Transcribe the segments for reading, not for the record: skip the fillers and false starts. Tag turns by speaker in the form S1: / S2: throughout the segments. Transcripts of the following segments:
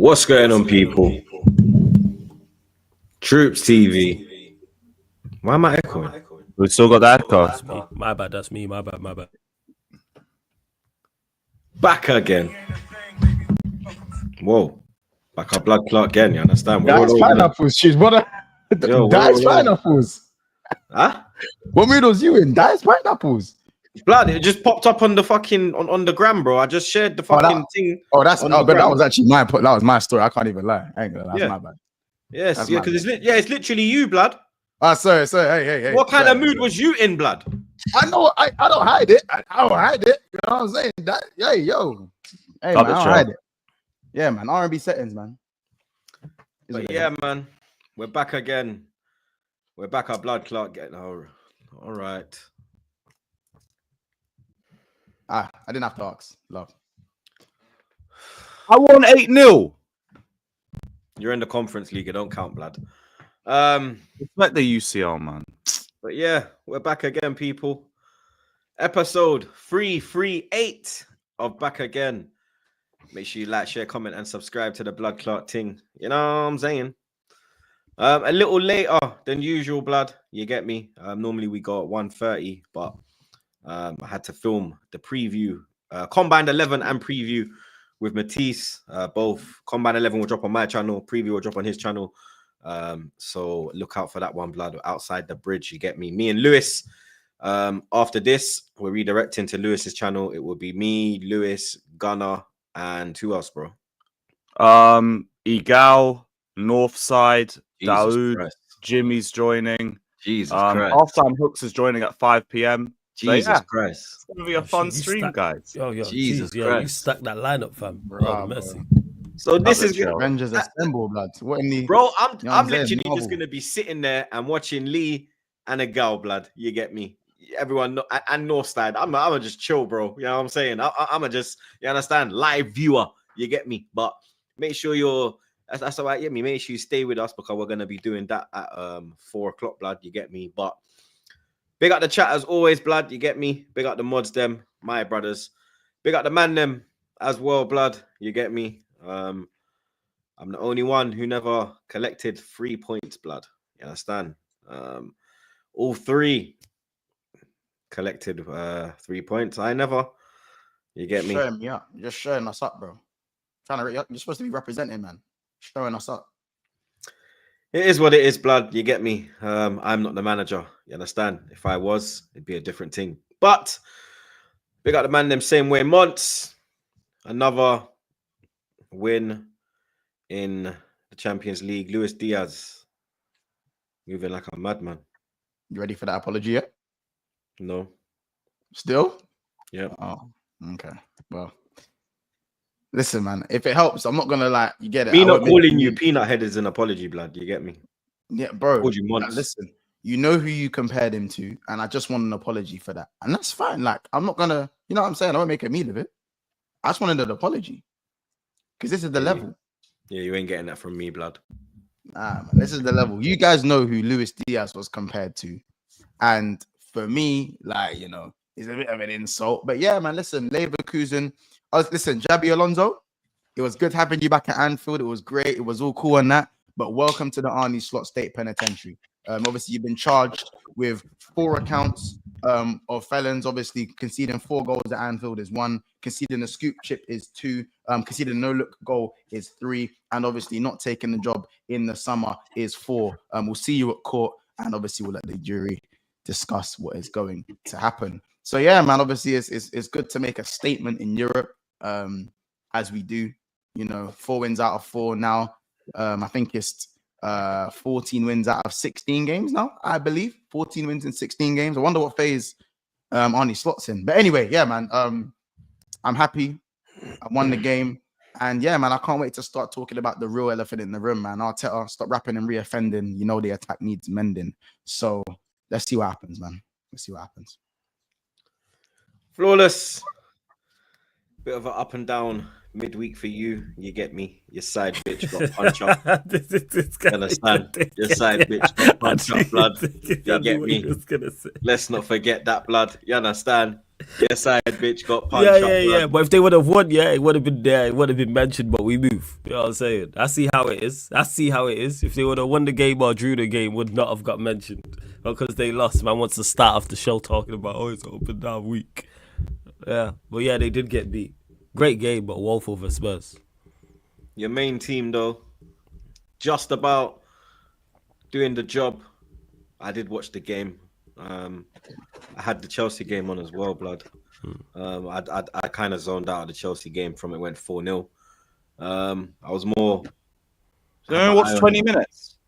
S1: What's going on, people? TroopzTV. Why am I echoing?
S2: We still got that echo.
S3: My bad, that's me. My bad.
S1: Back again. Whoa. Back up blood clot again, you understand?
S4: That's pineapples, she's brother. That's pineapples.
S1: Huh?
S4: What mood was you in? That's pineapples.
S1: Blood, it just popped up on the fucking on the gram, bro. I just shared the fucking thing.
S4: Oh, but that was actually that was my story. I can't even lie. I ain't gonna lie. That's my bad.
S1: Yes,
S4: That's
S1: because it's literally you, blood.
S4: Sorry. Hey.
S1: What kind of mood was you in, blood?
S4: I know. I don't hide it. I don't hide it. You know what I'm saying? Hey, man, I don't hide it. Yeah, man. R&B settings, man.
S1: But yeah, man. We're back again. We're back at blood clot. All right.
S4: I didn't have to ask. Love.
S2: I won 8-0.
S1: You're in the conference league. It don't count, blood.
S2: It's like the UCL, man.
S1: But yeah, we're back again, people. Episode 338 of Back Again. Make sure you like, share, comment, and subscribe to the blood clot thing. You know what I'm saying? A little later than usual, blood. You get me? Normally we go at 1:30, but I had to film the preview, Combined 11 and preview with Matisse. Both Combined 11 will drop on my channel, preview will drop on his channel. So look out for that one, blood. Outside the bridge, you get me? Me and Lewis. After this, we're redirecting to Lewis's channel. It will be me, Lewis, Gunner, and who else, bro?
S2: Egal, Northside,
S1: Jesus
S2: Daoud,
S1: Christ.
S2: Jimmy's joining.
S1: Jesus Christ.
S2: Halftime Hooks is joining at 5 p.m.
S1: Jesus Christ.
S2: It's gonna be a fun stream, guys.
S3: Yo,
S1: Jesus
S3: Christ.
S1: Christ.
S3: You stuck that lineup, fam.
S4: Bro,
S3: Mercy.
S1: So this is
S4: Avengers Assemble, blood. What in the
S1: bro, I'm
S4: you know what I'm
S1: literally
S4: saying?
S1: just gonna be sitting there and watching Lee and a gal, blood. You get me? Everyone and Northside. I'm just chill, bro. You know what I'm saying? I'm just, you understand, live viewer. You get me? But make sure that's all right. Yeah, me. Make sure you stay with us because we're gonna be doing that at 4 o'clock, blood. You get me? But big up the chat as always, blood. You get me? Big up the mods, them, my brothers. Big up the man, them as well, blood. You get me? I'm the only one who never collected 3 points, blood. You understand? All three collected 3 points. I never. You get me?
S4: Showing me up. You're just showing us up, bro. You're supposed to be representing, man. Showing us up.
S1: It is what it is, blood. You get me? I'm not the manager. You understand? If I was, it'd be a different thing. But big up the man them same way. Months. Another win in the Champions League. Luis Diaz moving like a madman.
S4: You ready for that apology yet?
S1: No.
S4: Still?
S1: Yeah.
S4: Oh, okay. Well, listen, man. If it helps, I'm not gonna you get it.
S1: Me not calling you peanut head is an apology, blood. You get me?
S4: Yeah, bro.
S1: Called you months.
S4: Listen, you know who you compared him to, and I just want an apology for that, and that's fine. Like, I'm not gonna, you know what I'm saying? I won't make a meal of it. I just wanted an apology because this is the level.
S1: Yeah, you ain't getting that from me, blood.
S4: Nah, man, this is the level. You guys know who Luis Diaz was compared to, and for me, it's a bit of an insult. But yeah, man, listen, Leverkusen. Listen, Jabi Alonso, it was good having you back at Anfield. It was great. It was all cool and that. But welcome to the Arnie Slot State Penitentiary. Obviously, you've been charged with 4 accounts of felons. Obviously, conceding 4 goals at Anfield is 1. Conceding a scoop chip is 2. Conceding a no-look goal is 3. And obviously, not taking the job in the summer is 4. We'll see you at court. And obviously, we'll let the jury discuss what is going to happen. So, yeah, man, obviously, it's good to make a statement in Europe as we do. 4 wins out of 4 now. I think it's 14 wins out of 16 games now, I believe. 14 wins in 16 games. I wonder what phase Arnie slots in. But anyway, yeah, man, I'm happy. I won the game. And yeah, man, I can't wait to start talking about the real elephant in the room, man. Arteta, stop rapping and re-offending. The attack needs mending. So let's see what happens, man. Let's see what happens.
S1: Flawless. Bit of an up and down midweek for you. You get me? Your side bitch got punch up. You understand? Your side bitch got punch up, blood. You get me? Let's not forget that, blood. You understand? Yes, I bitch got punched.
S3: Yeah,
S1: up,
S3: yeah, yeah.
S1: blood.
S3: But if they would have won, yeah, it would have been there. It would have been mentioned, but we move. You know what I'm saying? I see how it is. I see how it is. If they would have won the game or drew the game, would not have got mentioned. Because they lost, man wants to start off the show talking about, oh, it's open down week. Yeah. But yeah, they did get beat. Great game, but woeful for Spurs.
S1: Your main team, though, just about doing the job. I did watch the game. I had the Chelsea game on as well, blood. I kind of zoned out of the Chelsea game from it went 4-0. I was more.
S2: You only watched 20 minutes.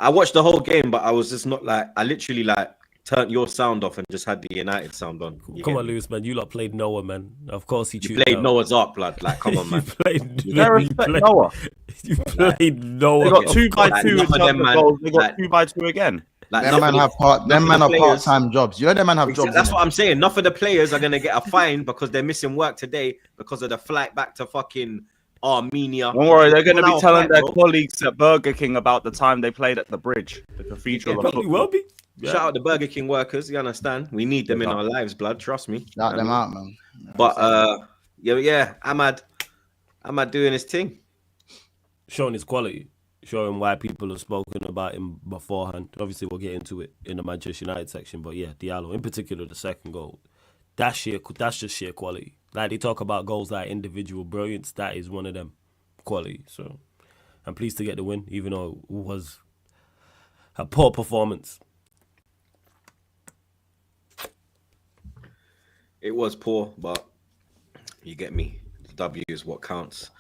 S1: I watched the whole game, but I was just not like. I literally like turned your sound off and just had the United sound on.
S3: Come on, Lewis, man. You lot played Noah, man. Of course he
S1: You played Noah's Ark, blood. Like, come on,
S3: You
S1: man.
S3: played
S2: Noah.
S3: You played Noah.
S2: They got
S1: Of
S2: 2 by
S1: course,
S2: 2
S1: like,
S2: in
S1: none of them,
S2: terms of
S1: man,
S2: goals. They got
S1: like-
S2: 2 by 2 again.
S1: Like,
S4: Them man have
S1: players-
S4: part-time jobs. You know them man have jobs.
S1: That's
S4: innit?
S1: what I'm saying. Enough of the players are gonna get a fine because they're missing work today because of the flight back to fucking Armenia.
S2: Don't worry, they're going to be
S1: 1 hour
S2: telling
S1: flight,
S2: their
S1: bro.
S2: colleagues at Burger King about the time they played at the bridge, the cathedral of
S3: Probably will
S2: football.
S3: be. Yeah.
S1: Shout out the Burger King workers. You understand? We need them in
S2: Yeah.
S1: our lives, blood. Trust me.
S4: Shout them out, man.
S1: But yeah, Ahmad doing his thing.
S3: Showing his quality, showing why people have spoken about him beforehand. Obviously, we'll get into it in the Manchester United section, but yeah, Diallo, in particular, the second goal, that's just sheer quality. Like they talk about goals like individual brilliance, that is one of them quality. So I'm pleased to get the win, even though it was a poor performance.
S1: It was poor, but you get me. The W is what counts.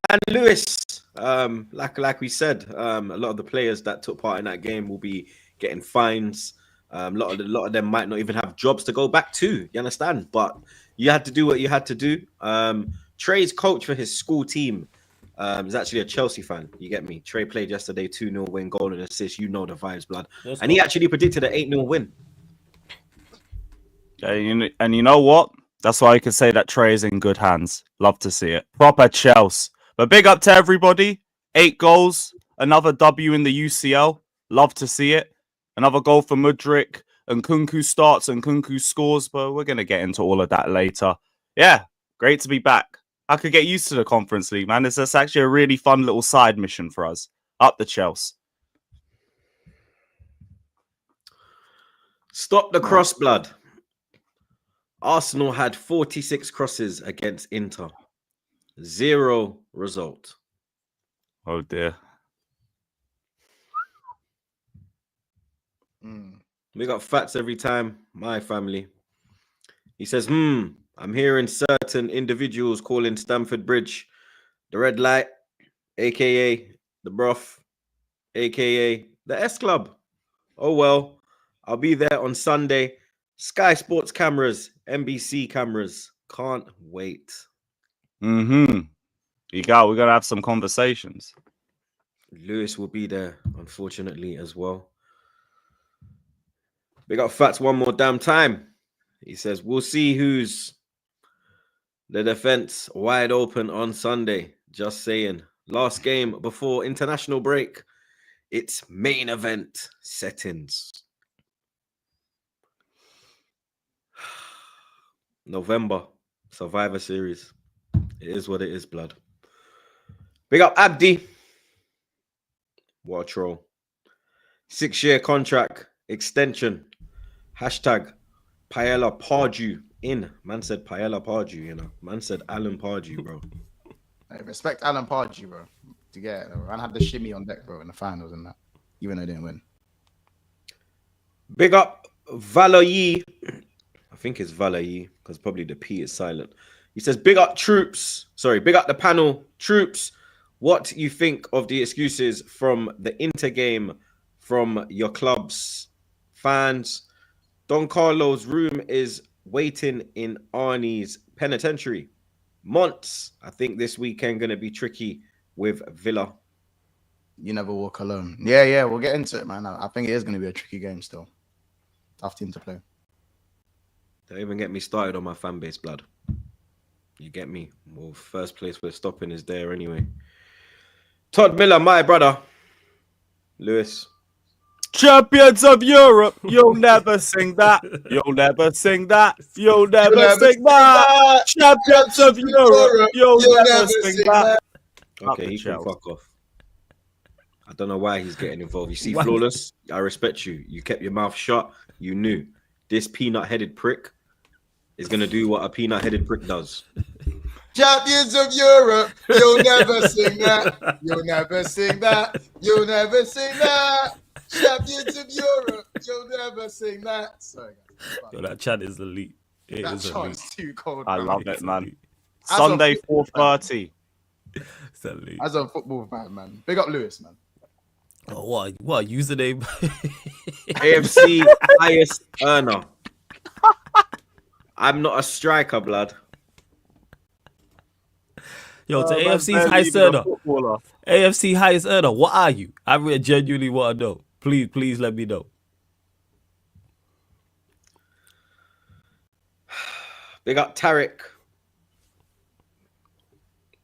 S1: And Lewis, like we said, a lot of the players that took part in that game will be getting fines. A lot of them might not even have jobs to go back to. You understand? But you had to do what you had to do. Trey's coach for his school team is actually a Chelsea fan. You get me? Trey played yesterday, 2-0 win, goal and assist. You know the vibes, blood.
S3: That's
S1: And he actually predicted an 8-0 win.
S2: Yeah, and you know what? That's why I can say that Trey is in good hands. Love to see it. Proper Chelsea. But big up to everybody. 8 goals. Another W in the UCL. Love to see it. Another goal for Mudryk. And Kunku starts and Kunku scores. But we're going to get into all of that later. Yeah, great to be back. I could get used to the Conference League, man. It's just actually a really fun little side mission for us. Up the Chelsea.
S1: Stop the cross, blood. Arsenal had 46 crosses against Inter. 0 result.
S2: Oh, dear.
S1: We got facts every time. My family. He says, I'm hearing certain individuals calling Stamford Bridge the red light, aka the broth, aka the S Club. Oh well, I'll be there on Sunday. Sky Sports cameras, NBC cameras. Can't wait.
S2: We're going to have some conversations.
S1: Lewis will be there, unfortunately, as well. Big up Fats one more damn time. He says, we'll see who's the defense wide open on Sunday. Just saying. Last game before international break. It's main event settings. November. Survivor Series. It is what it is, blood. Big up Abdi. What a troll. 6-year contract extension. Hashtag Paella Pardew in. Man said Paella Pardew, you know. Man said Alan Pardew, bro.
S4: Hey, respect Alan Pardew, bro. To get it, bro. I had the shimmy on deck, bro, in the finals and that, even though they didn't win.
S1: Big up Valayi. I think it's Valayi because probably the P is silent. He says, big up troops. Sorry, big up the panel. Troops, what you think of the excuses from the Inter game from your club's fans? Don Carlo's room is waiting in Arnie's penitentiary. Monts, I think this weekend going to be tricky with Villa.
S4: You never walk alone. Yeah, we'll get into it, man. I think it is going to be a tricky game still. Tough team to play.
S1: Don't even get me started on my fan base, blood. You get me? Well, first place we're stopping is there anyway. Todd Miller, my brother. Lewis.
S2: Champions of Europe, you'll never sing that. You'll never sing that. You'll never sing that. Champions of Europe, you'll never sing that.
S1: Okay, he can fuck off. I don't know why he's getting involved. You see, Flawless, I respect you. You kept your mouth shut. You knew this peanut-headed prick is going to do what a peanut-headed prick does.
S4: Champions of Europe, you'll never sing that. You'll never sing that. You'll never sing that. Champions of Europe, you'll never sing that. Sorry, guys.
S3: Yo, that chat is elite. It
S4: That
S3: is elite.
S4: chant's too cold.
S2: I
S4: bro.
S2: love it, man.
S4: As
S2: Sunday,
S4: a football
S2: 4:30.
S3: It's elite.
S4: As a football fan, man. Big up Lewis, man.
S3: Oh, what username?
S1: AFC highest earner. I'm not a striker, blood.
S3: Yo, to
S2: man's
S3: AFC's
S2: barely
S3: highest
S2: even a
S3: earner.
S2: footballer.
S3: AFC highest earner. What are you? I really genuinely want to know. Please let me know.
S1: Big up Tarek.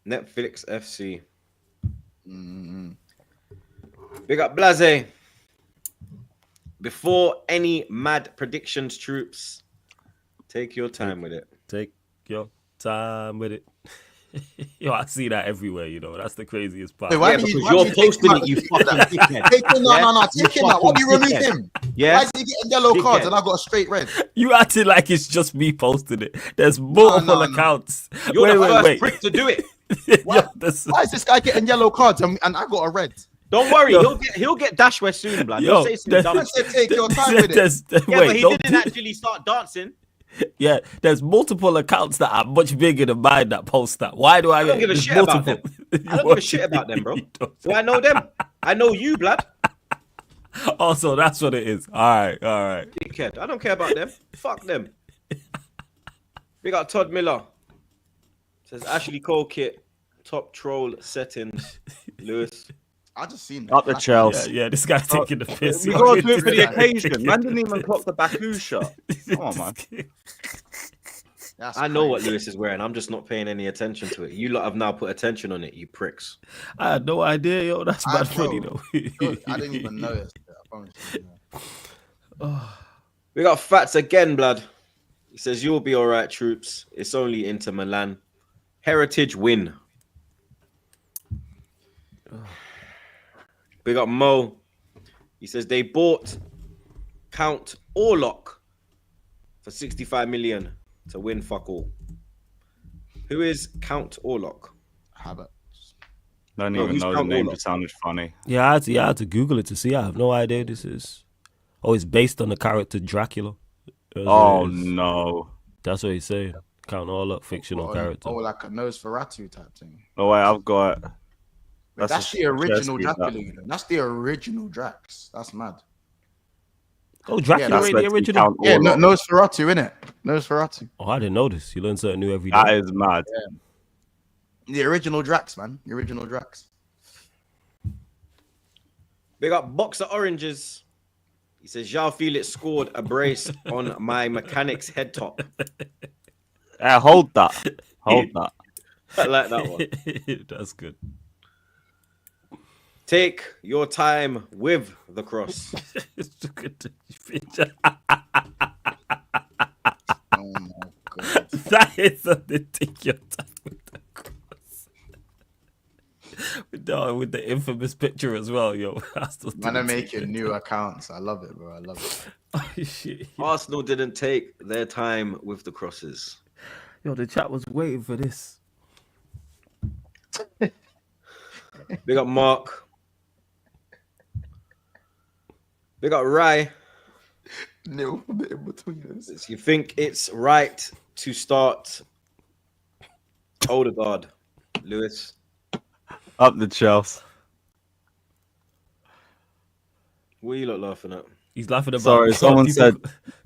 S1: Netflix FC. Big up Blase. Before any mad predictions, troops, take your time with it.
S3: Take your time with it. Yo, I see that everywhere, you know. That's the craziest part.
S4: Wait, why
S1: Yeah,
S4: do
S1: because
S4: why
S1: you're
S4: do take
S1: posting
S4: him
S1: it,
S4: out?
S1: you fucking dickhead.
S4: Take him,
S1: Yeah?
S4: no, take him out. What do you
S1: fucking
S4: remove
S1: dickhead.
S4: him?
S1: Yeah?
S4: Why is he getting yellow cards
S1: Dickhead.
S4: and I got a straight red?
S3: You acting like it's just me posting it. There's multiple
S4: no.
S3: accounts.
S1: You're the first
S3: wait.
S1: prick to do it.
S3: Yo, this-
S4: Why is this guy getting yellow cards and I got a red?
S1: Don't worry,
S3: Yo.
S1: he'll get Dashware soon, blood.
S3: Yo,
S1: He'll say some
S3: that-
S1: dumb
S4: I
S1: shit.
S4: said take your time with it.
S1: Yeah,
S3: wait,
S1: but he
S3: don't
S1: didn't
S3: do-
S1: actually start dancing.
S3: Yeah, there's multiple accounts that are much bigger than mine that post that. Why do I
S1: don't give a
S3: there's
S1: shit about
S3: multiple-
S1: I don't give a shit about them, bro. Do I know them? I know you, blood.
S3: Also, that's what it is. All right.
S1: Dickhead. I don't care about them. Fuck them. We got Todd Miller. Says Ashley Cole kit. Top troll settings. Lewis.
S4: I just seen
S2: Up the
S4: that.
S2: Chelsea.
S3: Yeah, this guy's taking the piss.
S2: You gotta do it for the occasion. Man didn't even clock the Baku shot. Come on, man.
S4: That's
S1: I know what
S4: crazy.
S1: Lewis is wearing. I'm just not paying any attention to it. You lot have now put attention on it, you pricks.
S3: I had no idea, yo. That's
S4: I
S3: bad funny,
S4: know.
S3: though.
S4: I didn't even notice that. I promise you.
S1: We got Fats again, blood. He says, you'll be all right, troops. It's only Inter Milan. Heritage win. We got Mo. He says they bought Count Orlok for 65 million to win fuck all. Who is Count Orlok?
S4: Habit.
S2: Don't
S1: No,
S2: even
S1: who's
S2: know the
S1: Count
S2: name.
S1: Orlok?
S2: It sounded funny.
S3: Yeah, I had to Google it to see. I have no idea this is. Oh, it's based on the character Dracula. That's
S2: Oh
S3: what it is.
S2: no.
S3: That's what he's saying. Count all up fictional character.
S4: Oh, like a Nosferatu type thing.
S2: No way. I've got.
S4: Wait, that's
S2: a
S4: the original
S2: Chelsea, that.
S4: Dracula. You know? That's the original Drax. That's mad.
S3: Oh, Dracula
S4: that's
S3: ain't
S2: meant
S3: the
S2: to be
S3: original.
S2: Count
S4: Yeah,
S2: Orlok.
S4: Nosferatu, innit? Nosferatu.
S3: Oh, I didn't know this. You learn something new every day.
S2: That is mad.
S4: The original Drax, man. The original Drax.
S1: We got Boxer Oranges. He says, João Felix scored a brace on my mechanic's head top.
S2: Hold that. Hold that.
S1: I like that one.
S3: That's good.
S1: Take your time with the cross.
S3: Look at the picture.
S4: Oh my god.
S3: That is something. Take your time with the cross. With the infamous picture as well, yo.
S4: Man, are making new accounts. I love it, bro. I love it.
S3: Oh, shit.
S1: Arsenal didn't take their time with the crosses.
S3: Yo, the chat was waiting for this.
S1: We got Mark. We got Rai.
S4: Nil for the in between us.
S1: You think it's right to start Odegaard, Lewis?
S2: Up the Chelsea.
S1: What are you lot laughing at?
S3: He's laughing about
S2: Sorry, someone
S3: people
S2: said-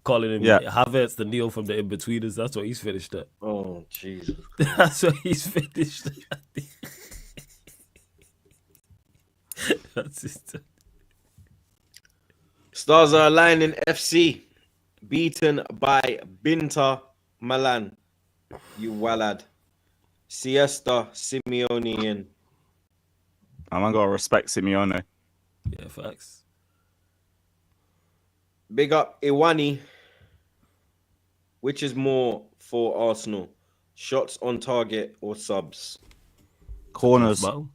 S3: calling him
S2: Yeah.
S3: Havertz the Neil from the in-betweeners. That's what he's finished at.
S1: Oh, Jesus.
S3: That's what he's finished at. That's his
S1: Stars are aligning FC. Beaten by Binta Milan. You wallad. Siesta Simeonian.
S2: I gotta respect Simeone.
S3: Yeah, facts.
S1: Big up Iwani. Which is more for Arsenal? Shots on target or subs?
S2: Corners.
S3: Well,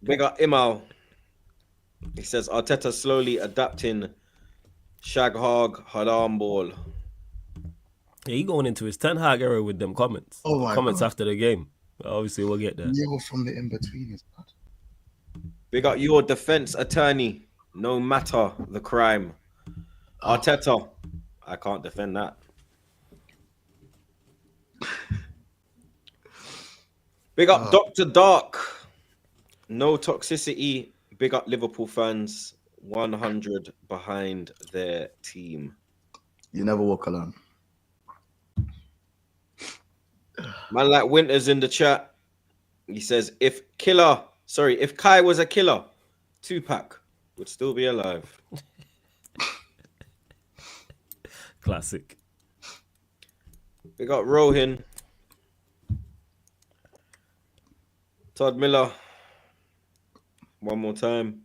S1: Big up Imal. He says Arteta slowly adapting Shag Hog Haram ball.
S3: yeah, he going into his Ten Hag era with them comments.
S4: Oh my
S3: comments
S4: God.
S3: after the game. Obviously, we'll get there.
S4: Nil from the in-between is bad.
S1: Big up your defense attorney, no matter the crime. Arteta. I can't defend that. Big up Dr. Dark. No toxicity. Big up Liverpool fans. 100 behind their team.
S4: You never walk alone.
S1: Man like Winters in the chat. He says, if Kai was a killer, Tupac would still be alive.
S3: Classic.
S1: We got Rohin. Todd Miller. One more time.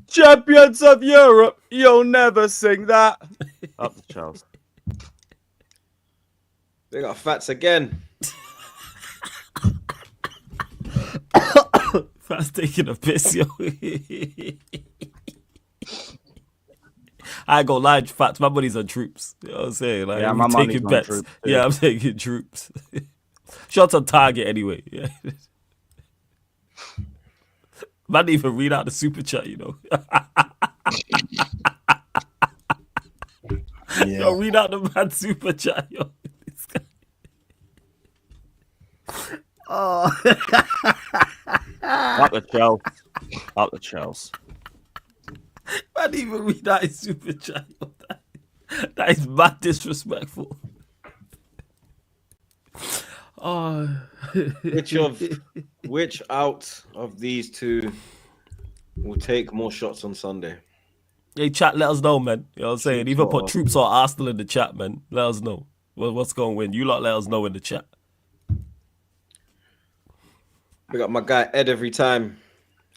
S2: Champions of Europe, you'll never sing that. Up the Chelsea.
S1: We got Fats again.
S3: Fats taking a piss, yo. I ain't gonna lie, Fats, my money's on Troops. You know what I'm saying? Like,
S2: Yeah,
S3: I'm
S2: my money's
S3: taking
S2: on
S3: bets.
S2: Troops, too.
S3: Yeah, I'm taking Troops. Shots on target anyway. Yeah. Man didn't even read out the super chat, you know.
S4: Yeah.
S3: Yo, read out the man super chat, yo. This guy.
S2: Up the Chelsea. Up the Chelsea.
S3: Man didn't even read out his super chat, yo. That is mad disrespectful. Oh.
S1: Which out of these two will take more shots on Sunday?
S3: Hey, chat, let us know, man. You know what I'm saying? Either put Troops or Arsenal in the chat, man. Let us know. What's going to win? You lot let us know in the chat.
S1: We got my guy Ed every time.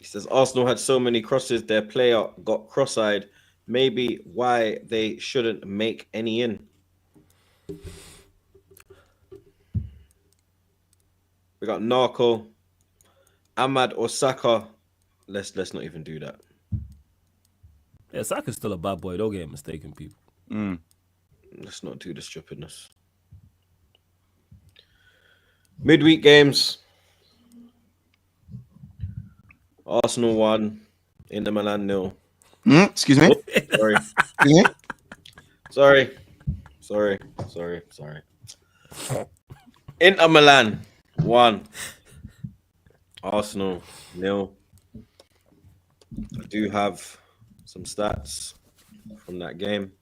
S1: He says Arsenal had so many crosses, their player got cross-eyed. Maybe why they shouldn't make any in. We got Narco, Ahmad or Saka. Let's not even do that.
S3: Yeah, Saka's still a bad boy. Don't get mistaken, people.
S1: Let's not do the stupidness. Midweek games. Arsenal 1, Inter Milan 0.
S4: Excuse me?
S1: Sorry.
S4: Excuse me?
S1: Sorry. Inter Milan 1, Arsenal 0. I do have some stats from that game.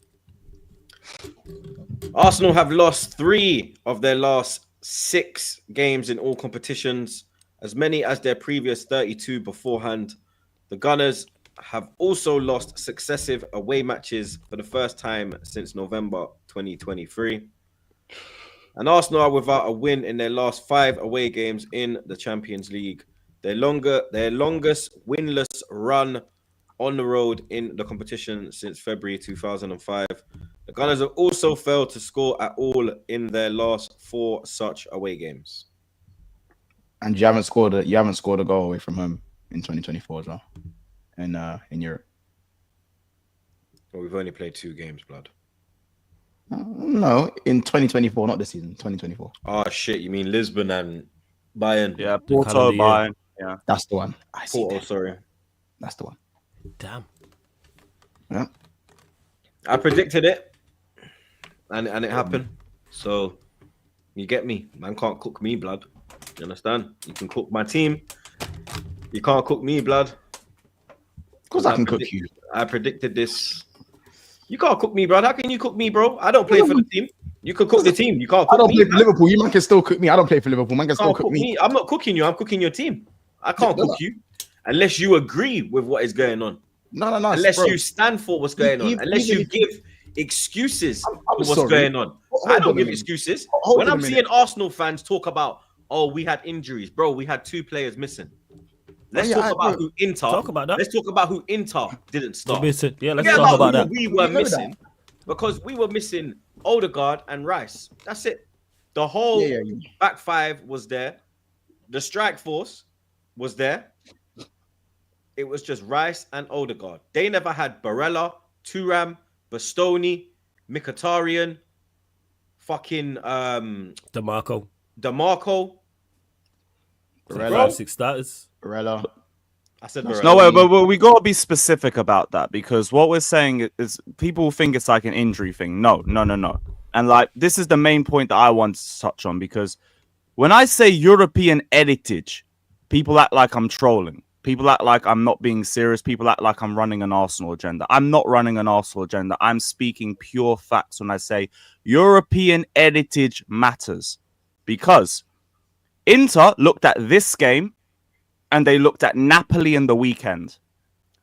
S1: Arsenal have lost 3 of their last 6 games in all competitions, as many as their previous 32 beforehand. The Gunners have also lost successive away matches for the first time since November 2023. And Arsenal are without a win in their last 5 away games in the Champions League. Their longest winless run on the road in the competition since February 2005. The Gunners have also failed to score at all in their last 4 such away games.
S4: And you haven't scored a goal away from home in 2024 as well. In Europe.
S1: Well, we've only played 2 games, blood.
S4: No, in 2024, not this season, 2024.
S1: Oh shit, you mean Lisbon and Bayern?
S2: Yeah, Porto, Bayern. Yeah,
S4: that's the one. I see.
S1: Porto, sorry.
S4: That's the one.
S3: Damn.
S4: Yeah.
S1: I predicted it, and it happened. So you get me. Man can't cook me, blood. You understand? You can cook my team. You can't cook me, blood.
S4: Of course, I can cook you.
S1: I predicted this. You can't cook me, bro. How can you cook me, bro? I don't play for the team. You can cook the team. You can't cook me.
S4: I don't play for Liverpool. You man can still cook me. I don't play for Liverpool. Man can still cook me.
S1: I'm not cooking you. I'm cooking your team. I can't cook you unless you agree with what is going on.
S4: No.
S1: Unless you stand for what's going on. Unless you give excuses for what's going on. I don't give excuses. When I'm seeing Arsenal fans talk about, oh, we had injuries. Bro, we had 2 players missing. Let's
S4: Yeah,
S1: talk
S4: I
S1: about
S4: agree.
S1: who Inter.
S3: Talk about that.
S1: Let's talk about who Inter didn't start.
S3: Yeah, let's
S1: Forget
S3: talk about
S1: who
S3: that.
S1: we were
S4: Give me that.
S1: missing, because we were missing Odegaard and Rice. That's it. The whole
S4: Yeah.
S1: back five was there. The strike force was there. It was just Rice and Odegaard. They never had Barella, Thuram, Bastoni, Mkhitaryan, fucking
S3: DeMarco.
S1: DeMarco.
S4: Barella.
S3: 5-6 starters.
S4: Barella.
S1: I said
S4: No,
S1: Barella.
S2: No, wait, but we got to be specific about that, because what we're saying is people think it's like an injury thing. No. And like, this is the main point that I want to touch on, because when I say European heritage, people act like I'm trolling. People act like I'm not being serious. People act like I'm running an Arsenal agenda. I'm not running an Arsenal agenda. I'm speaking pure facts when I say European heritage matters. Because Inter looked at this game and they looked at Napoli in the weekend.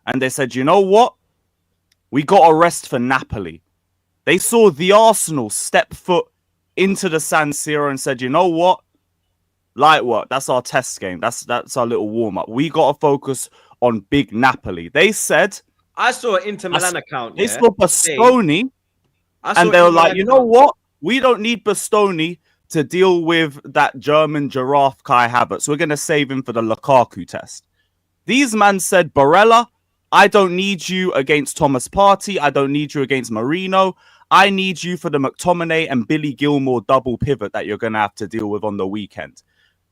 S2: And they said, you know what? We got a rest for Napoli. They saw the Arsenal step foot into the San Siro and said, you know what? Light work. That's our test game. That's our little warm up. We got to focus on big Napoli. They said,
S1: I saw an Inter Milan account.
S2: they saw Bastoni, and they were like, you know what? We don't need Bastoni to deal with that German giraffe Kai Havertz. We're going to save him for the Lukaku test. These men said, Barella, I don't need you against Thomas Partey. I don't need you against Marino. I need you for the McTominay and Billy Gilmore double pivot that you're going to have to deal with on the weekend.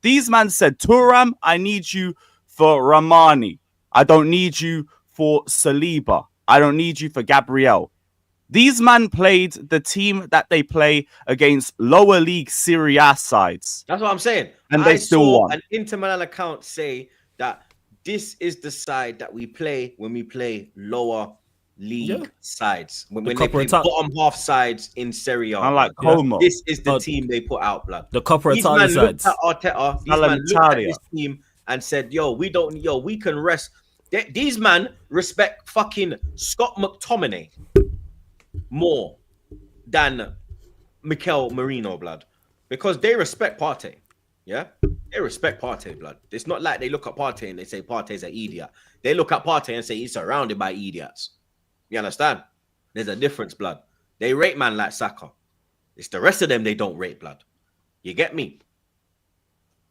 S2: These men said, Thuram, I need you for Ramani. I don't need you for Saliba. I don't need you for Gabriel. These men played the team that they play against lower league Serie A sides.
S1: That's what I'm saying.
S2: And they still won.
S1: An Inter Milan account say that this is the side that we play when we play lower league sides. When they play bottom half sides in Serie A.
S2: I like Como.
S1: This is the team they put out, blood.
S3: The Coppa
S1: These
S3: Italia
S1: man
S3: sides.
S1: looked at Arteta. These man looked at this team and said, we can rest. These man respect fucking Scott McTominay more than Mikel Marino, blood. Because they respect Partey. Yeah? They respect Partey, blood. It's not like they look at Partey and they say Partey's an idiot. They look at Partey and say he's surrounded by idiots. You understand? There's a difference, blood. They rate man like Saka. It's the rest of them they don't rate, blood. You get me?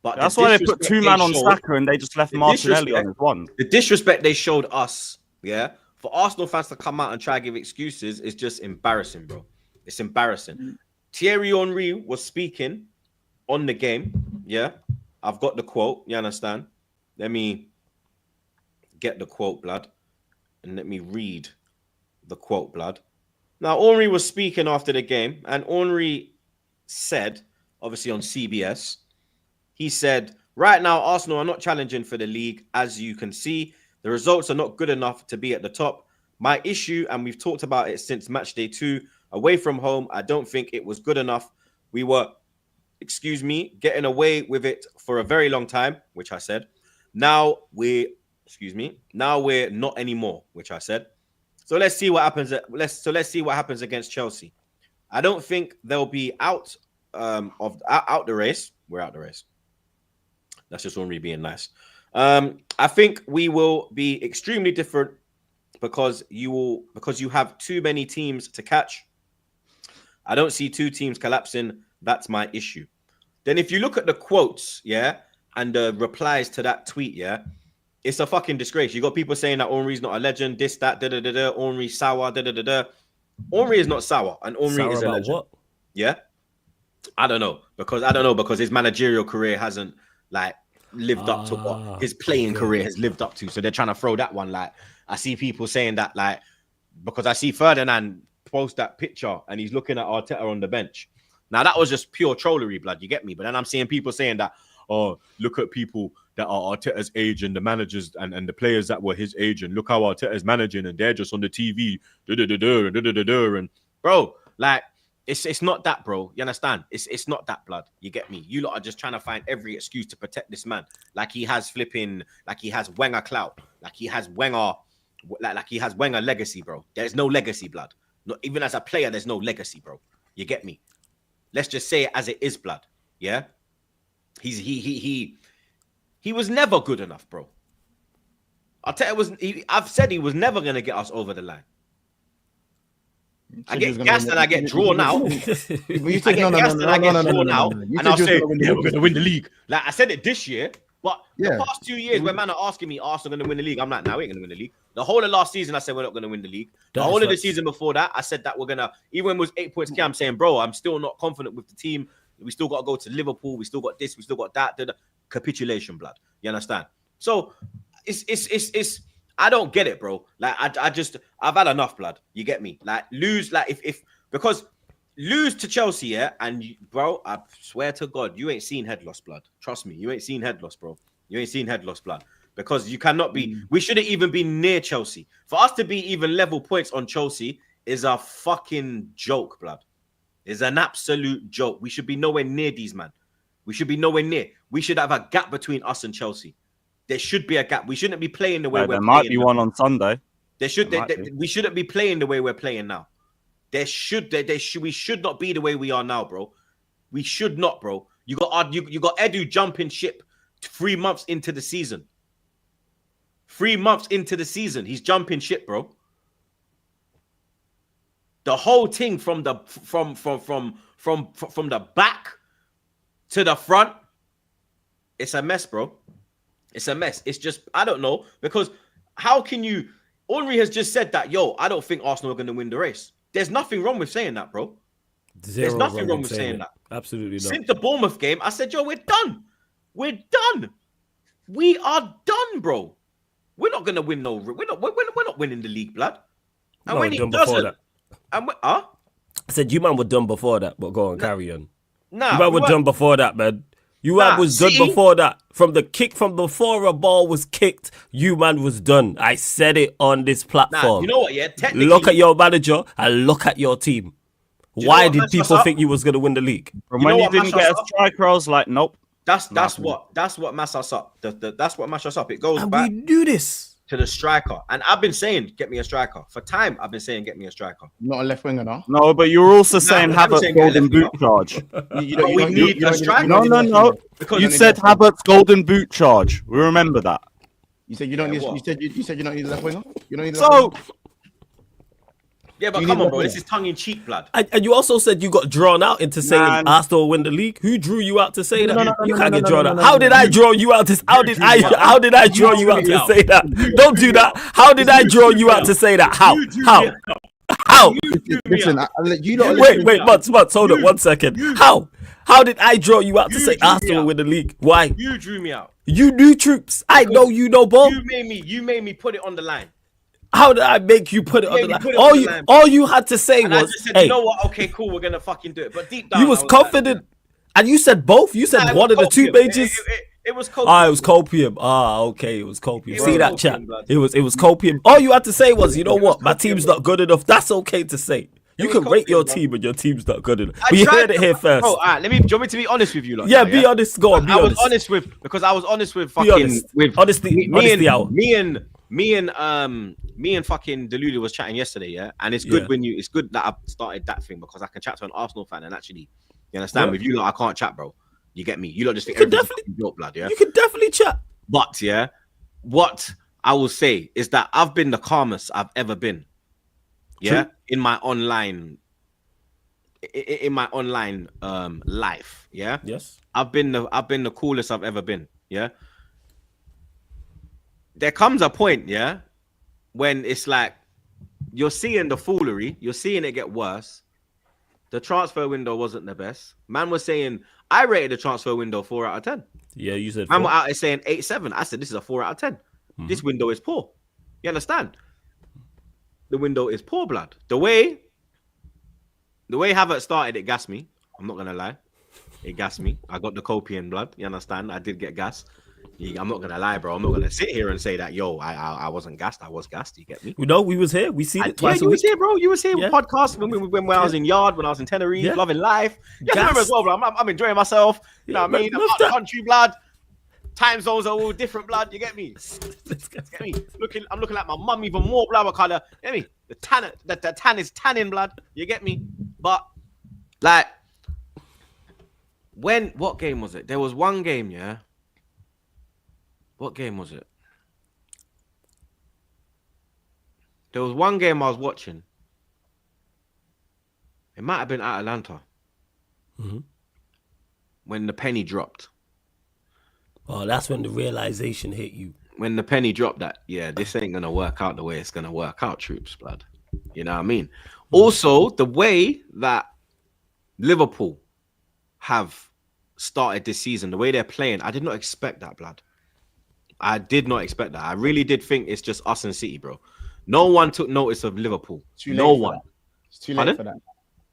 S1: But
S2: that's why they put two men on Saka and they just left Martinelli on his one.
S1: The disrespect they showed us, yeah, for Arsenal fans to come out and try to give excuses is just embarrassing, bro. It's embarrassing. Thierry Henry was speaking on the game, yeah. I've got the quote, you understand? Let me get the quote, blood, and let me read the quote, blood. Now, Henry was speaking after the game, and Henry said, obviously on CBS, he said, right now, Arsenal are not challenging for the league. As you can see, the results are not good enough to be at the top. My issue, and we've talked about it since match day 2, away from home, I don't think it was good enough. We were, getting away with it for a very long time, which I said. Now we're not anymore, which I said. So let's see what happens. Let's see what happens against Chelsea. I don't think they'll be out the race. We're out the race. That's just Henry being nice. I think we will be extremely different because you have too many teams to catch. I don't see two teams collapsing. That's my issue. Then if you look at the quotes, yeah, and the replies to that tweet, yeah, it's a fucking disgrace. You got people saying that Henry's not a legend, this, that, da-da-da-da, Henry sour, da-da-da-da. Henry is not sour, and Henry is a legend. What? Yeah? I don't know because his managerial career hasn't like lived up to what his playing career has lived up to. So they're trying to throw that one. Like I see people saying that, like, because I see Ferdinand post that picture and he's looking at Arteta on the bench. Now that was just pure trollery, blood. You get me? But then I'm seeing people saying that, oh, look at people that are Arteta's age and the managers and the players that were his age, and look how Arteta's managing and they're just on the TV. And bro, like it's not that, bro. You understand? It's not that, blood. You get me? You lot are just trying to find every excuse to protect this man. Like he has Wenger clout. Like he has Wenger, like he has Wenger legacy, bro. There's no legacy, blood. Not even as a player, there's no legacy, bro. You get me? Let's just say it as it is, blood. Yeah. He was never good enough, bro. I've said he was never gonna get us over the line. I
S4: Said he was
S1: get
S4: gonna
S1: gassed
S4: win
S1: and I get drawn out.
S4: Well, you
S1: I
S4: said
S1: get gassed and I get drawn out,
S4: You
S1: and I'll
S4: said
S1: say,
S4: you was
S1: "Yeah,
S4: gonna
S1: we're
S4: win
S1: gonna win the league." Like I said it this year, but the
S4: Yeah.
S1: past 2 years, when man are asking me, "Arsenal gonna win the league?" I'm like, "No, we ain't gonna win the league." The whole of last season, I said we're not gonna win the league. The
S3: That
S1: whole
S3: is
S1: of the
S3: facts.
S1: season before that, I said that we're gonna. Even when it was 8 points clear, I'm saying, "Bro, I'm still not confident with the team. We still got to go to Liverpool. We still got this. We still got that." Capitulation, blood. You understand? So it's. I don't get it, bro. Like I've had enough, blood. You get me? Like lose, like if because lose to Chelsea, yeah, and bro, I swear to God, you ain't seen head loss, blood. Trust me, you ain't seen head loss, bro. You ain't seen head loss, blood. Because you cannot be. We shouldn't even be near Chelsea. For us to be even level points on Chelsea is a fucking joke, blood. It's an absolute joke. We should be nowhere near these, man. We should be nowhere near. We should have a gap between us and Chelsea. There should be a gap. We shouldn't be playing the way we're
S2: There
S1: playing.
S2: might be
S1: now.
S2: one on Sunday.
S1: We
S2: be.
S1: shouldn't be playing the way we're playing now. We should not be the way we are now, bro. We should not, bro. You got Edu jumping ship 3 months into the season. 3 months into the season, he's jumping ship, bro. The whole thing from the back to the front, it's a mess, bro. It's a mess. It's just, I don't know, because how can you... Henry has just said that, yo, I don't think Arsenal are going to win the race. There's nothing wrong with saying that, bro. There's nothing wrong with saying that.
S3: Absolutely not.
S1: Since the Bournemouth game, I said, yo, we're done. We're done. We are done, bro. We're not going to win no... We're not winning the league, blood. And
S3: No,
S1: when he
S3: done before
S1: doesn't...
S3: that.
S1: And
S3: I said you man were done before that, but go on, carry on.
S1: nah,
S3: You man
S1: we
S3: were done before that, man. You man was done
S1: see?
S3: before that. From the kick, from before a ball was kicked, you man was done. I said it on this platform.
S1: Nah, you know what, yeah? Technically...
S3: Look at your manager and look at your team.
S1: you know
S3: Why
S1: what
S3: did
S1: messed us
S3: people
S1: up?
S3: think you was going to win the league?
S2: From
S1: You
S2: when
S1: know
S2: you
S1: what
S2: didn't
S1: mashed
S2: get
S1: us
S2: a
S1: up?
S2: striker, I was like, nope.
S1: That's what masks us up. That's what masks us up. It goes
S3: And
S1: back
S3: we do this.
S1: to the striker. And I've been saying, get me a striker. For time, I've been saying, get me a striker.
S4: Not a left winger, no.
S2: No, but you were also saying
S1: I haven't
S2: Havertz
S1: said
S2: golden
S1: get
S2: boot
S1: left
S2: charge.
S1: We need a striker.
S2: No. You said Havertz golden boot charge. We remember that.
S4: You said you don't
S1: Yeah,
S4: need.
S1: what?
S4: You said you don't need a left winger. You don't need. A left
S2: So
S4: winger?
S1: Yeah, but
S4: You
S1: come
S4: need
S1: on, bro.
S4: left
S1: This is tongue in cheek, blood.
S3: And you also said you got drawn out into saying
S2: Man.
S3: Arsenal will win the league. Who drew you out to say that?
S4: no,
S3: You
S4: no,
S3: can't
S4: no,
S3: get
S4: no,
S3: drawn
S4: no,
S3: out.
S4: no,
S3: How
S4: no,
S3: did
S4: no.
S3: I draw you out to? How did I draw you out to
S1: out.
S3: say that? Don't do that. How did I draw you out to say that? How? How?
S4: Listen, you don't.
S3: Wait, Mutz, hold up 1 second. How? How did I draw you out to say
S1: drew me
S3: Arsenal will
S1: out.
S3: win the league? Why?
S1: You drew me out.
S3: You knew troops. I know you know ball.
S1: You made me put it on the line.
S3: How did I make you put it on
S1: made
S3: the
S1: me
S3: line?
S1: put it on the line.
S3: All you had to say
S1: And I
S3: was,
S1: just said,
S3: hey,
S1: you know what? Okay, cool. We're gonna fucking do it. But deep down,
S3: you was
S1: I
S3: confident. And you said both. You said
S1: Nah, it
S3: one
S1: was
S3: of the two
S1: copium.
S3: pages.
S1: It was copium.
S3: Ah, it was copium. Ah, okay, it was copium.
S1: It
S3: See
S1: was
S3: that
S1: copium,
S3: chat?
S1: blood.
S3: It was copium. All you had to say was, you know
S1: It was
S3: what? My
S1: copium,
S3: team's
S1: bro.
S3: not good enough. That's okay to say. You
S1: was
S3: can rate your
S1: copium, bro.
S3: team and your team's not good enough.
S1: I
S3: But you
S1: tried
S3: heard it
S1: to-
S3: here first.
S1: Bro, all right, do you want me to be honest with you? Like,
S3: Yeah,
S1: now,
S3: be honest. Go on, be
S1: I was
S3: honest.
S1: honest with because I was honest with
S3: Be
S1: fucking
S3: honest.
S1: with
S3: Honesty hour.
S1: me and fucking Delulu was chatting yesterday, yeah. And it's good
S3: Yeah.
S1: it's good that I started that thing because I can chat to an Arsenal fan and actually, you understand?
S3: Yeah.
S1: With you, like, I can't chat, bro. You get me? You lot just think
S3: You could
S1: everything's fucking built, blood, yeah.
S3: You can definitely chat.
S1: But yeah, what I will say is that I've been the calmest I've ever been. Yeah,
S3: True.
S1: in my online life. Yeah.
S3: Yes.
S1: I've been the coolest I've ever been. Yeah. There comes a point, yeah, when it's like you're seeing the foolery, you're seeing it get worse. The transfer window wasn't the best. Man was saying I rated the transfer window 4 out of 10.
S3: Yeah, you said
S1: Man
S3: 4.
S1: were out there saying 8-7. I said this is a 4 out of 10. This window is poor. You understand? The window is poor, blood. The way Havertz started, it gassed me. I'm not gonna lie. It gassed me. I got the copian blood. You understand? I did get gas. I'm not gonna lie, bro. I'm not gonna sit here and say that, yo, I wasn't gassed. I was gassed. You get me?
S3: We know we was here. We seen it twice
S1: you
S3: a
S1: was
S3: week.
S1: here, bro. You was here
S3: Yeah.
S1: with podcasts when I was in Yard, when I was in Tenerife,
S3: Yeah.
S1: loving life. You have to remember
S3: Gas.
S1: as well, bro. I'm enjoying myself. You know what I
S3: Yeah,
S1: mean?
S3: man,
S1: I'm
S3: love
S1: out the
S3: that.
S1: country, blood. Time zones are all different, blood. You get me?
S3: Let's go.
S1: Get me? I'm looking at my mum even more, blood. What color? Get me? The tan is tanning, blood. You get me? But like, what game was it? There was one game, yeah. What game was it? There was one game I was watching. It might have been Atalanta. When the penny dropped.
S3: Oh, that's when the realization hit you.
S1: When the penny dropped that, yeah, this ain't gonna work out the way it's gonna work out, troops, blood. You know what I mean? Also, the way that Liverpool have started this season, the way they're playing, I did not expect that, blood. I did not expect that. I really did think it's just us and City, bro. No one took notice of Liverpool. No one.
S4: It's too late
S1: Pardon?
S4: for that.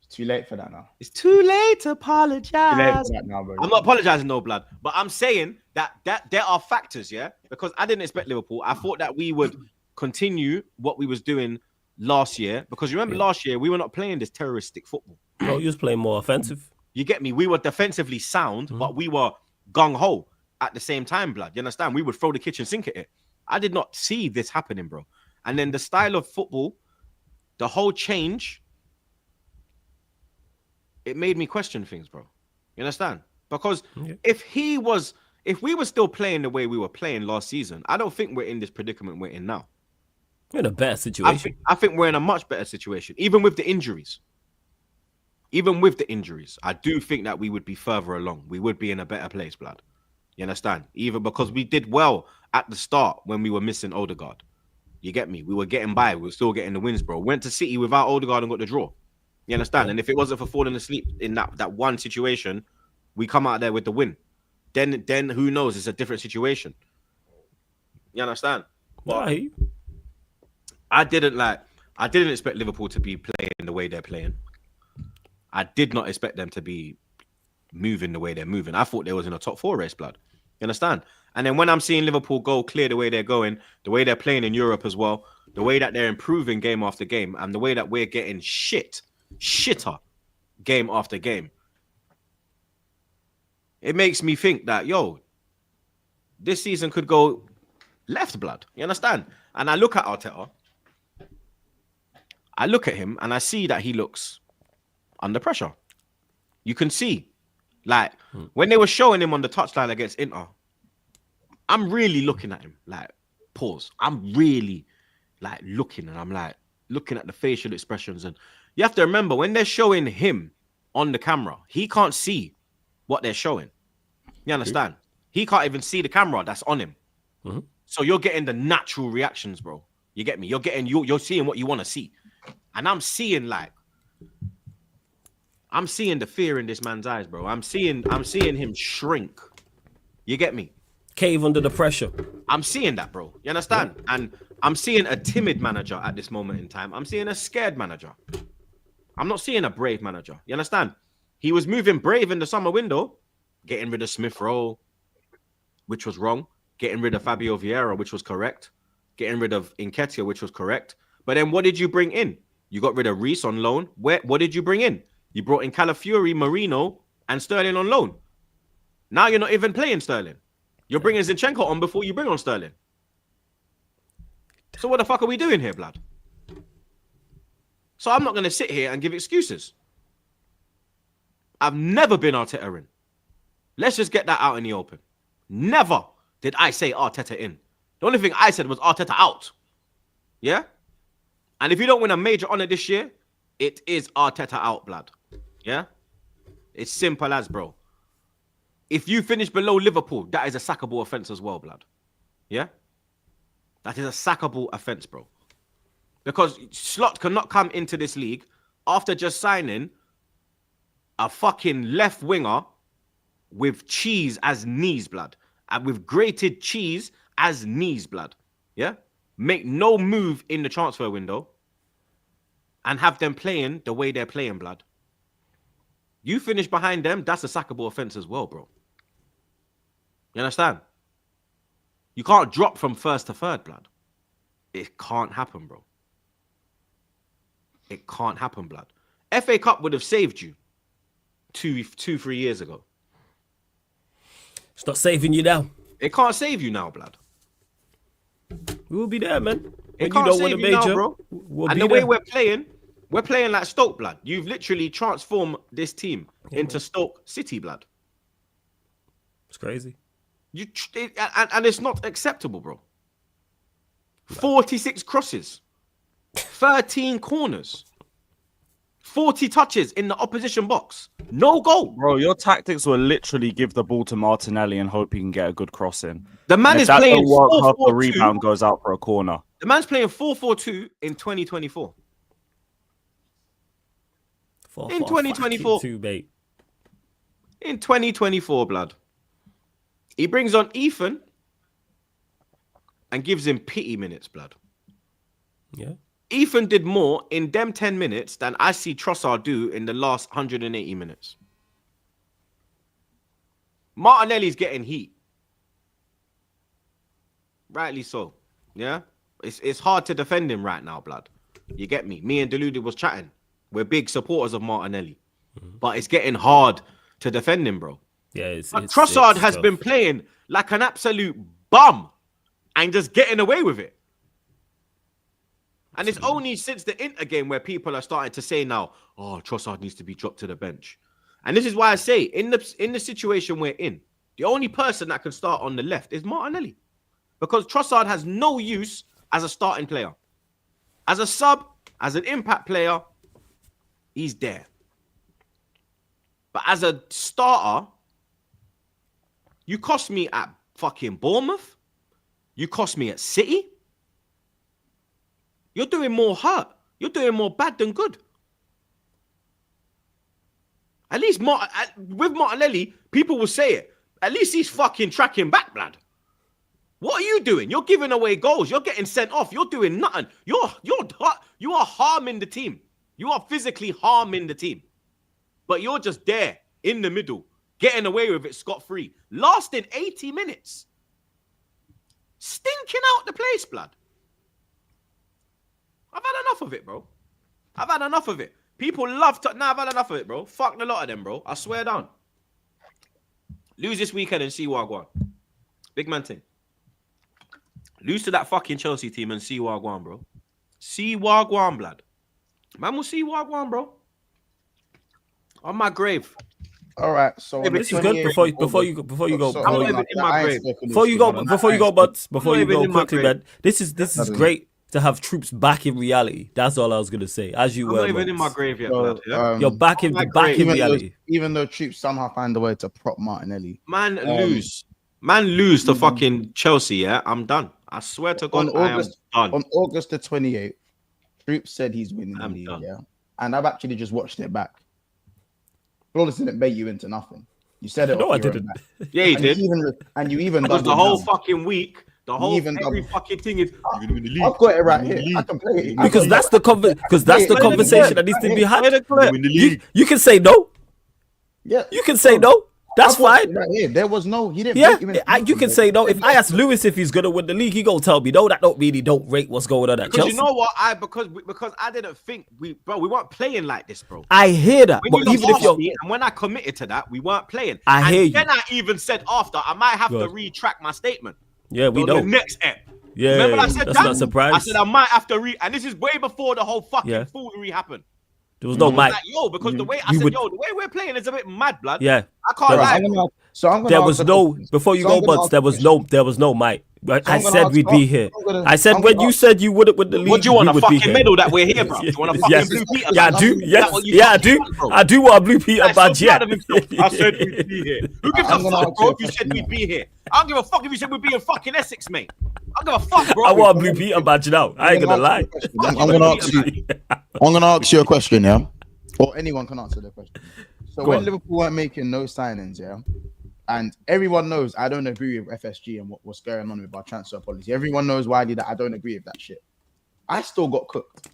S4: It's too late for that now.
S1: It's too late to apologize.
S4: Too late for that now, bro.
S1: I'm not apologizing, no blood, but I'm saying that there are factors, yeah, because I didn't expect Liverpool. I thought that we would continue what we was doing last year, because remember last year we were not playing this terroristic football.
S3: No, you was playing more offensive.
S1: You get me? We were defensively sound, but we were gung ho at the same time, blood. You understand? We would throw the kitchen sink at it. I did not see this happening, bro. And then the style of football, the whole change, it made me question things, bro. You understand? Because if we were still playing the way we were playing last season, I don't think we're in this predicament we're in now.
S3: We're in a better situation.
S1: I think we're in a much better situation, even with the injuries. Even with the injuries, I do think that we would be further along. We would be in a better place, blood. You understand? Even because we did well at the start when we were missing Odegaard. You get me? We were getting by. We were still getting the wins, bro. Went to City without Odegaard and got the draw. You understand? And if it wasn't for falling asleep in that one situation, we come out there with the win. Then who knows? It's a different situation. You understand? But I didn't expect Liverpool to be playing the way they're playing. I did not expect them to be moving the way they're moving. I thought they was in a top 4 race, blood. You understand? And then when I'm seeing Liverpool go clear the way they're going, the way they're playing in Europe as well, the way that they're improving game after game, and the way that we're getting shitter game after game, it makes me think that, this season could go left, blood. You understand? And I look at Arteta, I look at him, and I see that he looks under pressure. You can see, like, when they were showing him on the touchline against Inter, I'm really looking at him, like, pause. I'm really, like, looking, and I'm, like, looking at the facial expressions. And you have to remember, when they're showing him on the camera, he can't see what they're showing. You understand? He can't even see the camera that's on him. So you're getting the natural reactions, bro. You get me? You're seeing what you want to see. And I'm seeing the fear in this man's eyes, bro. I'm seeing him shrink. You get me?
S3: Cave under the pressure.
S1: I'm seeing that, bro. You understand? Yeah. And I'm seeing a timid manager at this moment in time. I'm seeing a scared manager. I'm not seeing a brave manager. You understand? He was moving brave in the summer window, getting rid of Smith Rowe, which was wrong. Getting rid of Fabio Vieira, which was correct. Getting rid of Nketiah, which was correct. But then what did you bring in? You got rid of Reece on loan. What did you bring in? You brought in Calafiori, Marino, and Sterling on loan. Now you're not even playing Sterling. You're bringing Zinchenko on before you bring on Sterling. So what the fuck are we doing here, blood? So I'm not going to sit here and give excuses. I've never been Arteta in. Let's just get that out in the open. Never did I say Arteta in. The only thing I said was Arteta out. Yeah? And if you don't win a major honour this year, it is Arteta out, blood. Yeah? It's simple as, bro. If you finish below Liverpool, that is a sackable offence as well, blood. Yeah? That is a sackable offence, bro. Because Slot cannot come into this league after just signing a fucking left winger with cheese as knees, blood. And with grated cheese as knees, blood. Yeah? Make no move in the transfer window and have them playing the way they're playing, blood. You finish behind them, that's a sackable offence as well, bro. You understand? You can't drop from first to third, blood. It can't happen, bro. It can't happen, blood. FA Cup would have saved you 3 years ago.
S3: It's not saving you now.
S1: It can't save you now, blood.
S3: We will be there, man.
S1: It can't save you now, bro. And the way we're playing like Stoke, blood. You've literally transformed this team into Stoke City, blood.
S3: It's crazy.
S1: And it's not acceptable, bro. 46 crosses. 13 corners, 40 touches in the opposition box. No goal.
S2: Bro, your tactics were literally give the ball to Martinelli and hope he can get a good cross in.
S1: The man
S2: And
S1: is
S2: if that
S1: playing
S2: don't work, half the
S1: 4-4-2.
S2: rebound goes out for a corner.
S1: The man's playing 4-4-2 in 2024. In 2024.
S3: Mate.
S1: In 2024, blood. He brings on Ethan and gives him pity minutes, blood.
S3: Yeah.
S1: Ethan did more in them 10 minutes than I see Trossard do in the last 180 minutes. Martinelli's getting heat. Rightly so. Yeah? It's hard to defend him right now, blood. You get me? Me and Deluded was chatting. We're big supporters of Martinelli. But it's getting hard to defend him, bro.
S3: Yeah,
S1: Trossard has been playing like an absolute bum and just getting away with it. And it's only since the Inter game where people are starting to say now, oh, Trossard needs to be dropped to the bench. And this is why I say, in the situation we're in, the only person that can start on the left is Martinelli. Because Trossard has no use as a starting player. As a sub, as an impact player, he's there. But as a starter, you cost me at fucking Bournemouth. You cost me at City. You're doing more hurt. You're doing more bad than good. At least with Martinelli, people will say it. At least he's fucking tracking back, blood. What are you doing? You're giving away goals. You're getting sent off. You're doing nothing. You are harming the team. You are physically harming the team. But you're just there in the middle, getting away with it scot-free. Lasting 80 minutes. Stinking out the place, blood. I've had enough of it, bro. I've had enough of it. People love to... Nah, I've had enough of it, bro. Fuck the lot of them, bro. I swear down. Lose this weekend and see what I want. Big man thing. Lose to that fucking Chelsea team and see what I want, bro. See what I want, blood. Man will see what I want, bro. On my grave.
S4: All right, so
S3: this is good. Before you go,
S1: Before you go,
S3: Butts. Before you go quickly, man. This is great to have troops back in reality. That's all I was gonna say. As you
S1: I'm
S3: were,
S1: not even in my grave yet, blood. Yeah?
S3: You're back in reality.
S4: Even though troops somehow find a way to prop Martinelli.
S1: Man, lose to fucking Chelsea. Yeah, I'm done. I swear to God, I am done.
S4: On August the 28th, Troops said he's winning the league. Yeah, and I've actually just watched it back. Flawless didn't bait you into nothing. You said it.
S3: No, I didn't.
S1: Yeah, he did.
S4: You even
S1: because the whole fucking week, every fucking thing is.
S4: I've got it right here. I can play it.
S3: Because that's the conversation that needs to be had. You can say no.
S4: Yeah,
S3: you can say no. That's fine.
S4: Right here. There was no. He didn't.
S3: Yeah, you can say no. If I ask Lewis if he's gonna win the league, he gonna tell me no. That don't mean he don't rate what's going on at Chelsea.
S1: You know what? Because I didn't think we weren't playing like this, bro.
S3: I hear that, but even if you're
S1: and when I committed to that, we weren't playing.
S3: I hear you.
S1: Then I even said after I might have to retract my statement.
S3: Yeah, we know.
S1: The next ep.
S3: Yeah,
S1: remember I said
S3: that's
S1: that?
S3: not surprised.
S1: I said I might have to and this is way before the whole fucking foolery happened.
S3: There was no mic.
S1: Like, because the way the way we're playing is a bit mad, blood.
S3: Yeah,
S1: I can't lie.
S3: There was no before you go, Buds. There was no mic. I said we'd be here. I said when you said you wouldn't win the league.
S1: What do you want, a fucking medal that we're here, bro? Do you want a fucking blue Peter?
S3: Yeah, I do. Yes, yeah, I do. I do want a blue Peter badge. Yeah.
S1: I said we'd be here. Who gives a fuck, bro? If you said we'd be here, I don't give a fuck if you said we'd be in fucking Essex, mate. I don't give a fuck, bro.
S3: I want a blue Peter badge now. I ain't gonna lie.
S4: I'm gonna ask you a question, yeah. Or anyone can answer the question. So when Liverpool weren't making no signings, yeah, and everyone knows I don't agree with FSG and what's going on with our transfer policy. Everyone knows widely that I don't agree with that shit. I still got cooked.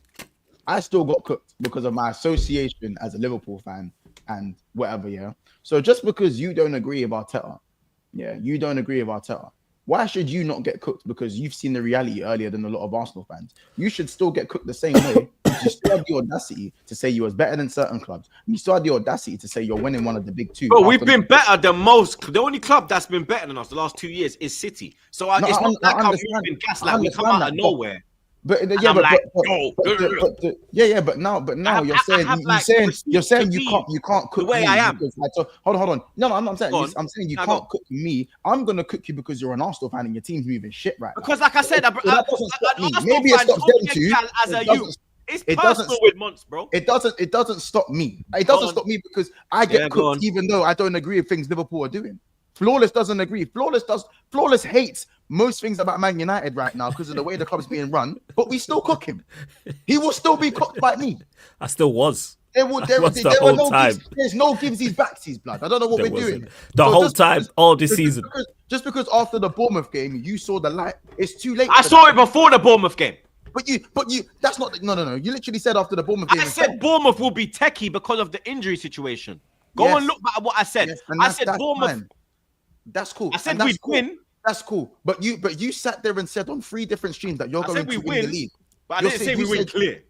S4: Because of my association as a Liverpool fan and whatever, yeah. So just because you don't agree with Arteta, why should you not get cooked? Because you've seen the reality earlier than a lot of Arsenal fans. You should still get cooked the same way. You still have the audacity to say you was better than certain clubs. You still have the audacity to say you're winning one of the big two.
S1: Bro, we've been better than most. The only club that's been better than us the last 2 years is City. So it's not like we've been gaslit. We come out of nowhere.
S4: But
S1: And
S4: yeah,
S1: I'm
S4: but,
S1: like,
S4: but,
S1: yo,
S4: but now you're saying you're saying you can't cook
S1: the way
S4: me
S1: I am.
S4: because hold on. No, I'm saying
S1: Go on.
S4: I'm saying you
S1: Now
S4: can't
S1: go.
S4: cook me. I'm gonna cook you because you're an Arsenal fan and your team's moving shit right now.
S1: Because like I said,
S4: So that doesn't stop me. Maybe it stops them too.
S1: As a
S4: It
S1: youth.
S4: doesn't-
S1: It's
S4: it
S1: personal
S4: doesn't
S1: with months, bro.
S4: It doesn't stop me. It
S1: Go
S4: doesn't
S1: on.
S4: stop me because I get
S1: Yeah, go
S4: cooked
S1: on.
S4: even though I don't agree with things Liverpool are doing. Flawless doesn't agree. Flawless hates most things about Man United right now because of the way the club's being run. But we still cook him. He will still be cooked by me.
S3: I still was.
S4: There were no gives, there's no givesies backsies, blood. I don't know what we're doing.
S3: The whole
S4: just
S3: time,
S4: because-
S3: all this season.
S4: Just because after the Bournemouth game you saw the light, it's too late.
S1: I saw it before the Bournemouth game.
S4: But you that's not no. You literally said after the Bournemouth game.
S1: I said Bournemouth will be techie because of the injury situation. Go
S4: Yes.
S1: and look at what I said.
S4: Yes, and
S1: I
S4: that's
S1: said Bournemouth.
S4: fine. That's cool.
S1: I said
S4: And that's
S1: we'd
S4: cool.
S1: win.
S4: That's cool. But you sat there and said on 3 different streams that you're
S1: I
S4: going
S1: said
S4: to
S1: we
S4: win the
S1: win,
S4: league.
S1: but I
S4: You're
S1: didn't say
S4: saying-
S1: we
S4: you
S1: win
S4: said-
S1: clear.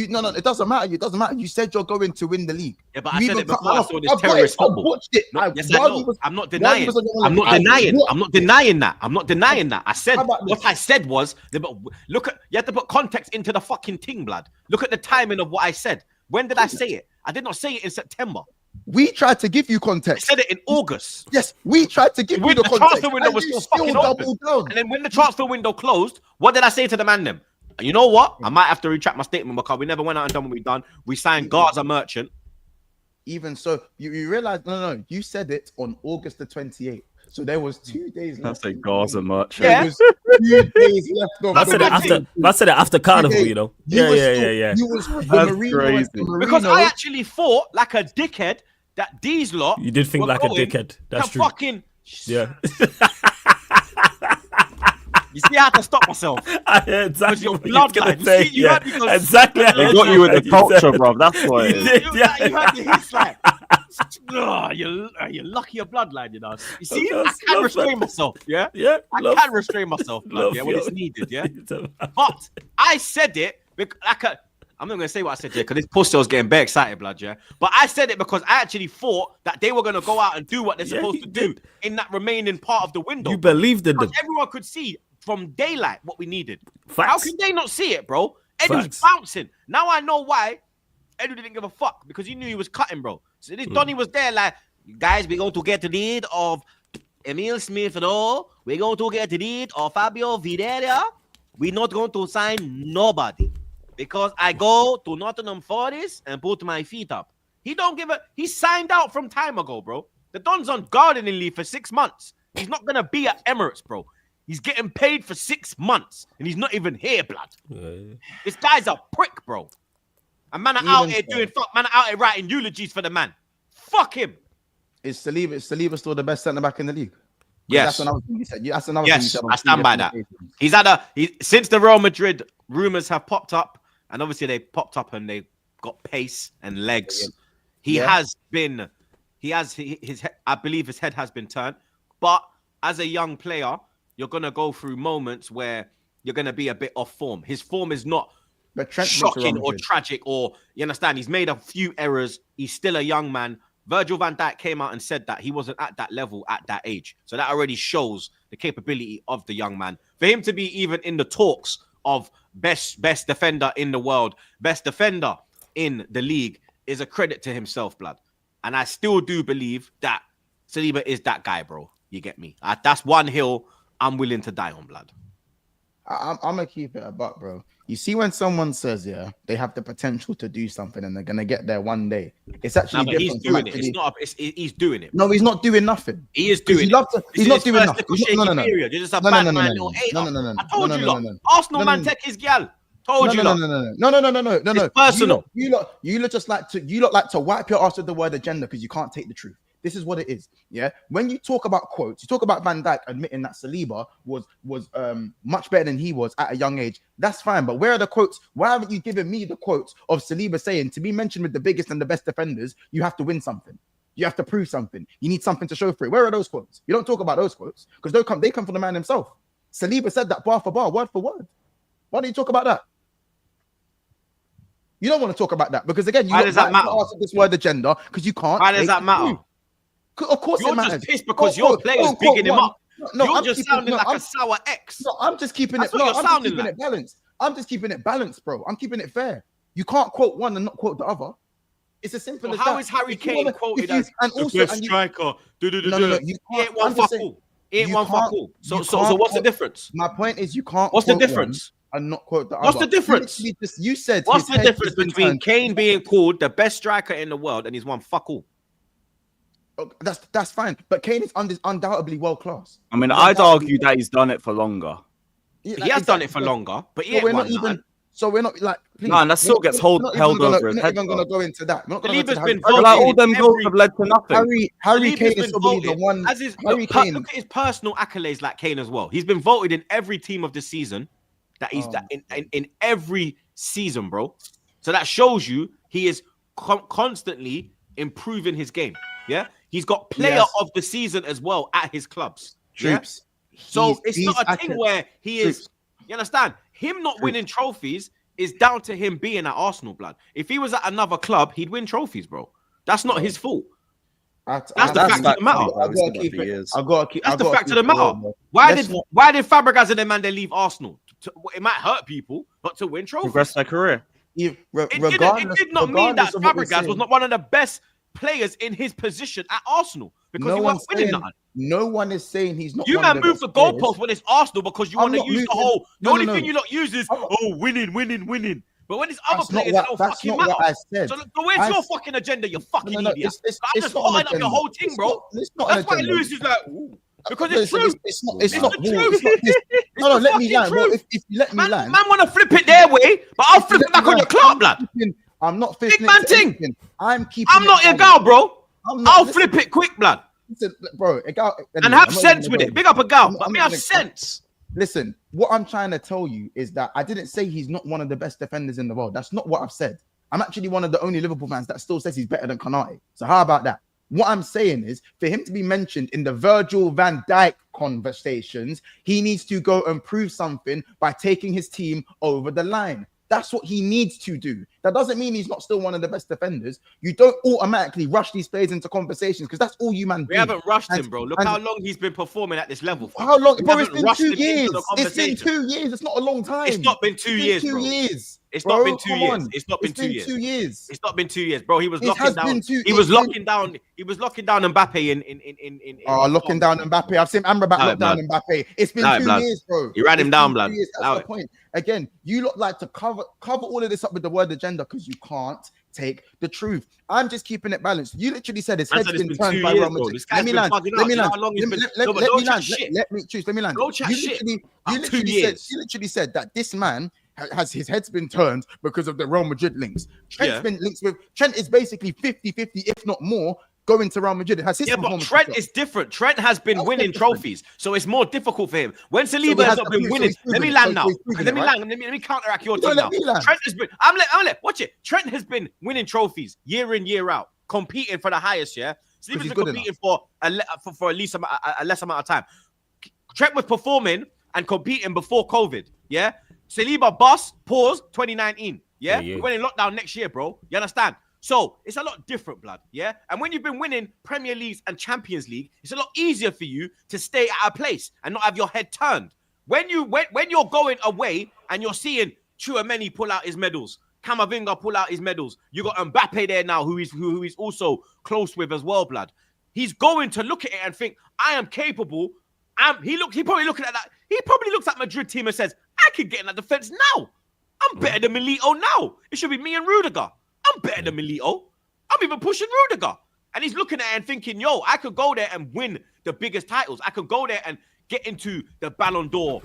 S4: No, it doesn't matter. It doesn't matter. You said you're going to win the league.
S1: Yeah, but
S4: You
S1: I said
S4: even
S1: it before
S4: come-
S1: I saw this
S4: I've got
S1: terrorist
S4: it. I
S1: fumble.
S4: watched it.
S1: No, yes, I
S4: while
S1: know.
S4: you was-
S1: I'm not
S4: while you
S1: denying.
S4: was on your
S1: I'm not
S4: live,
S1: denying.
S4: what-
S1: I'm not denying that. I'm not denying that. I said
S4: How about
S1: what
S4: this?
S1: I said was, look at, you have to put context into the fucking thing, blood. Look at the timing of what I said. When did I say it? I did not say it in September.
S4: We tried to give you
S1: I
S4: context.
S1: said it in August.
S4: Yes, we tried to give you
S1: When
S4: the
S1: the
S4: context.
S1: transfer window
S4: and
S1: was
S4: you
S1: still fucking open.
S4: doubled down.
S1: And then when the transfer window closed, what did I say to the man then? You know what? I might have to retract my statement because we never went out and done what we done. We signed Garza Merchant.
S4: Even so, you realize no, you said it on August the 28th. So there was 2 days left.
S2: That's a Gaza much.
S1: Yeah.
S4: There was 2 days left.
S3: I said it after Carnival, you know.
S4: You was
S3: Yeah.
S4: still- You was the
S2: That's
S4: Marino,
S2: crazy.
S4: the Marino.
S1: Because I actually thought like a dickhead that these lot
S3: You did think
S1: were
S3: like a
S1: going
S3: dickhead. That's
S1: to
S3: true.
S1: fucking
S3: Yeah.
S1: You see, I had to stop myself.
S3: I heard exactly
S1: your
S3: what you was gonna
S1: bloodline.
S3: say.
S1: You see, you
S3: Yeah,
S1: had me go-
S3: exactly. I
S2: They
S3: heard
S2: got you with the
S3: you
S2: culture,
S3: said.
S2: bro. That's what it is.
S3: did,
S1: You
S3: yeah.
S1: had the hits like, you're lucky your bloodline, you know. You see, I
S3: Love
S1: can
S3: that.
S1: restrain myself, yeah?
S3: Yeah.
S1: I can restrain myself, blood, yeah, when it's needed, yeah? But I said it I'm not gonna say what I said, yeah, because this pussy was getting very excited, blood, yeah. But I said it because I actually thought that they were gonna go out and do what they're supposed to do in that remaining part of the window.
S3: You believed in them.
S1: Because everyone could see from daylight what we needed.
S3: Facts.
S1: How can they not see it, bro? Eddie was
S3: Facts.
S1: bouncing. Now I know why Eddie didn't give a fuck because he knew he was cutting, bro. So this Donny was there like, guys, we're going to get rid of Emil Smith and all. We're going to get rid of Fabio Videla. We're not going to sign nobody because I go to Nottingham Forest and put my feet up. He don't give a. He signed out from time ago, bro. The Don's on gardening leave for 6 months. He's not gonna be at Emirates, bro. He's getting paid for 6 months and he's not even here, blood. This guy's a prick, bro. And man are out here doing fuck. Man are out here writing eulogies for the man. Fuck him.
S4: Is Saliba still the best centre back in the league?
S1: Yes.
S4: That's another thing you said. That's another thing you
S1: Yes,
S4: said on
S1: I stand by that. He's had since the Real Madrid rumors have popped up, and obviously they popped up and they got pace and legs. He has been, his I believe his head has been turned. But as a young player, you're gonna go through moments where you're gonna be a bit off form. His form is not shocking or tragic, or you understand. He's made a few errors. He's still a young man. Virgil van Dijk came out and said that he wasn't at that level at that age. So that already shows the capability of the young man. For him to be even in the talks of best defender in the world, best defender in the league is a credit to himself, blood. And I still do believe that Saliba is that guy, bro. You get me? That's one hill I'm willing to die on, blood.
S4: I'm gonna keep it a buck, bro. You see, when someone says, they have the potential to do something and they're gonna get there one day, it's actually different.
S1: He's doing it. It's not. He's doing it.
S4: No, he's not doing nothing.
S1: He is doing it.
S4: He's not doing nothing.
S1: No. You're just a bad man, little hater. I told you, lot. Arsenal man take his gal. Told you, lot.
S4: No.
S1: It's personal.
S4: You lot just like to wipe your ass with the word agenda because you can't take the truth. This is what it is. Yeah. When you talk about quotes, you talk about Van Dijk admitting that Saliba was much better than he was at a young age. That's fine. But where are the quotes? Why haven't you given me the quotes of Saliba saying to be mentioned with the biggest and the best defenders, you have to win something. You have to prove something. You need something to show for it. Where are those quotes? You don't talk about those quotes because they come from the man himself. Saliba said that bar for bar, word for word. Why don't you talk about that? You don't want to talk about that because again,
S1: why does that matter?
S4: This word agenda because you can't.
S1: Why does that matter?
S4: Of course,
S1: you're
S4: it matters.
S1: Just pissed because your player's bigging him up.
S4: No,
S1: you're
S4: I'm
S1: just sounding like a sour ex.
S4: No, I'm just keeping
S1: That's
S4: it.
S1: what
S4: No,
S1: you're
S4: I'm
S1: sounding
S4: just keeping
S1: like.
S4: it balanced. I'm just keeping it balanced, bro. I'm keeping it fair. You can't quote one and not quote the other. It's as simple
S1: So
S4: as
S1: how
S4: that.
S1: is Harry
S4: If you
S1: Kane
S4: wanna-
S1: quoted
S4: if you-
S1: as
S4: and
S1: the
S4: also
S1: best
S4: and you,
S1: striker?
S4: no, you
S1: He ain't
S4: can't.
S1: one
S4: I'm just
S1: fuck
S4: saying,
S1: all. He ain't
S4: you
S1: one fuck
S4: can't-
S1: all. So
S4: you
S1: so
S4: can't
S1: what's the
S4: quote-
S1: difference?
S4: My point is, you can't.
S1: What's the
S4: quote one
S1: difference?
S4: and not quote the
S1: What's
S4: other.
S1: the difference?
S4: You said
S1: What's
S4: his
S1: the
S4: head
S1: difference
S4: has been
S1: between
S4: turned-
S1: Kane being called the best striker in the world and he's one fuck all?
S4: Oh, that's fine, but Kane is undoubtedly world class.
S2: I mean,
S4: He's
S2: I'd
S4: undoubtedly-
S2: argue that he's done it for longer.
S4: Yeah,
S1: He has done it for
S4: exactly.
S1: longer, but he
S4: So
S1: ain't
S4: we're
S1: won
S4: not even.
S1: nothing.
S4: So we're not like. Please,
S2: No, and that still gets held over his
S4: We're not
S2: head,
S4: even going to
S2: though.
S4: go into that. We're not going to
S1: Saliba's
S4: go
S1: been
S4: into
S2: But
S1: voted
S2: like all
S1: in
S2: them goals
S1: every-
S2: have led to nothing.
S4: Harry
S1: Saliba's
S4: Kane
S1: been
S4: is probably the
S1: voted
S4: one.
S1: as his
S4: Harry Kane.
S1: look at his personal accolades like Kane as well. He's been voted in every team of the season that he's in every season, bro. So that shows you he is constantly improving his game. Yeah, he's got player
S4: Yes.
S1: of the season as well at his clubs.
S4: Troops.
S1: So it's not a thing
S4: accurate.
S1: where he is. You understand? Him not winning trophies is down to him being at Arsenal, blood. If he was at another club, he'd win trophies, bro. That's not his fault. That's the fact of the matter.
S4: I've got to keep it. I've got to keep.
S1: That's
S4: I've
S1: the
S4: got to
S1: fact
S4: keep
S1: of the
S4: it real,
S1: matter.
S4: bro.
S1: Why
S4: Let's
S1: did Fabregas and them man they leave Arsenal? It might hurt people, but to win trophies.
S2: Progress their career.
S1: It did not mean that Fabregas was not one of the best players in his position at Arsenal because he wasn't winning nothing.
S4: No one is saying he's not.
S1: You man move the goalpost when it's Arsenal because you want to use the whole. The only thing you lot use is winning. But when it's other players, it don't fucking matter.
S4: What I said.
S1: So where's your fucking agenda? You fucking idiot.
S4: It's
S1: I'm just hotting up your whole thing, bro. That's why Lewis is like, ooh. Because it's true.
S4: It's not. No, let me land. If you let me land,
S1: man, want to flip it their way, but I'll flip it back on your club, lad.
S4: I'm not
S1: big man thing.
S4: I'm
S1: not your gal, bro. I'll flip it quick, blood.
S4: Listen, bro,
S1: and have sense with it. Big up a gal, but me have sense.
S4: Listen, what I'm trying to tell you is that I didn't say he's not one of the best defenders in the world. That's not what I've said. I'm actually one of the only Liverpool fans that still says he's better than Konate. So how about that? What I'm saying is, for him to be mentioned in the Virgil van Dijk conversations, he needs to go and prove something by taking his team over the line. That's what he needs to do. That doesn't mean he's not still one of the best defenders. You don't automatically rush these players into conversations because that's all you man do.
S1: We haven't rushed him, bro. Look how long he's been performing at this level.
S4: How long? Bro, it's been 2 years. It's been 2 years. It's not a long time.
S1: It's not been 2 years, bro. It's not been 2 years. It's not been 2 years.
S4: 2 years.
S1: It's not been 2 years, bro. He was locking down. He was locking down. He was locking down Mbappe in.
S4: Locking down Mbappe. I've seen Amrabat lock down Mbappe. It's been 2 years, bro.
S1: He ran him down, blood.
S4: That's the point. Again, you look like to cover all of this up with the word agenda because you can't take the truth. I'm just keeping it balanced. You literally said his head's been turned by Real Madrid. Let me land. Let me land.
S1: Go chat shit.
S4: You literally said that this man has his head's been turned because of the Real Madrid links. Trent's been linked with. Trent is basically 50-50, if not more, going to Real Madrid. It has his
S1: but Trent is different. Trent has been winning trophies, so it's more difficult for him. When Saliba has not been winning, let me land now. Let me counteract your team now. Trent has been. Watch it. Trent has been winning trophies year in, year out, competing for the highest. Yeah, Saliba's been competing for at least a less amount of time. Trent was performing and competing before COVID. Yeah, Saliba pause 2019. Yeah, we went in lockdown next year, bro. You understand? So it's a lot different, blood, yeah? And when you've been winning Premier Leagues and Champions League, it's a lot easier for you to stay at a place and not have your head turned. When you're going away and you're seeing Tchouaméni pull out his medals, Camavinga pull out his medals, you got Mbappe there now who he's also close with as well, blood. He's going to look at it and think, I am capable. He probably looking at that. He probably looks at Madrid team and says, I could get in that defense now. I'm better than Milito now. It should be me and Rudiger. I'm better than Milito. I'm even pushing Rudiger. And he's looking at it and thinking, yo, I could go there and win the biggest titles. I could go there and get into the Ballon d'Or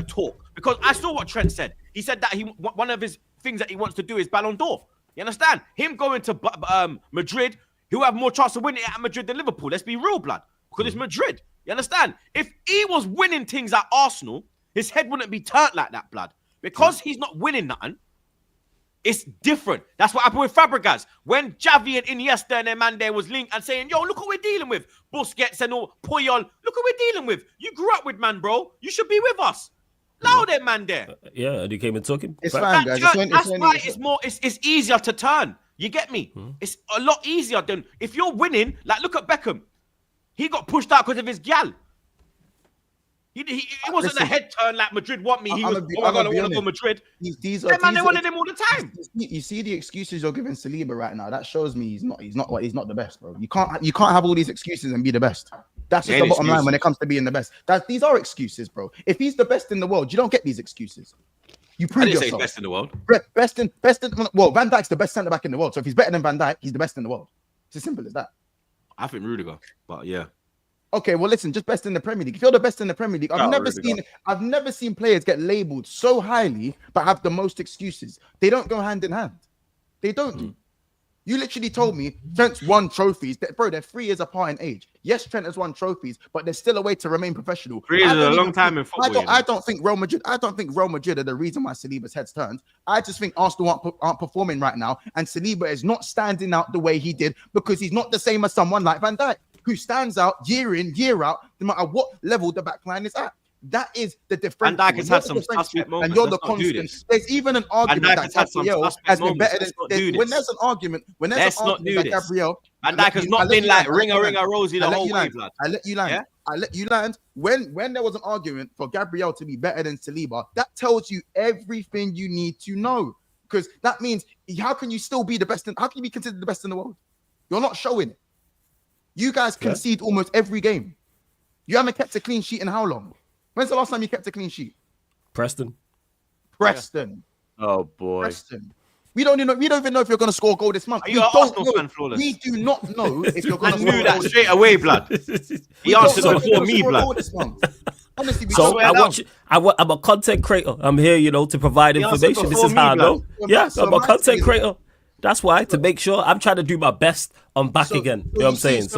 S1: talk. Because I saw what Trent said. He said that one of his things that he wants to do is Ballon d'Or. You understand? Him going to Madrid, he'll have more chance of winning it at Madrid than Liverpool. Let's be real, blood. Because it's Madrid. You understand? If he was winning things at Arsenal, his head wouldn't be turned like that, blood. Because he's not winning nothing, it's different. That's what happened with Fabregas. When Xavi and Iniesta and their man there was linked and saying, yo, look what we're dealing with. Busquets and all, Puyol, look what we're dealing with. You grew up with, man, bro. You should be with us. Allow that man there.
S3: Yeah, and he came and took him.
S4: It's fine, guys.
S1: That's why it's easier to turn. You get me? It's a lot easier than if you're winning. Like, look at Beckham. He got pushed out because of his gal. It wasn't a head turn like Madrid want me. He was,
S4: I'm
S1: I
S4: gonna
S1: want to go Madrid.
S4: These
S1: Yeah, man, they wanted him all the time.
S4: You see the excuses you're giving Saliba right now. That shows me he's not the best, bro. You can't have all these excuses and be the best. That's just the bottom line when it comes to being the best. These are excuses, bro. If he's the best in the world, you don't get these excuses. You prove yourself. Say
S1: best in the world.
S4: Best in. Well, Van Dijk's the best centre back in the world. So if he's better than Van Dijk, he's the best in the world. It's as simple as that.
S1: I think Rudiger, but yeah.
S4: Okay, well, listen, just best in the Premier League. If you're the best in the Premier League, I've never seen players get labelled so highly but have the most excuses. They don't go hand in hand. They don't. You literally told me Trent's won trophies. Bro, they're 3 years apart in age. Yes, Trent has won trophies, but there's still a way to remain professional.
S1: 3 years is a long time in football.
S4: I don't think Real Madrid are the reason why Saliba's head's turned. I just think Arsenal aren't performing right now, and Saliba is not standing out the way he did because he's not the same as someone like Van Dijk, who stands out year in, year out, no matter what level the back line is at. That is the difference.
S1: Van Dijk has had some suspect moments.
S4: And you're the constant. There's even an argument that Gabriel has been better than. When there's an argument, that Gabriel.
S1: Van Dijk has not been like ringer Rosie the whole way, blood.
S4: I let you land. Yeah? I let you land. When there was an argument for Gabriel to be better than Saliba, that tells you everything you need to know. Because that means, how can you still be the best? How can you be considered the best in the world? You're not showing it. You guys concede almost every game. You haven't kept a clean sheet in how long? When's the last time you kept a clean sheet?
S3: Preston.
S2: Oh boy.
S4: Preston. We don't even know if you're going to score a goal this month.
S1: We do not
S4: know if you're going to score a goal.
S1: I knew that straight away, blood. He answered before me, blood.
S4: Honestly,
S3: I'm a content creator. I'm here, to provide information. This is how I know. Yeah, I'm a content creator. That's why, to make sure I'm trying to do my best. I'm back again. You know what I'm saying?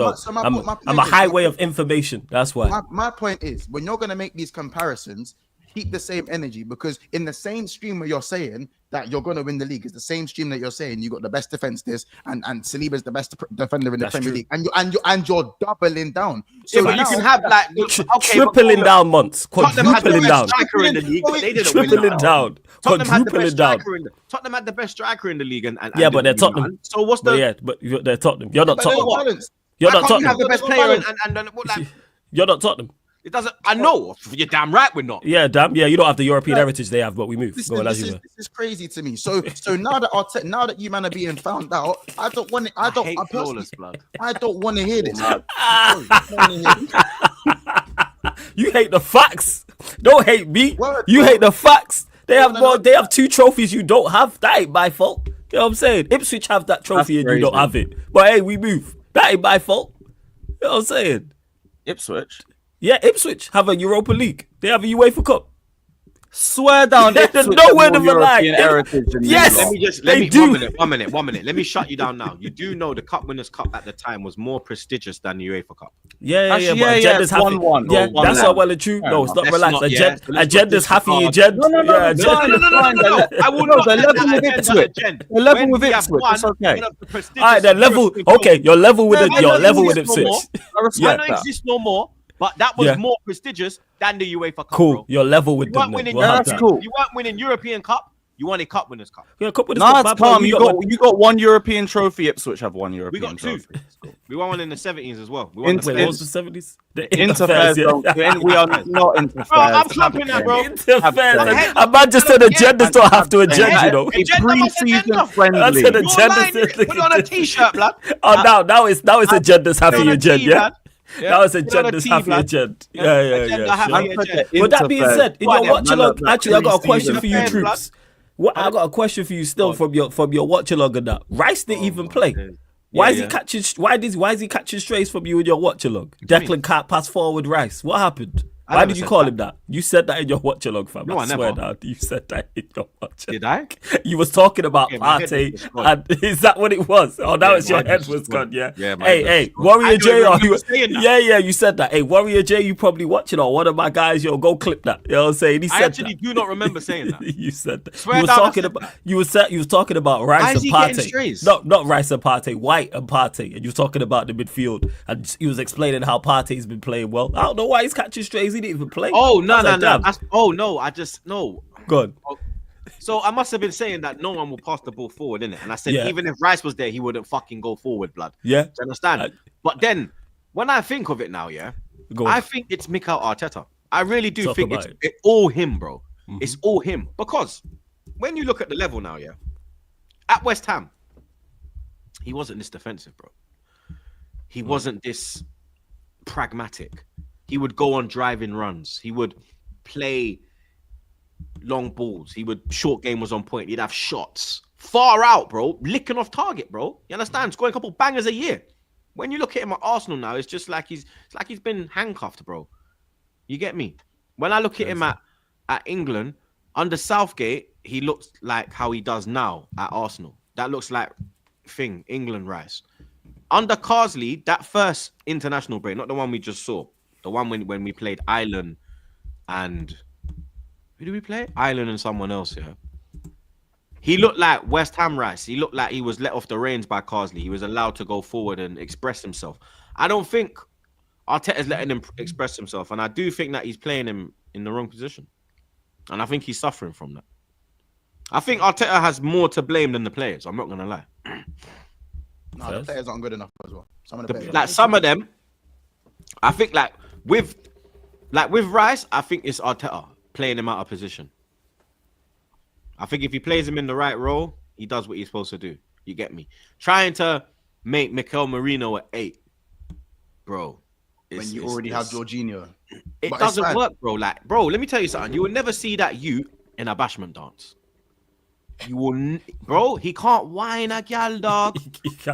S3: I'm a highway of information. That's why.
S4: My point is, when you're going to make these comparisons, keep the same energy, because in the same stream where you're saying that you're going to win the league, is the same stream that you're saying you got the best defense and Saliba's the best defender in the Premier League, and you're doubling down.
S1: So you can have like
S3: tripling down months, quadrupling down,
S1: striker in the league, but they didn't
S3: tripling down, quadrupling down.
S1: Tottenham had the best striker in the league, and
S3: but they're Tottenham.
S1: So what's the?
S3: But they're Tottenham. You're not Tottenham.
S1: You're not Tottenham. Have the best player, and
S3: you're not Tottenham.
S1: It doesn't. I know. You're damn right. We're not.
S3: Yeah, damn. Yeah, you don't have the European heritage they have, but we move.
S4: This is crazy to me. So now that you man are being found out, I don't want it. I don't want to hear this.
S3: You hate the facts. Don't hate me. You hate the facts. They have more. They have 2 trophies you don't have. That ain't my fault. You know what I'm saying? Ipswich have that trophy and you don't have it. But hey, we move. That ain't my fault. You know what I'm saying?
S2: Ipswich.
S3: Yeah, Ipswich have a Europa League. They have a UEFA Cup.
S2: Swear down.
S3: There's no word of a lie.
S2: Yes,
S3: they do.
S1: 1 minute. Let me shut you down now. You do know the Cup Winners' Cup at the time was more prestigious than the UEFA Cup.
S3: Yeah. But agendas have it. Yeah, that's all well and true. No, it's not relaxed. Agenda's happy agenda.
S2: No. I will not. They're level with Ipswich. They're level with Ipswich. It's okay.
S3: All right, they're level. Okay, you're level with Ipswich.
S1: I don't exist no more. But that was more prestigious than the UEFA Cup.
S3: Cool.
S1: Bro.
S3: You're level with them.
S2: That's cool.
S1: You weren't winning European Cup. You won a Cup Winners' Cup.
S3: Yeah, Cup Winners' Cup.
S2: It's calm. You got 1 European trophy. Ipswich have 1 European.
S1: We got 2. We won one in the 70s as well.
S3: What was the 70s? The
S2: Interfairs. We are not interfairs.
S1: Bro, I'm clapping that, bro.
S3: Interfairs. A man just said agendas don't have to agenda, you know.
S2: Pre-season friendly.
S3: That's an agenda.
S1: Put on a t-shirt, blood.
S3: Oh, now it's agendas happy agenda, yeah? That was agenda's happy agenda. Yeah. But that being said, in your watch along, actually, I got a question for you, Troops. I got a question for you still from your watch along and that. Rice didn't even play. Why is he catching? Why is he catching strays from you in your watch along? Declan can't pass forward. Rice. What happened? Why did you call him that? You said that in your watch along, fam.
S1: No, I
S3: swear
S1: never.
S3: Now, you said that in your watch.
S1: Did I?
S3: You was talking about Partey, and is that what it was? Oh, now it's your head was gone. Yeah. Hey, Warrior J. You said that. Hey, Warrior J. You probably watching, or one of my guys. Go clip that. You know what I'm saying? He said
S1: I actually do not remember saying that.
S3: You said that. You was talking about Rice and Partey. No, not Rice and Partey. White and Partey, and you were talking about the midfield, and he was explaining how Partey's been playing well. I don't know why he's catching strays. He didn't even play.
S1: Oh no! I just no.
S3: Good.
S1: So I must have been saying that no one will pass the ball forward, innit? And I said even if Rice was there, he wouldn't fucking go forward, blood.
S3: Yeah.
S1: Do you understand? But then when I think of it now, I think it's Mikel Arteta. I really do
S3: Talk
S1: think
S3: about
S1: it's all him, bro.
S3: Mhm.
S1: It's all him. Because when you look at the level now, yeah, at West Ham, he wasn't this defensive, bro. He wasn't this pragmatic. He would go on driving runs. He would play long balls. He would short game was on point. He'd have shots far out, bro, licking off target, bro. You understand? Scoring a couple bangers a year. When you look at him at Arsenal now, it's just like he's been handcuffed, bro. You get me? When I look at him at England under Southgate, he looks like how he does now at Arsenal. That looks like England Rice. Under Carsley, that first international break, not the one we just saw, the one when we played Ireland and who did we play? Ireland and someone else, yeah. He looked like West Ham Rice. He looked like he was let off the reins by Carsley. He was allowed to go forward and express himself. I don't think Arteta's letting him express himself, and I do think that he's playing him in the wrong position. And I think he's suffering from that. I think Arteta has more to blame than the players. I'm not going to lie.
S4: No, the players aren't good enough as well. Some of the players.
S1: Like some of them, I think with Rice, I think it's Arteta playing him out of position. I think if he plays him in the right role, he does what he's supposed to do. You get me? Trying to make Mikel Merino at 8, bro.
S4: When you already have Jorginho.
S1: It doesn't work, bro. Like, bro, let me tell you something. You will never see that in a bashment dance. You will, bro. He can't whine a gal, dog.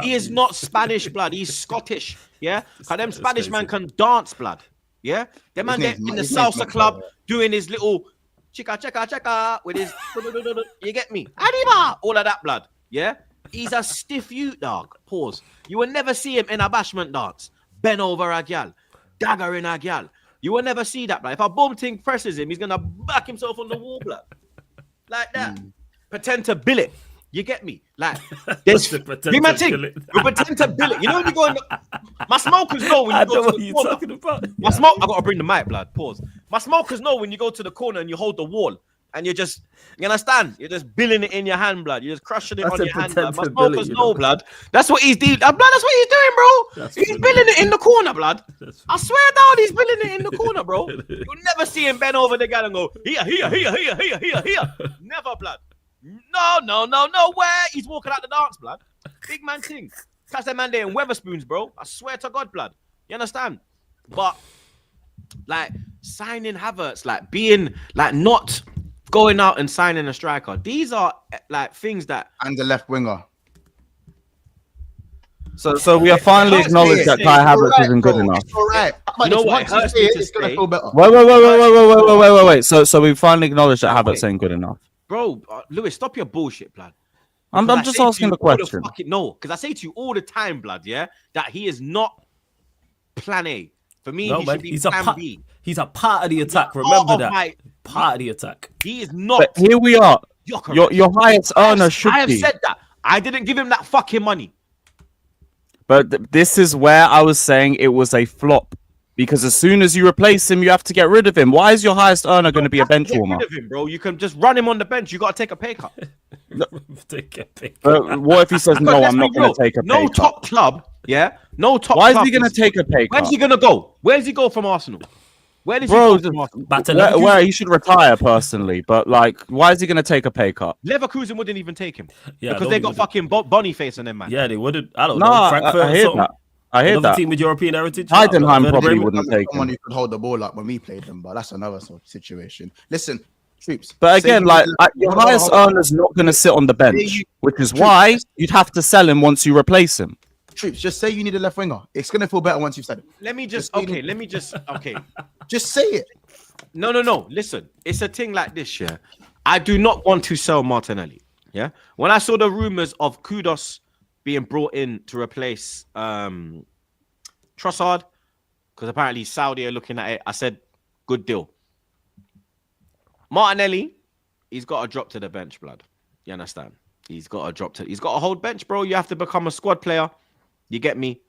S1: He is not Spanish blood. He's Scottish. Yeah, cause them Spanish man can dance, blood. Yeah, them man in the salsa club doing his little chica with his. You get me? Arriba, all of that blood. Yeah, he's a stiff youth, dog. Pause. You will never see him in a bashment dance. Bend over a gal, dagger in a gal. You will never see that, blood. If a bomb thing presses him, he's gonna back himself on the wall, blood. Like that. Pretend to bill it. You get me? Like, there's my thing. We pretend to bill it. You know when you go in my smokers know when you go to the corner. Talking about. I gotta bring the mic, blood. Pause. My smokers know when you go to the corner and you hold the wall and you understand? You're just billing it in your hand, blood. You're just crushing it on your hand, blood. My smokers know, blood. That's what he's doing. Blood, that's what he's doing, bro. He's billing it in the corner, blood. I swear down, he's billing it in the corner, bro. You'll never see him bend over the guy and go, here. Never, blood. No, where? He's walking out the dance, blood. Big man thing. Catch that man there in Weatherspoons, bro. I swear to God, blood. You understand? But, like, signing Havertz, like, being, like, not going out and signing a striker. These are, like, things that...
S4: And the left winger.
S2: So we have finally acknowledged that Kai Havertz isn't good enough.
S4: It's all right.
S1: You know what?
S4: It's going to feel better.
S2: Wait. So we finally acknowledged that Havertz ain't good enough.
S1: Bro, Lewis, stop your bullshit, blood.
S2: I'm just asking the question.
S1: No, because I say to you all the time, blood, yeah, that he is not plan A. For me, he should be plan B.
S3: He's a part of the attack. Remember that. Part of the attack.
S1: He is not.
S2: But here we are. Your highest earner should be.
S1: I have said that. I didn't give him that fucking money.
S2: But this is where I was saying it was a flop. Because as soon as you replace him, you have to get rid of him. Why is your highest earner going to be a bench warmer?
S1: Get rid of him, bro. You can just run him on the bench. You got to take a pay cut.
S2: What if he says, no, I'm not going to take a pay cut?
S1: No top club, yeah? No top
S2: Why
S1: club.
S2: is he going to take a pay cut?
S1: Where's he going to go? Where does he go from Arsenal? Where does he go from Arsenal?
S2: Where he should retire personally, but like, why is he going to take a pay cut?
S1: Leverkusen wouldn't even take him. Yeah, because they got fucking Boniface on them, man.
S3: Yeah, they wouldn't. I don't know. Frankfurt
S2: I hear that. I hear that.
S3: Team with European heritage.
S2: Heidenheim probably wouldn't take
S4: someone who could hold the ball up when we played them, but that's another sort of situation. Listen, Troops.
S2: But again, like your highest earner's not going to sit on the bench, which is why you'd have to sell him once you replace him.
S4: Troops, just say you need a left winger. It's going to feel better once you've said it. Just say it.
S1: No. Listen, it's a thing like this, yeah. I do not want to sell Martinelli. Yeah. When I saw the rumors of Kudos being brought in to replace Trossard, because apparently Saudi are looking at it, I said, good deal. Martinelli, he's got to drop to the bench, blood. You understand? He's got to hold bench, bro. You have to become a squad player. You get me?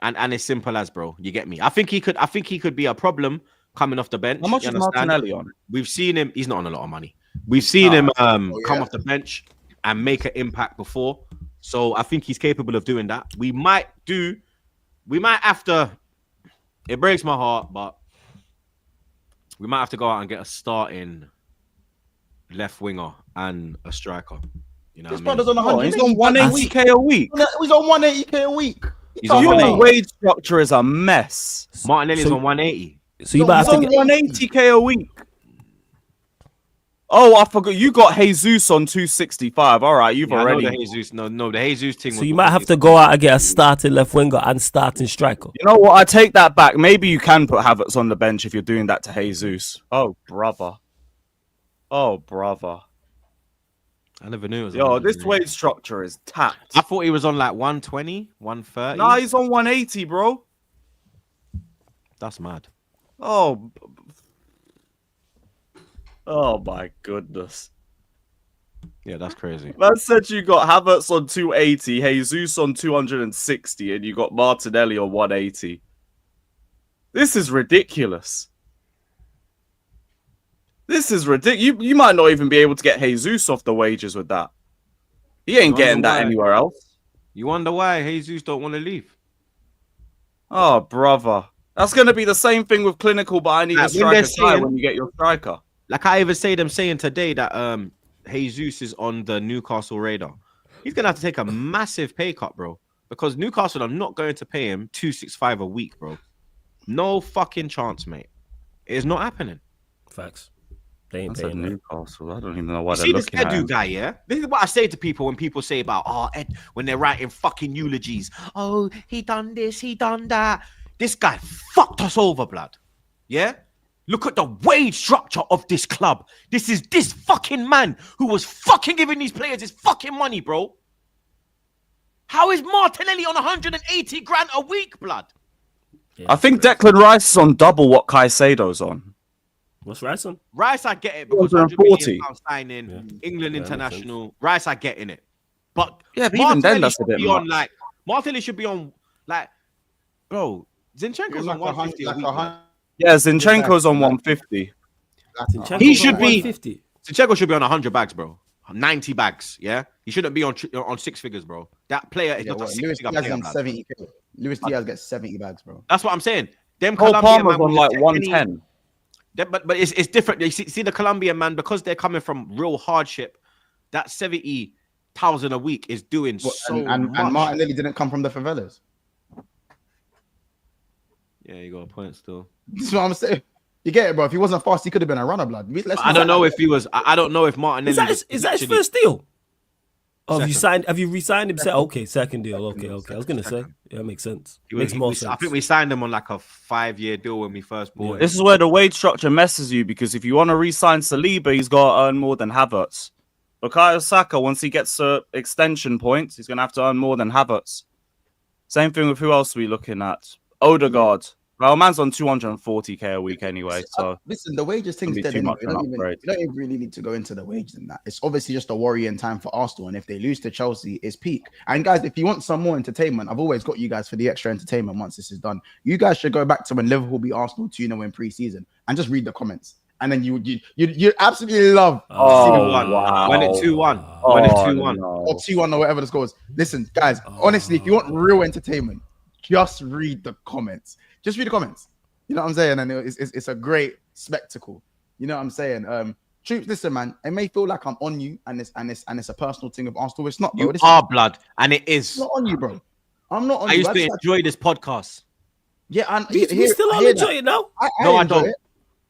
S1: And it's simple as, bro. You get me? I think he could be a problem coming off the bench.
S2: How much is Martinelli on?
S1: We've seen him. He's not on a lot of money. We've seen him come off the bench and make an impact before. So I think he's capable of doing that. We might have to. It breaks my heart, but We might have to go out and get a starting left winger and a striker. You know,
S4: This
S1: what I mean?
S4: brother's on
S2: Oh,
S4: 100.
S2: he's on 180k a week.
S4: He's on 180k a week.
S1: He's on
S2: Your
S1: 180.
S2: wage structure is a mess.
S1: Martinelli's
S3: So-
S1: on 180.
S3: So you might
S2: He's
S3: have to
S2: on
S3: get.
S2: 180k a week. Oh, I forgot. You got Jesus on 265. All right, you've
S1: Yeah,
S2: already.
S1: I know the Jesus. No, the Jesus thing.
S3: So
S1: was
S3: you might have
S1: because
S3: to go out and get a starting left winger and starting striker.
S2: You know what? I take that back. Maybe you can put Havertz on the bench if you're doing that to Jesus. Oh, brother. Oh, brother.
S1: I never knew it was.
S2: Yo, this wage structure is tapped.
S1: I thought he was on like 120, 130.
S2: Nah, he's on 180, bro.
S1: That's mad.
S2: Oh. Oh, my goodness.
S1: Yeah, that's crazy.
S2: Man said you got Havertz on 280, Jesus on 260, and you got Martinelli on 180. This is ridiculous. This is ridiculous. You might not even be able to get Jesus off the wages with that. He ain't getting that anywhere else.
S1: You wonder why Jesus don't want to leave?
S2: Oh, brother. That's going to be the same thing with Clinical, but I need
S1: Like,
S2: a
S1: when they're
S2: striker
S1: saying-
S2: when you get your striker.
S1: Like I even say them saying today that Jesus is on the Newcastle radar. He's gonna have to take a massive pay cut, bro. Because Newcastle are not going to pay him 265 a week, bro. No fucking chance, mate. It is not happening.
S3: Facts. They ain't
S2: That's a
S3: paying that.
S2: Newcastle. I don't even know why
S1: You
S2: they're
S1: see this
S2: looking at
S1: Edu
S2: him.
S1: guy, yeah? This is what I say to people when people say about Ed when they're writing fucking eulogies. Oh, he done this, he done that. This guy fucked us over, blood. Yeah? Look at the wage structure of this club. This is this fucking man who was fucking giving these players his fucking money, bro. How is Martinelli on 180 grand a week, blood?
S3: Yeah,
S2: I think
S3: correct.
S2: Declan Rice is on double what Caicedo's on.
S3: What's Rice on?
S1: Rice, I get it because
S2: 240.
S1: £100 signing,
S3: Yeah.
S1: England
S3: Yeah, that makes
S1: international. Rice, I get in it. But
S2: Yeah, but even then,
S1: Martinelli
S2: that's a
S1: should
S2: bit
S1: be on
S2: much.
S1: like Martinelli should be on like, bro. Zinchenko's on 150 a week. bro.
S2: Yeah, Zinchenko's on 150.
S3: Zinchenko's
S1: He
S3: on
S1: should be-
S3: 150.
S1: Zinchenko should be on 100 bags, bro. 90 bags, yeah. He shouldn't be on six figures, bro. That player is not a
S4: Lewis
S1: six-figure
S4: Diaz
S1: player,
S4: on
S1: blood.
S4: 70k. Lewis Diaz gets 70 bags, bro.
S1: That's what I'm saying. Them
S2: Cole
S1: Colombian
S2: Palmer's
S1: man
S2: on
S1: will
S2: like
S1: take
S2: 110.
S1: But it's different. You see the Colombian man, because they're coming from real hardship. That 70,000 a week is doing so
S4: And
S1: much.
S4: Martinelli didn't come from the favelas.
S1: Yeah, you got a point still.
S4: That's what I'm saying. You get it, bro. If he wasn't fast, he could have been a runner, blood.
S1: I don't know if he was. I don't know if Martinelli
S3: Is that his
S1: actually-
S3: first deal? Oh, have you
S1: Second.
S3: signed? Have you re-signed him? Okay, second deal. Okay. I was gonna say, yeah, makes sense. Makes more sense.
S1: I think we signed him on like a 5-year deal when we first bought him.
S2: This is where the wage structure messes you, because if you want to re-sign Saliba, he's got to earn more than Havertz. Bukayo Saka, once he gets extension points, he's going to have to earn more than Havertz. Same thing with who else are we looking at? Odegaard. Well, man's on 240k a week anyway, so
S4: Listen, the wages thing's
S2: be
S4: dead
S2: too
S4: anyway.
S2: much
S4: You
S2: of
S4: don't,
S2: an
S4: even,
S2: upgrade.
S4: you don't even really need to go into the wages in that. It's obviously just a worrying time for Arsenal, and if they lose to Chelsea, it's peak. And guys, if you want some more entertainment, I've always got you guys for the extra entertainment once this is done. You guys should go back to when Liverpool beat Arsenal 2-0 in pre-season and just read the comments. And then you absolutely love
S2: Oh,
S1: One.
S2: wow.
S1: When it 2-1. When it 2-1.
S2: no.
S4: or 2-1 or whatever the score is. Listen, guys, honestly, if you want real entertainment, just read the comments. Just read the comments. You know what I'm saying? And it's a great spectacle. You know what I'm saying? Troops, listen, man. It may feel like I'm on you, and it's a personal thing of Arsenal. It's not, bro.
S1: You
S4: This
S1: are blood, and it
S4: it's
S1: is.
S4: not on you, bro. I'm not on
S1: I
S4: you.
S1: used to
S4: just like-
S1: enjoy this podcast.
S4: yeah, and
S3: We still
S4: I
S3: all
S4: hear
S3: enjoy
S4: that.
S3: it now.
S1: No, I
S4: enjoy
S1: don't.
S4: it.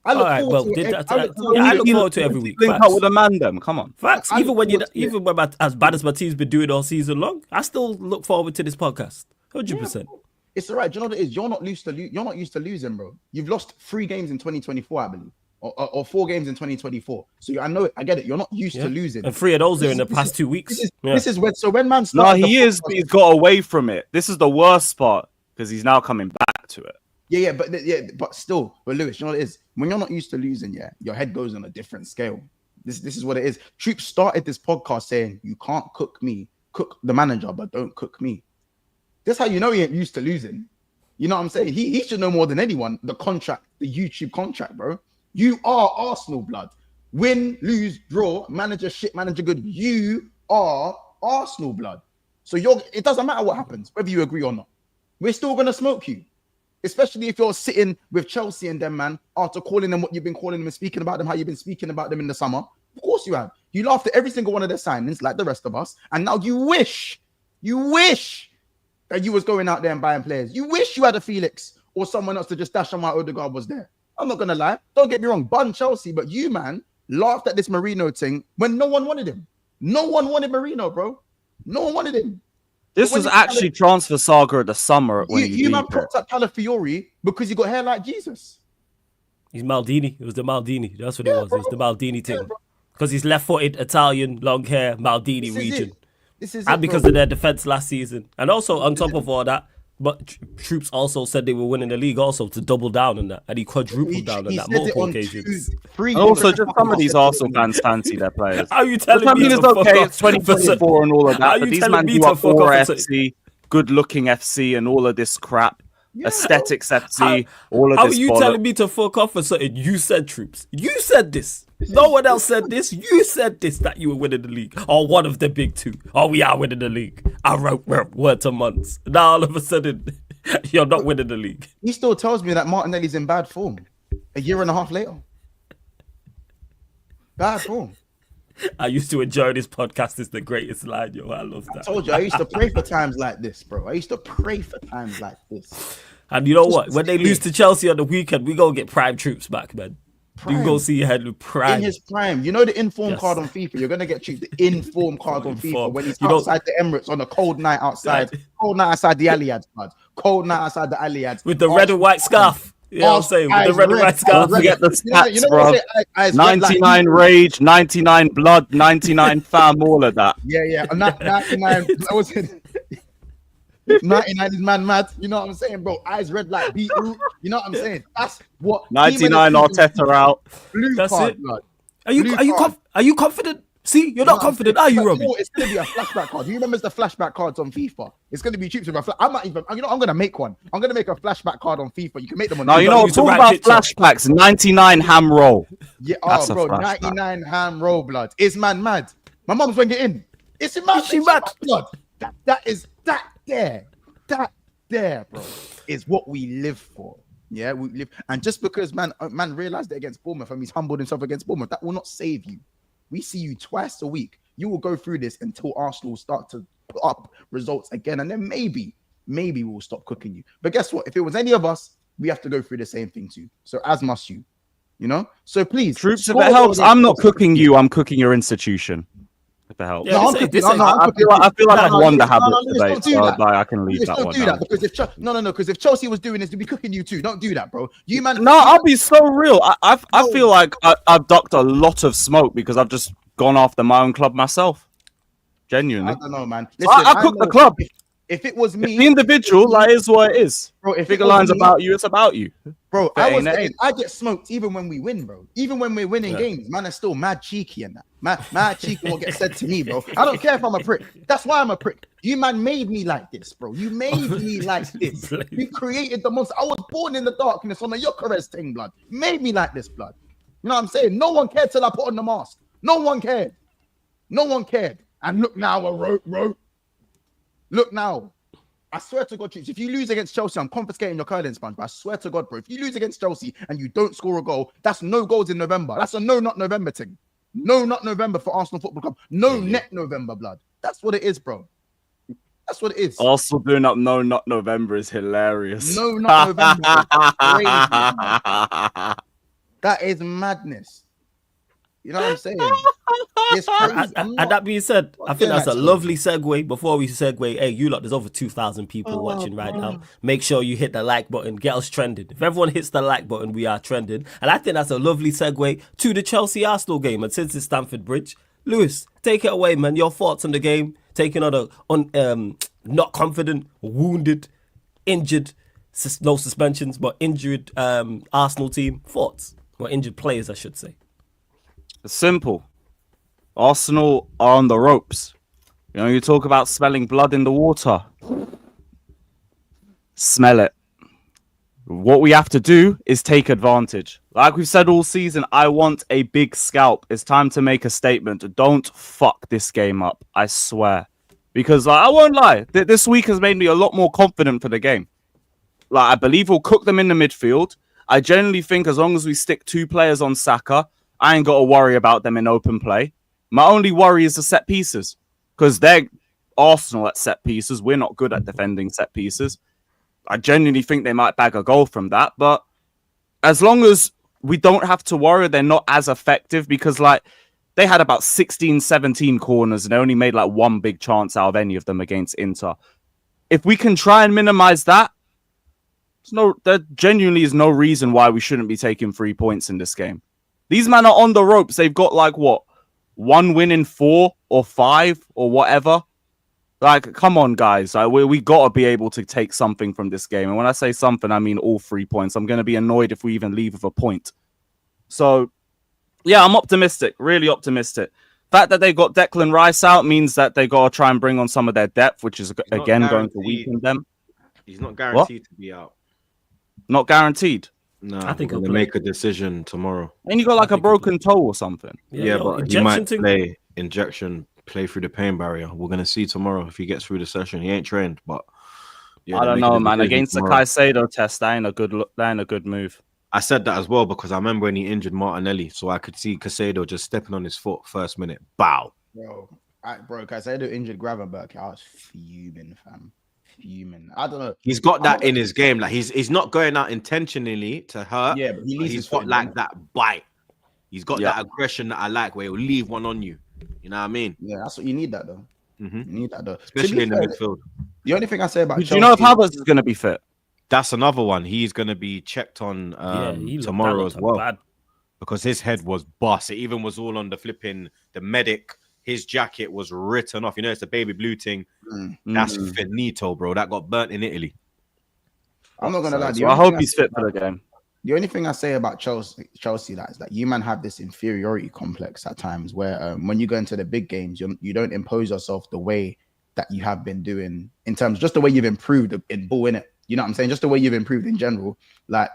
S4: I look
S3: All right,
S4: forward
S3: well,
S4: to
S3: did
S4: it.
S3: that-
S4: I look forward
S3: yeah,
S4: to
S3: I
S4: it.
S3: look forward to every week.
S2: Link
S3: Facts.
S2: up with a man, them. Come on.
S3: Facts.
S4: I
S3: Even when
S4: look forward to
S3: even when as bad as my team's been doing all season long, I still look forward to this podcast. 100%.
S4: It's all right. Do you know what it is? You're not used to losing, bro. You've lost 3 games in 2024, I believe, or 4 games in 2024. So I know it. I get it. You're not used to losing.
S3: And 3 of those are in the
S4: This
S3: past
S4: is-
S3: 2 weeks.
S4: This is when. So when man
S2: No,
S4: started,
S2: he
S4: the
S2: is,
S4: podcast-
S2: but he's got away from it. This is the worst part, because he's now coming back to it.
S4: Yeah, but still, but Lewis, you know what it is? When you're not used to losing, yeah, your head goes on a different scale. This is what it is. Troops started this podcast saying, "You can't cook me, cook the manager, but don't cook me." That's how you know he ain't used to losing. You know what I'm saying? He should know more than anyone the contract, the YouTube contract, bro. You are Arsenal, blood. Win, lose, draw, manager shit, manager good. You are Arsenal, blood. So it doesn't matter what happens, whether you agree or not. We're still gonna smoke you. Especially if you're sitting with Chelsea and them, man, after calling them what you've been calling them and speaking about them, how you've been speaking about them in the summer. Of course you have. You laughed at every single one of their signings, like the rest of us, and now you wish that you was going out there and buying players. You wish you had a Felix or someone else to just dash on while Odegaard was there. I'm not gonna lie. Don't get me wrong, bun Chelsea, but you, man, laughed at this Marino thing when no one wanted him. No one wanted Marino, bro. No one wanted him.
S2: This was actually transfer saga of the summer.
S4: You man propped up Calafiori because you got hair like Jesus.
S3: He's Maldini. It was the Maldini. That's what it was. It was the Maldini thing. Because he's left-footed, Italian, long hair, Maldini region. And because of their defense last season. And also, on top of all that, but Troops also said they were winning the league also to double down on that. And he quadrupled down on that multiple occasions.
S2: And also, just some of these Arsenal fans fancy their players.
S3: How are you telling me
S2: it's okay, it's 2024 and all of that, but these man do up for FC, good-looking FC and all of this crap. Aesthetics FC, all of this.
S3: How are you telling me to fuck off for something? You said, Troops. You said this. No one else said this. You said this, that you were winning the league. Or one of the big two. Oh, we are winning the league. I wrote word to months. Now all of a sudden, you're not winning the league.
S4: He still tells me that Martinelli's in bad form. A year and a half later. Bad form.
S3: I used to enjoy this podcast. It's the greatest line, yo. I love that.
S4: I told you, I used to pray for times like this, bro. I used to pray for times like this.
S3: And you know what? When they lose to Chelsea on the weekend, we gonna get prime Troops back, man. You go see your head with prime.
S4: In his prime. You know the inform card on FIFA? You're gonna get Troops the inform card on FIFA when he's outside the Emirates on a cold night outside. Cold night outside the Allianz, bud. Cold night outside the Allianz.
S3: With the red and white scarf. You know what I'm saying? With the red and white scarf.
S2: Don't forget the stats, bro. 99 rage, 99 blood, 99 fam, all of that.
S4: Yeah. 99. I was 99 is man mad. You know what I'm saying, bro? Eyes red like beetroot. You know what I'm saying? That's what
S2: 99 Arteta out.
S4: Blue
S3: That's
S4: card,
S3: it.
S4: blood.
S3: Are you confident? See, you're not confident, are you, Robbie?
S4: It's gonna be a flashback card. You remember the flashback cards on FIFA? It's gonna be cheap to I'm not even. You know, I'm gonna make one. I'm gonna make a flashback card on FIFA. You can make them on.
S2: No, you know what? Talk about flashbacks. 99 ham roll.
S4: Yeah, bro, 99 ham roll, blood. Is man mad? My mom's going to get in. Is she mad?
S3: She mad?
S4: Blood. That there, bro, is what we live for. Yeah, we live, and just because man realized it against Bournemouth and he's humbled himself against Bournemouth, that will not save you. We see you twice a week. You will go through this until Arsenal start to put up results again, and then maybe we'll stop cooking you. But guess what? If it was any of us, we have to go through the same thing too. So as must you, you know. So please,
S2: Troops, if it helps, I'm not cooking you. I'm cooking your institution. If it helps.
S3: Yeah,
S2: I feel like I've won the habit today, so I can leave that one.
S4: Do that because if Chelsea was doing this, we'd be cooking you too. Don't do that, bro. You man.
S2: No, I'll be so real. I feel like I've ducked a lot of smoke because I've just gone after my own club myself. Genuinely.
S4: I don't know, man. Listen,
S2: I cook the club.
S4: If it was me,
S2: the individual, like, is what it is.
S4: Bro, if
S2: Bigger lines about you, it's about you.
S4: Bro, I get smoked even when we win, bro. Even when we're winning games, man, I'm still mad cheeky and that. Mad cheeky what gets said to me, bro. I don't care if I'm a prick. That's why I'm a prick. You man made me like this, bro. You made me like this. You created the monster. I was born in the darkness on a Eucharist thing, blood. You made me like this, blood. You know what I'm saying? No one cared till I put on the mask. No one cared. No one cared. And look now, Look now. I swear to God, Troops, if you lose against Chelsea, I'm confiscating your curling sponge. But I swear to God, bro, if you lose against Chelsea and you don't score a goal, that's no goals in November. That's a no, not November thing. No, not November for Arsenal Football Club. No net November, blood. That's what it is, bro. That's what it is.
S2: Arsenal doing up no, not November is hilarious.
S4: No, not November. That is madness. You know what I'm saying? It's crazy.
S3: And that being said, I think that's a lovely segue. Before we segue, hey, you lot, there's over 2,000 people watching right now. Make sure you hit the like button, get us trending. If everyone hits the like button, we are trending. And I think that's a lovely segue to the Chelsea-Arsenal game. And since it's Stamford Bridge, Lewis, take it away, man. Your thoughts on the game, taking on a not confident, wounded, injured, no suspensions, but injured Arsenal team. Thoughts? Or injured players, I should say.
S2: Simple. Arsenal are on the ropes. You know, you talk about smelling blood in the water. Smell it. What we have to do is take advantage. Like we've said all season, I want a big scalp. It's time to make a statement. Don't fuck this game up. I swear. Because I won't lie. This week has made me a lot more confident for the game. Like, I believe we'll cook them in the midfield. I genuinely think as long as we stick 2 players on Saka, I ain't got to worry about them in open play. My only worry is the set pieces, because they're Arsenal at set pieces. We're not good at defending set pieces. I genuinely think they might bag a goal from that, but as long as we don't have to worry they're not as effective, because like they had about 16, 17 corners and they only made like 1 big chance out of any of them against Inter. If we can try and minimize that, there genuinely is no reason why we shouldn't be taking 3 points in this game. These men are on the ropes. They've got like what? 1 win in 4 or 5 or whatever. Like, come on, guys. Like, we got to be able to take something from this game. And when I say something, I mean all 3 points. I'm going to be annoyed if we even leave with a point. So, yeah, I'm optimistic. Really optimistic. Fact that they got Declan Rice out means that they got to try and bring on some of their depth, which is, again, going to weaken them.
S1: He's not guaranteed to be out.
S2: Not guaranteed?
S1: No,
S3: I think
S1: he'll make a decision tomorrow.
S2: And you got like a broken toe or something.
S1: Yeah, but he might play play through the pain barrier. We're gonna see tomorrow if he gets through the session. He ain't trained, but
S2: I don't know, man. Against the Caicedo test, that ain't a good look. That ain't a good move.
S1: I said that as well because I remember when he injured Martinelli, so I could see Caicedo just stepping on his foot first minute. Bow.
S4: Bro, Caicedo injured Gravenberch. I was fuming, fam. Fuming. I don't know.
S1: He's got that in his game. Like he's not going out intentionally to hurt.
S4: Yeah, but
S1: he's got like that bite. He's got that aggression that I like, where he'll leave one on you. You know what I mean?
S4: Yeah, that's what you need. That though. You need that though,
S1: especially in the midfield.
S4: The only thing I say about
S2: do you know if Havertz is going to be fit?
S1: That's another one. He's going to be checked on tomorrow as well, because his head was bust. It even was all on the medic. His jacket was written off. You know, it's the baby blue thing. That's finito, bro. That got burnt in Italy.
S4: I'm not gonna lie.
S2: I hope he's fit for the game.
S4: The only thing I say about Chelsea that is that you man have this inferiority complex at times where when you go into the big games, you don't impose yourself the way that you have been doing in terms just the way you've improved in ball, innit? You know what I'm saying? Just the way you've improved in general. Like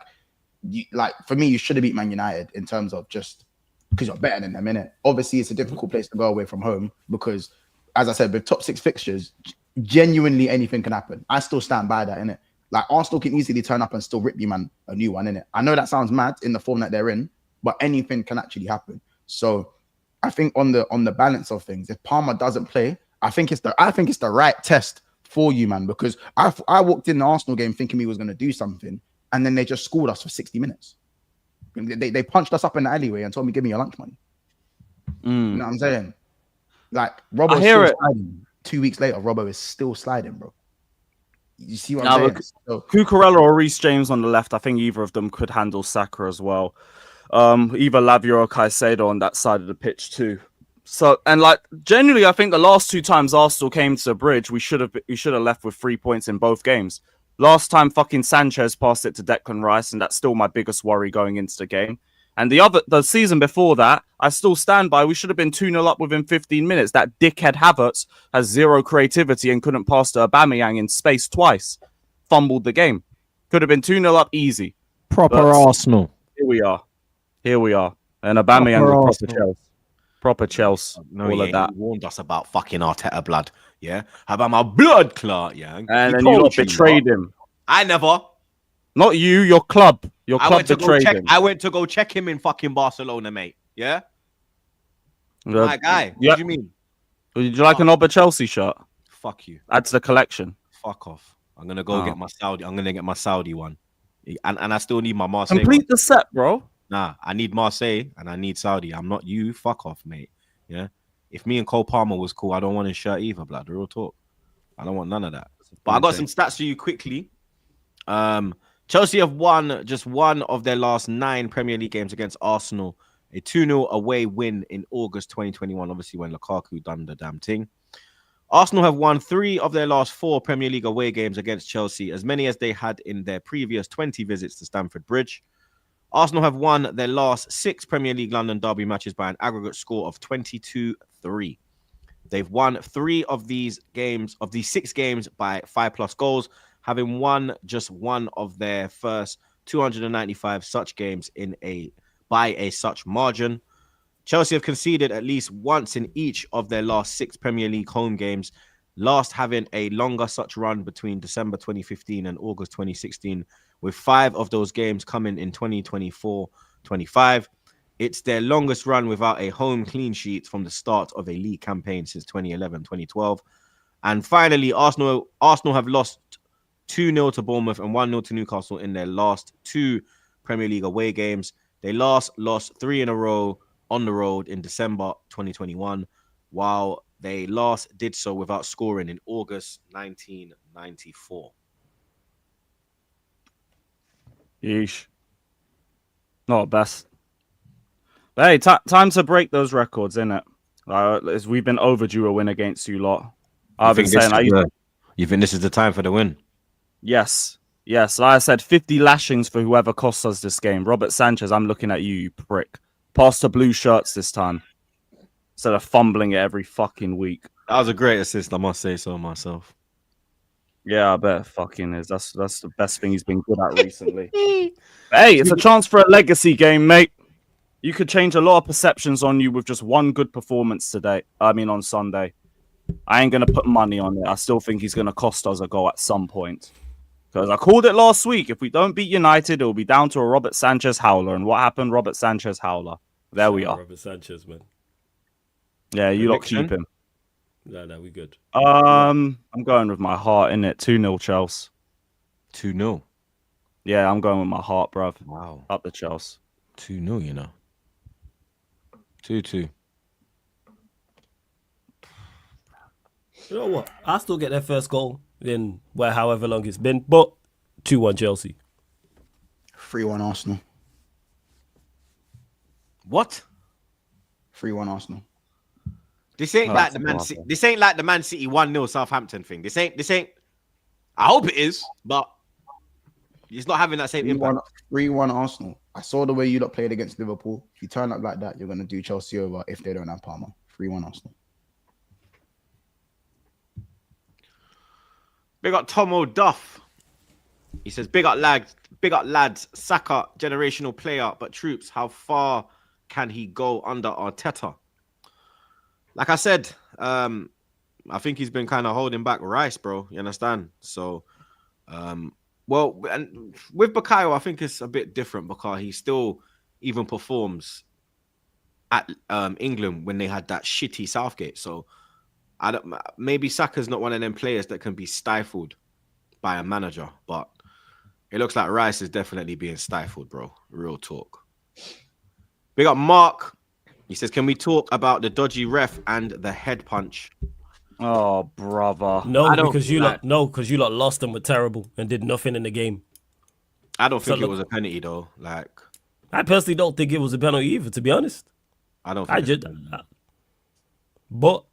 S4: for me, you should have beat Man United in terms of just because you're better than them, innit? Obviously, it's a difficult place to go away from home because, as I said, with top 6 fixtures, genuinely anything can happen. I still stand by that, innit? Like Arsenal can easily turn up and still rip you, man, a new one, innit? I know that sounds mad in the form that they're in, but anything can actually happen. So I think on the balance of things, if Palmer doesn't play, I think it's the right test for you, man, because I walked in the Arsenal game thinking he was going to do something, and then they just scored us for 60 minutes. They punched us up in the alleyway and told me, give me your lunch money. You know what I'm saying? Like, Robbo's still sliding. 2 weeks later, Robbo is still sliding, bro. You see what I'm saying? So,
S2: Cucurella or Reece James on the left, I think either of them could handle Saka as well. Either Lavia or Caicedo on that side of the pitch too. So, and like, genuinely, I think the last 2 times Arsenal came to the bridge, we should have left with 3 points in both games. Last time fucking Sanchez passed it to Declan Rice, and that's still my biggest worry going into the game. And the season before that, I still stand by, we should have been 2-0 up within 15 minutes. That dickhead Havertz has zero creativity and couldn't pass to Aubameyang in space twice. Fumbled the game. Could have been 2-0 up easy.
S5: Proper Arsenal.
S2: Here we are. And Aubameyang with proper Chelsea. All of that.
S1: He warned us about fucking Arteta blood. Yeah. How about my blood clot, yeah?
S2: And then you lot betrayed him.
S1: I never.
S2: Not you, your club. Your club betrayed him.
S1: I went to go check him in fucking Barcelona, mate. Yeah? My guy.
S2: Yeah.
S1: What do you mean?
S2: Would you like an Oba Chelsea shirt?
S1: Fuck you.
S2: Add to the collection.
S1: Fuck off. I'm gonna go get my Saudi. I'm gonna get my Saudi one. And I still need my Marseille.
S2: Complete the set, bro.
S1: Nah, I need Marseille and I need Saudi. I'm not you. Fuck off, mate. Yeah. If me and Cole Palmer was cool, I don't want his shirt either, blood. Real talk. I don't want none of that. But I got some stats for you quickly. Chelsea have won just one of their last 9 Premier League games against Arsenal. A 2-0 away win in August 2021, obviously when Lukaku done the damn thing. Arsenal have won 3 of their last 4 Premier League away games against Chelsea, as many as they had in their previous 20 visits to Stamford Bridge. Arsenal have won their last 6 Premier League London derby matches by an aggregate score of 22-3. They've won 3 of these 6 games by 5+ goals, having won just one of their first 295 such games by a such margin. Chelsea have conceded at least once in each of their last 6 Premier League home games, last having a longer such run between December 2015 and August 2016, with 5 of those games coming in 2024-25. It's their longest run without a home clean sheet from the start of a league campaign since 2011-2012. And finally, Arsenal have lost 2-0 to Bournemouth and 1-0 to Newcastle in their last 2 Premier League away games. They last lost 3 in a row on the road in December 2021, while they last did so without scoring in August 1994.
S2: Yeesh. Not best. But hey, time to break those records, innit? We've been overdue a win against you lot. I've been saying,
S1: you think this is the time for the win?
S2: Yes. Like I said, 50 lashings for whoever costs us this game. Robert Sanchez, I'm looking at you, you prick. Pass the blue shirts this time instead of fumbling it every fucking week.
S1: That was a great assist, I must say so myself.
S2: Yeah, I bet it fucking is. That's the best thing he's been good at recently. Hey, it's a chance for a legacy game, mate. You could change a lot of perceptions on you with just one good performance today. On Sunday. I ain't going to put money on it. I still think he's going to cost us a goal at some point. Because I called it last week. If we don't beat United, it'll be down to a Robert Sanchez howler. And what happened? Robert Sanchez howler. There we are.
S3: Robert Sanchez, man.
S2: Yeah, you lot keep him.
S3: No, we good.
S2: I'm going with my heart, innit? 2-0 Chelsea.
S1: 2-0.
S2: Yeah, I'm going with my heart, bruv.
S1: Wow.
S2: Up the Chelsea.
S1: 2-0, you know. 2-2.
S3: You know what? I still get their first goal in however long it's been, but 2-1 Chelsea.
S4: 3-1 Arsenal.
S1: What?
S4: 3-1 Arsenal.
S1: This ain't like the Man City. This ain't like the Man City 1-0 Southampton thing. This ain't. I hope it is, but it's not having that same impact.
S4: 3-1 Arsenal. I saw the way you lot played against Liverpool. If you turn up like that, you're gonna do Chelsea over if they don't have Palmer. 3-1 Arsenal.
S1: Big up Tomo Duff. He says, big up lads. Saka, generational player, but Troops, how far can he go under Arteta? Like I said, I think he's been kind of holding back Rice, bro. You understand? So, well, and with Bukayo, I think it's a bit different because he still even performs at England when they had that shitty Southgate. So, maybe Saka's not one of them players that can be stifled by a manager, but it looks like Rice is definitely being stifled, bro. Real talk. Big up Mark. He says, can we talk about the dodgy ref and the head punch?
S2: Oh, brother.
S3: No, because you lot lost and were terrible and did nothing in the game.
S1: I don't think it was a penalty though. Like,
S3: I personally don't think it was a penalty either, to be honest.
S1: I don't think
S3: but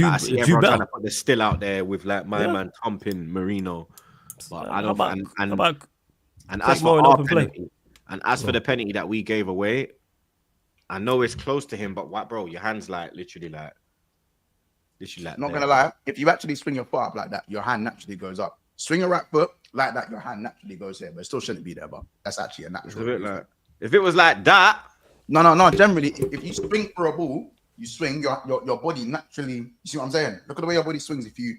S1: I see everyone trying to put the still out there with like my man thumping Marino. But I don't and as for our penalty, and as for the penalty that we gave away, I know it's close to him, but what, bro? Your hand's literally like. Not
S4: gonna lie, if you actually swing your foot up like that, your hand naturally goes up. Swing your right foot like that, your hand naturally goes there, but it still shouldn't be there. But that's actually a natural.
S1: It's a bit like, if it was like that.
S4: No. Generally, if you swing for a ball, you swing your body naturally. You see what I'm saying? Look at the way your body swings if your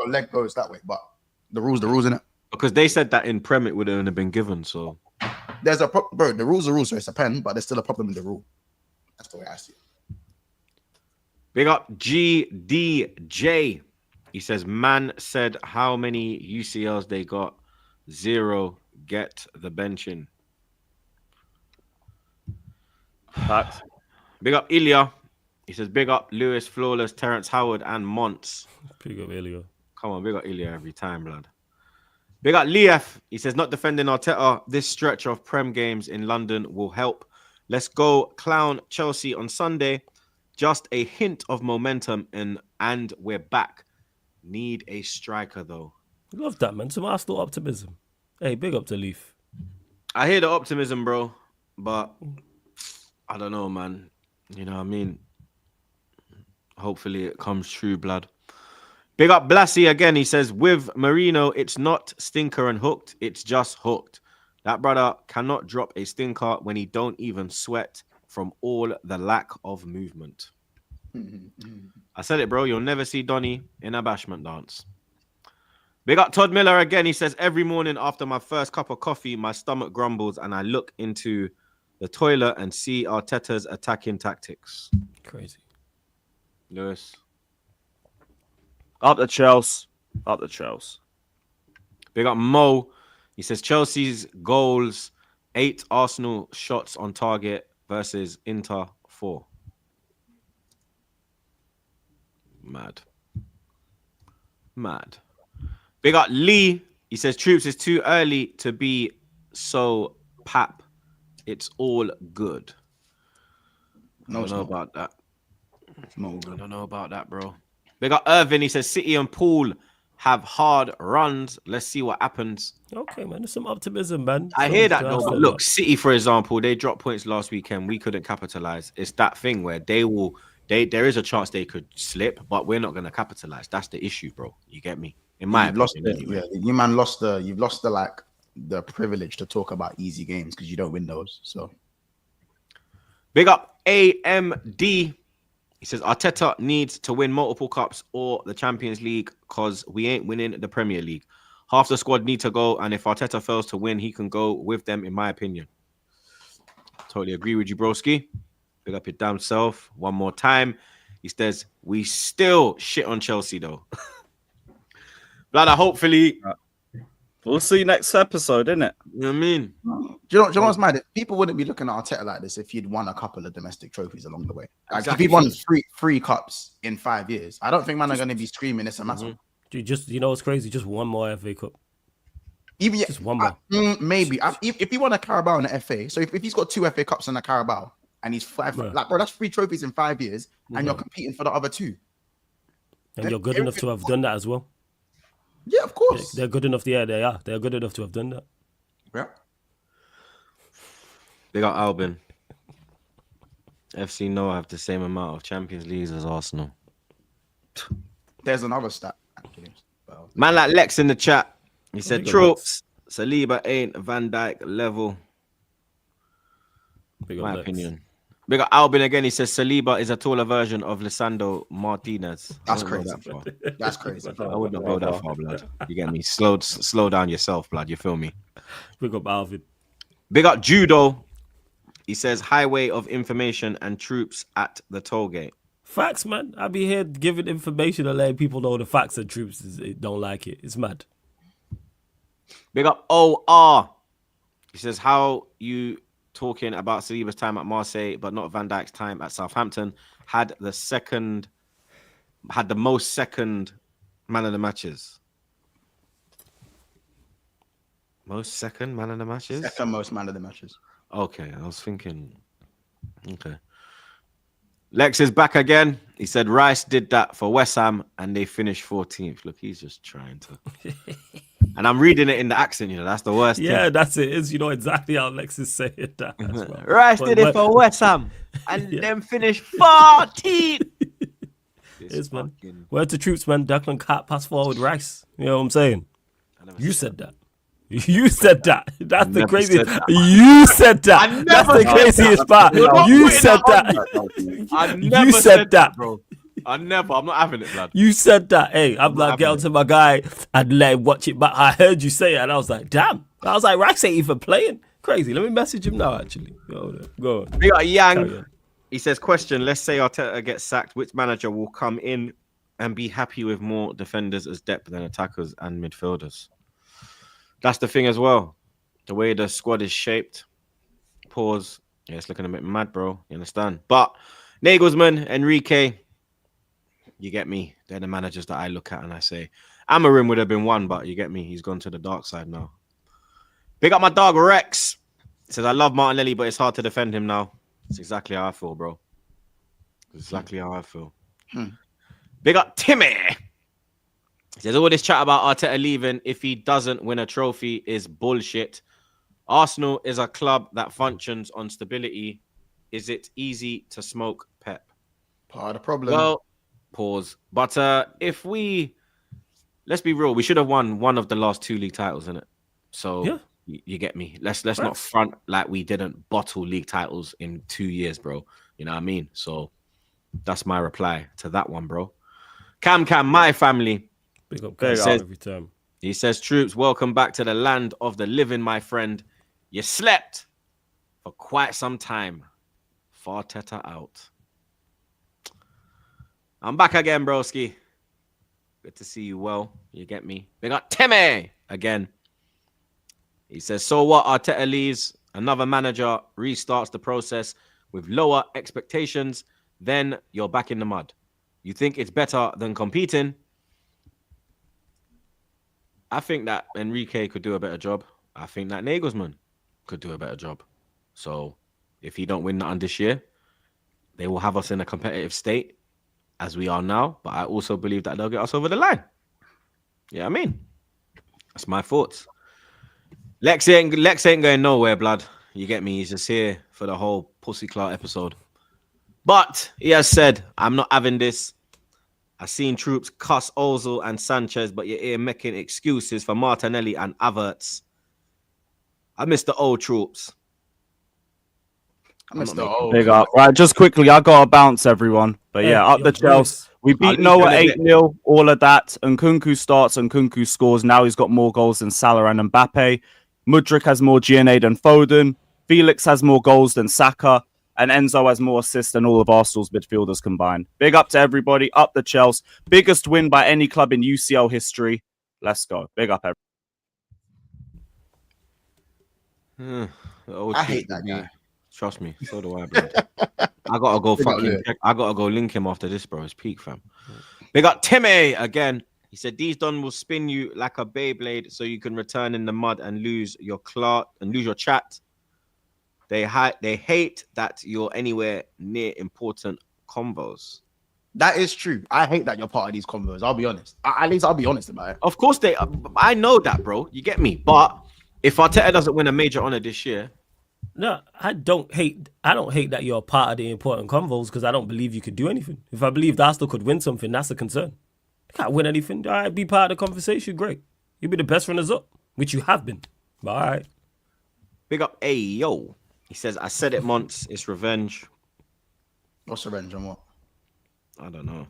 S4: leg goes that way. But the rules, innit?
S1: Because they said that in Prem it wouldn't have been given. So
S4: there's bro. The rules are rules, so it's a pen, but there's still a problem with the rule. That's the way I see it.
S1: Big up GDJ. He says, man said how many UCLs they got? 0. Get the benching.
S2: Facts.
S1: Big up Ilya. He says, big up Lewis, Flawless, Terrence Howard, and Monts.
S3: Big up Ilya.
S1: Come on, big up Ilya every time, blood. Big up Lief. He says, not defending Arteta. This stretch of Prem games in London will help. Let's go clown Chelsea on Sunday. Just a hint of momentum and we're back. Need a striker, though.
S3: Love that, man. Some Arsenal optimism. Hey, big up to Leaf.
S1: I hear the optimism, bro, but I don't know, man. You know what I mean? Hopefully it comes true, blood. Big up Blassie again. He says, with Marino, it's not stinker and hooked. It's just hooked. That brother cannot drop a stinker when he don't even sweat from all the lack of movement. I said it, bro. You'll never see Donny in a bashment dance. Big up Todd Miller again. He says, every morning after my first cup of coffee, my stomach grumbles and I look into the toilet and see Arteta's attacking tactics.
S3: Crazy.
S1: Lewis.
S2: Up the Chelsea. Up the Chelsea.
S1: Big up Mo. He says Chelsea's goals, 8 Arsenal shots on target versus Inter 4. Mad. Big up Lee. He says Troops is too early to be so pap. It's all good. I don't know about that.
S4: It's not good.
S1: I don't know about that, bro. Big up Irvin. He says City and Poole have hard runs. Let's see what happens.
S3: Okay, man. There's some optimism, man.
S1: I hear that though. But look, City, for example, they dropped points last weekend. We couldn't capitalize. It's that thing where there is a chance they could slip, but we're not going to capitalize. That's the issue, bro. You get me? In my opinion, anyway.
S4: You you've lost the privilege to talk about easy games because you don't win those. So
S1: big up AMD. He says Arteta needs to win multiple cups or the Champions League because we ain't winning the Premier League. Half the squad need to go, and if Arteta fails to win, he can go with them, in my opinion. Totally agree with you, broski. Big up your damn self. One more time. He says, we still shit on Chelsea, though. Bladder, hopefully.
S2: We'll see next episode, innit?
S1: You know what I mean?
S4: Do you know what's mad? People wouldn't be looking at Arteta like this if you'd won a couple of domestic trophies along the way. Like
S1: Exactly.
S4: if he won three cups in 5 years, I don't think man are going to be screaming it's a massive.
S3: Dude, you know what's crazy? Just one more FA Cup.
S4: Even
S3: Just one more.
S4: maybe if he won a Carabao and an FA, so if he's got 2 FA Cups and a Carabao and he's 5, like bro, that's 3 trophies in 5 years, and you're competing for the other 2.
S3: And you're good enough to have done that as well.
S4: Yeah, of course.
S3: They're good enough. Yeah, they are. They're good enough to have done that.
S4: Yeah.
S1: They got Albin. FC Noah have the same amount of Champions Leagues as Arsenal.
S4: There's another stat, actually.
S1: Man like Lex in the chat. He said,
S3: Big up
S1: Troops, Saliba ain't Van Dijk level.
S3: Big up
S1: My
S3: Lex.
S1: opinion. Big up Albin again. He says Saliba is a taller version of Lisandro Martinez.
S4: That's
S1: I wouldn't go
S4: crazy.
S1: that far.
S4: That's crazy.
S1: I would not go that far, blood. You get me? Slow down yourself, blood. You feel me?
S3: Big up Alvin.
S1: Big up Judo. He says highway of information and troops at the toll gate.
S3: Facts, man. I be here giving information and letting people know the facts, and Troops don't like it. It's mad.
S1: Big up OR. He says, how you talking about Saliba's time at Marseille, but not Van Dijk's time at Southampton? Had the most second man of the matches. Most second man of the matches?
S4: Second most man of the matches.
S1: Okay, I was thinking. Okay. Lex is back again. He said Rice did that for West Ham and they finished 14th. Look, he's just trying to. And I'm reading it in the accent, you know, that's the worst.
S3: Yeah,
S1: thing.
S3: that's it. You know exactly how Lex is saying that. Well.
S1: Rice did it for West Ham and then finished 14th.
S3: Yes, man. Word to Troops, man. Declan Cat pass forward Rice. You know what I'm saying? You said that. You said that. That's the craziest. You said that. That's the craziest part. You said that.
S1: I
S3: You
S1: never
S3: said that,
S1: bro. I'm not having it, blood.
S3: You said that. Hey, I'm
S1: not
S3: like, get
S1: having
S3: onto my guy and let him watch it back. I heard you say it and I was like, damn. I was like, Rice ain't even playing. Crazy. Let me message him now, actually. Go on.
S1: We got
S3: Carry
S1: Yang.
S3: on.
S1: He says, question, let's say Arteta gets sacked. Which manager will come in and be happy with more defenders as depth than attackers and midfielders? That's the thing as well. The way the squad is shaped. Pause. Yeah, it's looking a bit mad, bro. You understand? But Nagelsmann, Enrique, you get me? They're the managers that I look at and I say, Amarim would have been one, but you get me? He's gone to the dark side now. Big up my dog, Rex. He says, I love Martinelli, but it's hard to defend him now. It's exactly how I feel, bro. Exactly how I feel. Big up Timmy. There's all this chat about Arteta leaving if he doesn't win a trophy is bullshit. Arsenal is a club that functions on stability. Is it easy to smoke Pep?
S4: Part of the problem.
S1: Well, pause. But let's be real. We should have won one of the last 2 league titles, innit? So
S3: Yeah.
S1: you get me. Let's not front like we didn't bottle league titles in 2 years, bro. You know what I mean? So That's my reply to that one, bro. Cam, my family.
S3: Big up,
S2: Big
S3: guys,
S2: up.
S3: every time.
S1: He says, troops, welcome back to the land of the living, my friend. You slept for quite some time. Farteta out. I'm back again, broski. Good to see you well. You get me? They got Teme again. He says, so what? Arteta leaves. Another manager restarts the process with lower expectations. Then you're back in the mud. You think it's better than competing? I think that Enrique could do a better job. I think that Nagelsmann could do a better job. So if he don't win that this year, they will have us in a competitive state as we are now. But I also believe that they'll get us over the line. Yeah, I mean, that's my thoughts. Lex ain't going nowhere, blood. You get me? He's just here for the whole Pussy Clout episode. But he has said, I'm not having this. I seen troops cuss Ozil and Sanchez, but you're here making excuses for Martinelli and Havertz. I miss the old troops.
S2: Big up. Right, just quickly, I got to bounce, everyone. But yeah, up the Chelsea. We beat Noah 8-0, all of that. And Nkunku starts and Nkunku scores. Now he's got more goals than Salah and Mbappe. Mudryk has more GNA than Foden. Felix has more goals than Saka. And Enzo has more assists than all of Arsenal's midfielders combined. Big up to everybody. Up the Chelsea. Biggest win by any club in UCL history. Let's go. Big up, everybody.
S4: I hate that guy.
S1: Trust me, so do I, bro. I gotta go I gotta go link him after this, bro. It's peak, fam. They got Timmy again. He said these done will spin you like a Beyblade so you can return in the mud and lose your chat. They hate that you're anywhere near important combos.
S4: That is true. I hate that you're part of these combos. I'll be honest. At least I'll be honest about it.
S1: Of course I know that, bro. You get me? But if Arteta doesn't win a major honor this year,
S3: no, I don't hate that you're a part of the important convos because I don't believe you could do anything. If I believed Arsenal could win something, that's a concern. You can't win anything. All right, be part of the conversation. Great. You'll be the best runners up, which you have been. All right.
S1: Big up Ayo. He says, I said it once, it's revenge.
S4: What's revenge on what?
S1: I don't know.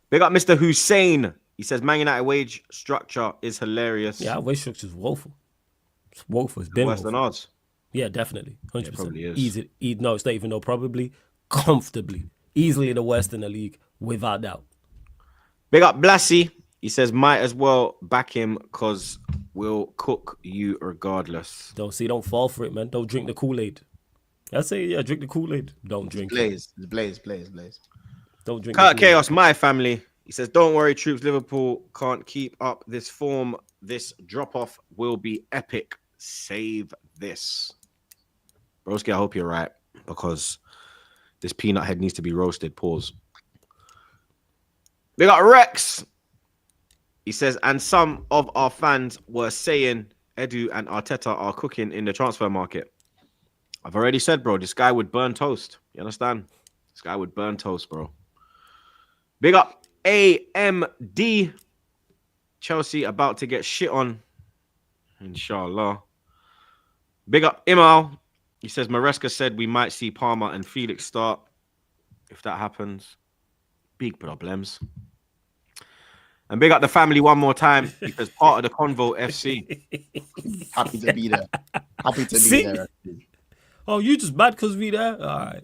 S1: Big up Mr. Hussein. He says, Man United wage structure is hilarious.
S3: Yeah, our wage structure is woeful. It's woeful. It's been
S1: worse than ours.
S3: Yeah, definitely. 100%.
S1: It probably is.
S3: Easy. No, it's not even no probably. Comfortably. Easily the worst in the league, without doubt.
S1: Big up Blassie. He says, might as well back him because we'll cook you regardless.
S3: Don't fall for it, man. Don't drink the Kool-Aid. I say, yeah, drink the Kool-Aid. Don't drink
S4: it. Blaze.
S3: Don't drink
S1: Kurt Chaos, my family. He says, don't worry, troops. Liverpool can't keep up this form. This drop-off will be epic. Save this. Broski, I hope you're right because this peanut head needs to be roasted. Pause. They got Rex. He says, and some of our fans were saying Edu and Arteta are cooking in the transfer market. I've already said, bro, this guy would burn toast. You understand? This guy would burn toast, bro. Big up AMD. Chelsea about to get shit on. Inshallah. Big up Imal. He says, Maresca said we might see Palmer and Felix start. If that happens, big problems. And big up the family one more time because part of the Convo FC.
S4: Happy to be there. Happy to be there.
S3: Oh, you just mad because we there? All right.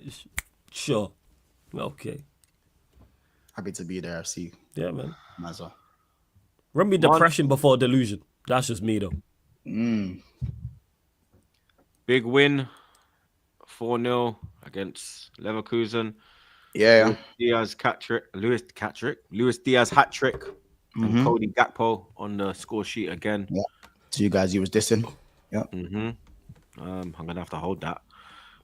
S3: Sure. Okay.
S4: Happy to be there, FC.
S3: Yeah, man.
S4: Mazza.
S3: Run me depression before delusion. That's just me, though.
S1: Big win. 4-0 against Leverkusen.
S4: Yeah.
S1: Lewis Diaz hat trick. And Cody Gakpo on the score sheet again.
S4: Yeah. To you guys, you was dissing. Yeah.
S1: I'm gonna have to hold that.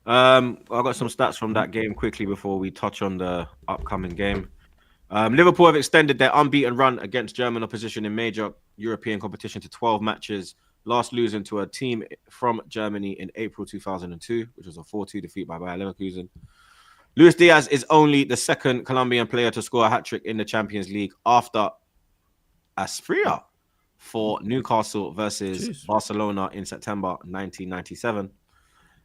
S1: I got some stats from that game quickly before we touch on the upcoming game. Liverpool have extended their unbeaten run against German opposition in major European competition to 12 matches, last losing to a team from Germany in April 2002, which was a 4-2 defeat by Bayer Leverkusen. Luis Diaz is only the second Colombian player to score a hat-trick in the Champions League after Asprilla for Newcastle versus Barcelona in September 1997.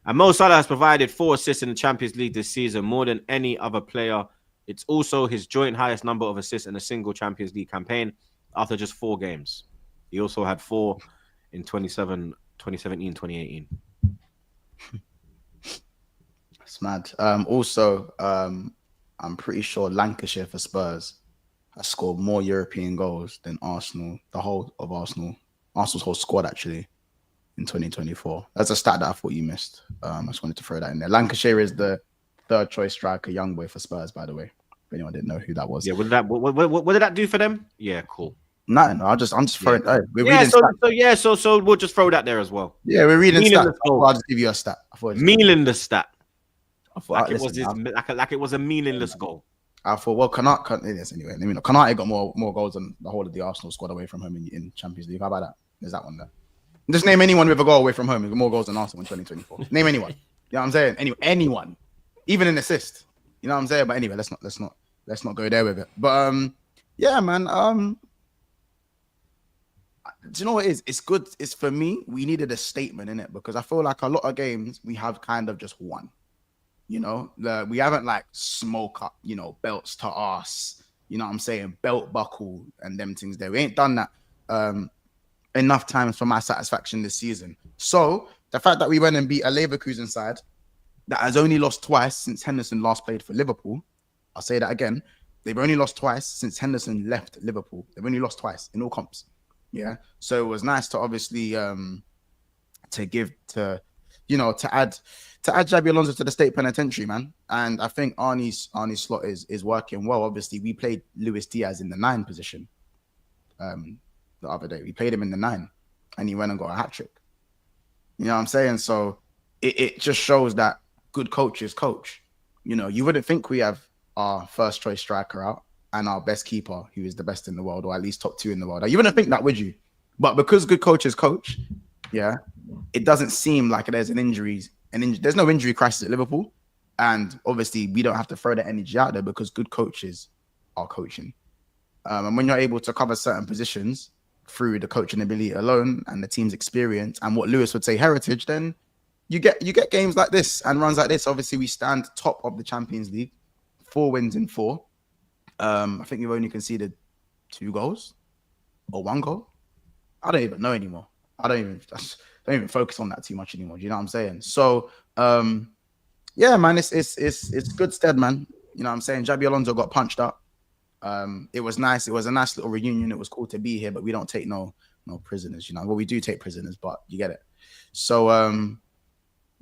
S1: And Mo Salah has provided 4 assists in the Champions League this season, more than any other player. It's also his joint highest number of assists in a single Champions League campaign after just 4 games. He also had 4 in 2017, 2018.
S4: It's mad. I'm pretty sure Lancashire for Spurs has scored more European goals than Arsenal, the whole of Arsenal's whole squad actually in 2024. That's a stat that I thought you missed. I just wanted to throw that in there. Lancashire is the third choice striker, young boy for Spurs, by the way. If anyone didn't know who that was.
S1: Yeah, what did that do for them? Yeah, cool.
S4: Nothing. I'm just throwing.
S1: Yeah.
S4: We're reading stats.
S1: So we'll just throw that there as well.
S4: Yeah, we're reading stats.
S1: I'll
S4: just give you a stat.
S1: Meaningless stat.
S4: Like
S1: it was a meaningless goal.
S4: I thought, well, Canate anyway. I mean, Canate got more goals than the whole of the Arsenal squad away from home in Champions League. How about that? There's that one there. Just name anyone with a goal away from home with more goals than Arsenal in 2024. Name anyone. You know what I'm saying? Anyone, even an assist. You know what I'm saying? But anyway, let's not go there with it. But yeah, man. Do you know what it is? It's good. It's for me. We needed a statement in it because I feel like a lot of games we have kind of just won. You know, we haven't like smoke up, you know, belts to us, you know what I'm saying? Belt buckle and them things there. We ain't done that enough times for my satisfaction this season. So the fact that we went and beat a Leverkusen side that has only lost twice since Henderson last played for Liverpool. I'll say that again. They've only lost twice since Henderson left Liverpool. They've only lost twice in all comps. Yeah. So it was nice to obviously to add Xabi Alonso to the state penitentiary, man. And I think Arnie's slot is working well. Obviously, we played Luis Diaz in the 9 position the other day. We played him in the 9 and he went and got a hat-trick. You know what I'm saying? So it just shows that good coaches coach. You know, you wouldn't think we have our first choice striker out and our best keeper, who is the best in the world, or at least top 2 in the world. You wouldn't think that, would you? But because good coaches coach, yeah, it doesn't seem like there's there's no injury crisis at Liverpool. And obviously we don't have to throw that energy out there because good coaches are coaching. And when you're able to cover certain positions through the coaching ability alone and the team's experience and what Lewis would say heritage, then you get games like this and runs like this. Obviously we stand top of the Champions League, 4 wins in 4. I think we've only conceded 2 goals or 1 goal. I don't even know anymore. I don't even focus on that too much anymore. Do you know what I'm saying? So, yeah, man, it's good stead, man. You know what I'm saying? Xabi Alonso got punched up. It was nice. It was a nice little reunion. It was cool to be here, but we don't take no prisoners, you know. Well, we do take prisoners, but you get it. So,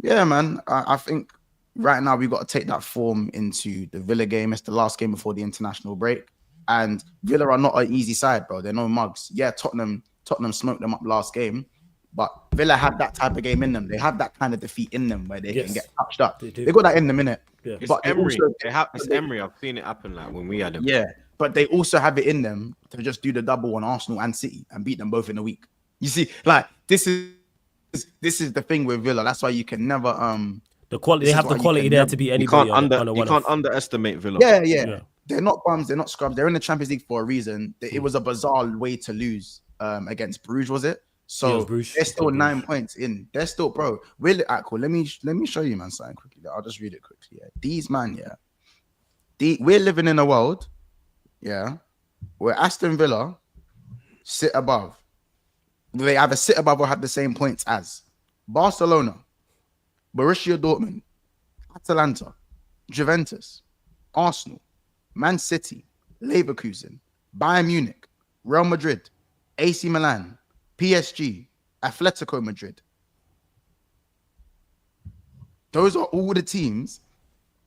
S4: yeah, man, I think right now we've got to take that form into the Villa game. It's the last game before the international break. And Villa are not an easy side, bro. They're no mugs. Yeah, Tottenham smoked them up last game. But Villa have that type of game in them. They have that kind of defeat in them where they can get touched up. They got that in the minute.
S3: Yeah.
S1: It's
S4: but
S1: Emery. It's Emery. I've seen it happen like when we had them.
S4: Yeah, but they also have it in them to just do the double on Arsenal and City and beat them both in a week. You see, like this is the thing with Villa. That's why you can never
S3: the quality. They have the quality there to beat anybody.
S1: You can't underestimate Villa.
S4: Yeah. They're not bums. They're not scrubs. They're in the Champions League for a reason. It was a bizarre way to lose against Bruges, was it? So they're still 9 points in. They're still, bro. Cool. Let me show you, man, something quickly. I'll just read it quickly. Yeah. These man, yeah. We're living in a world, yeah, where Aston Villa sit above. They either sit above or have the same points as Barcelona, Borussia Dortmund, Atalanta, Juventus, Arsenal, Man City, Leverkusen, Bayern Munich, Real Madrid, AC Milan, PSG, Atletico Madrid. Those are all the teams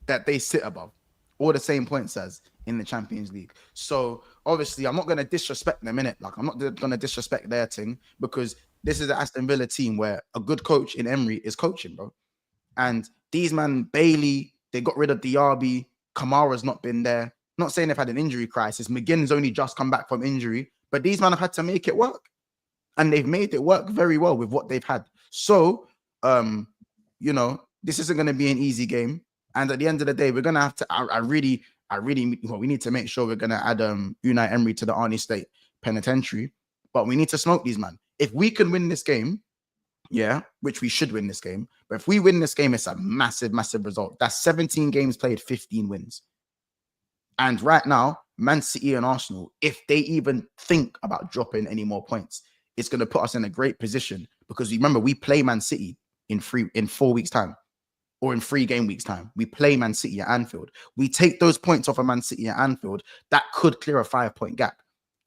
S4: that they sit above, all the same points as in the Champions League. So obviously, I'm not going to disrespect them in it. Like, I'm not going to disrespect their team because this is the Aston Villa team where a good coach in Emery is coaching, bro. And these man, Bailey, they got rid of Diaby. Kamara's not been there. Not saying they've had an injury crisis. McGinn's only just come back from injury, but these men have had to make it work. And they've made it work very well with what they've had. So, you know, this isn't going to be an easy game. And at the end of the day, we're going to have to, we need to make sure we're going to add Unai Emery to the Arnie State Penitentiary. But we need to smoke these, man. If we can win this game, yeah, which we should win this game. But if we win this game, it's a massive, massive result. That's 17 games played, 15 wins. And right now, Man City and Arsenal, if they even think about dropping any more points, it's going to put us in a great position because remember, we play Man City in 4 weeks' time or in 3 game weeks' time. We play Man City at Anfield. We take those points off of Man City at Anfield, that could clear a 5-point gap.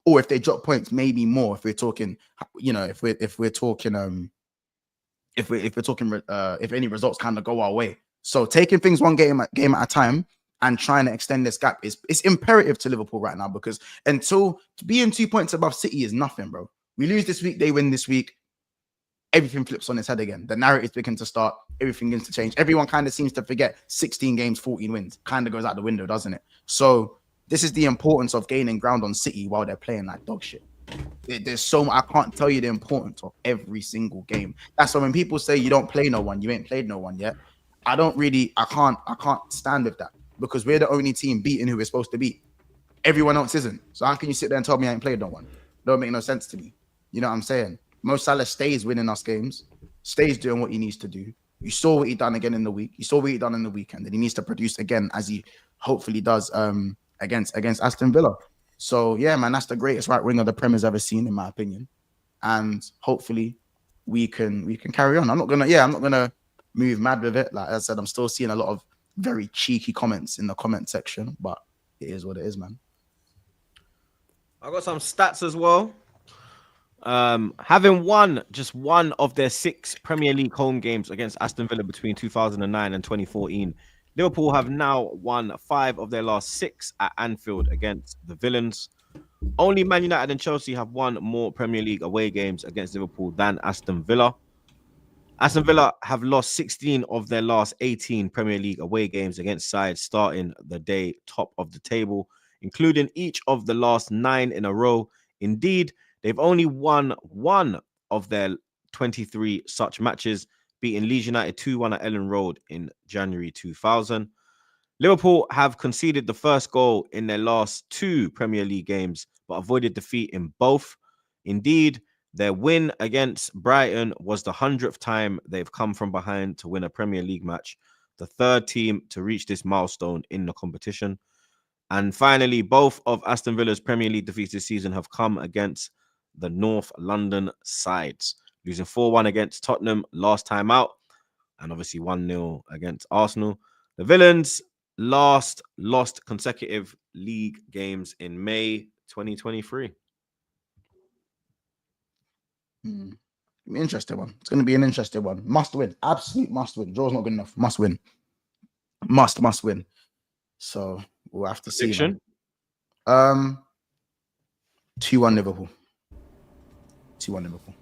S4: Or if they drop points, maybe more. If we're talking, you know, if we're talking, if any results kind of go our way. So taking things one game at a time and trying to extend this gap is imperative to Liverpool right now, because until being 2 points above City is nothing, bro. We lose this week, they win this week, everything flips on its head again. The narratives begin to start, everything begins to change. Everyone kind of seems to forget 16 games, 14 wins. Kind of goes out the window, doesn't it? So this is the importance of gaining ground on City while they're playing like dog shit. There's so much, I can't tell you the importance of every single game. That's why when people say you don't play no one, you ain't played no one yet. I can't stand with that, because we're the only team beating who we're supposed to beat. Everyone else isn't. So how can you sit there and tell me I ain't played no one? Don't make no sense to me. You know what I'm saying? Mo Salah stays winning us games, stays doing what he needs to do. You saw what he done again in the week. You saw what he done in the weekend, and he needs to produce again as he hopefully does against Aston Villa. So yeah, man, that's the greatest right winger the Premier's ever seen, in my opinion. And hopefully we can carry on. I'm not gonna move mad with it. Like I said, I'm still seeing a lot of very cheeky comments in the comment section, but it is what it is, man.
S1: I got some stats as well. Having won just one of their 6 Premier League home games against Aston Villa between 2009 and 2014, Liverpool have now won 5 of their last 6 at Anfield against the Villains. Only Man United and Chelsea have won more Premier League away games against Liverpool than Aston Villa. Aston Villa have lost 16 of their last 18 Premier League away games against sides starting the day top of the table, including each of the last 9 in a row. Indeed, they've only won 1 of their 23 such matches, beating Leeds United 2-1 at Ellen Road in January 2000. Liverpool have conceded the first goal in their last 2 Premier League games, but avoided defeat in both. Indeed, their win against Brighton was the 100th time they've come from behind to win a Premier League match, the 3rd team to reach this milestone in the competition. And finally, both of Aston Villa's Premier League defeats this season have come against the North London sides, losing 4-1 against Tottenham last time out, and obviously 1-0 against Arsenal. The Villains lost consecutive league games in May 2023.
S4: Interesting one. It's going to be an interesting one. Must win. Absolute must win. Draw's not good enough. Must win. Must win. So we'll have to see. 2-1 Liverpool. 2-1 Liverpool.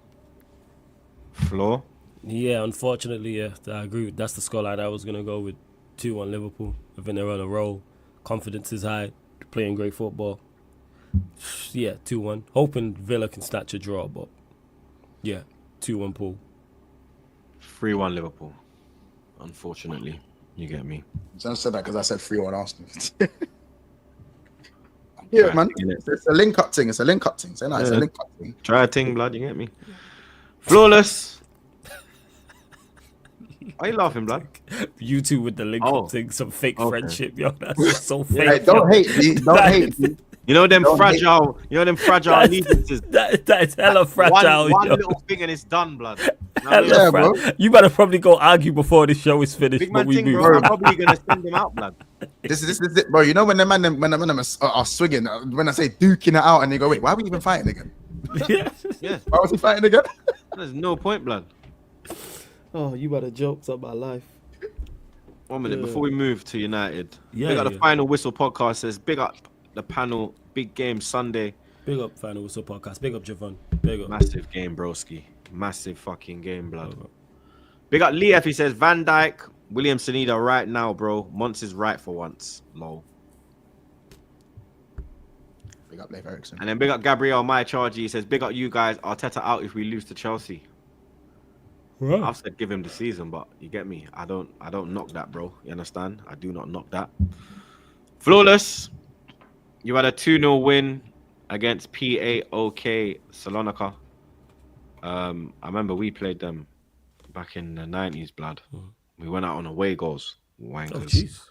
S1: Floor?
S3: Yeah, unfortunately, yeah, I agree. That's the scoreline I was going to go with. 2-1 Liverpool. I think they're on a roll. Confidence is high. Playing great football. Yeah, 2-1. Hoping Villa can snatch a draw, but yeah, 2-1 Pool.
S1: 3-1 Liverpool. Unfortunately, you get me.
S4: So I said that because I said 3-1 Arsenal. Yeah, man. It's a link up thing. Say no, it's a link up thing.
S1: Try a thing, blood. You get me. Flawless. Why are you laughing, blood?
S3: You two with the link up thing, some fake friendship, yo. That's so fake.
S4: Hey, don't hate me. Don't hate me.
S1: You know them fragile allegiances.
S3: That is hella fragile.
S1: One little thing and it's done, blood.
S4: Yeah, bro.
S3: You better probably go argue before the show is finished.
S1: Big man thing, bro. I'm probably gonna send him out, blood.
S4: This is it, bro. You know when the man are swinging, when I say duking it out, and they go, wait, why are we even fighting again?
S1: Yeah.
S4: Why was he fighting again?
S1: There's no point, blood.
S3: Oh, you better jokes up my life.
S1: 1 minute before we move to United.
S3: Yeah,
S1: big up the Final Whistle podcast says big up the panel, big game Sunday.
S3: Big up Final Whistle podcast. Big up Javon. Big up.
S1: Massive game, broski. Massive fucking game, blood. Big up Lee F. He says Van Dijk, William Sneijder right now, bro. Monts is right for once. Lol.
S4: Big up Leif Eriksen.
S1: And then big up Gabriel My Chargy. He says big up you guys. Arteta out if we lose to Chelsea. Right. I've said give him the season, but you get me. I don't knock that, bro. You understand? I do not knock that. Flawless. You had a 2-0 win against PAOK Salonika. I remember we played them back in the 90s, blood. We went out on away goals. Wankers.
S3: Oh, jeez.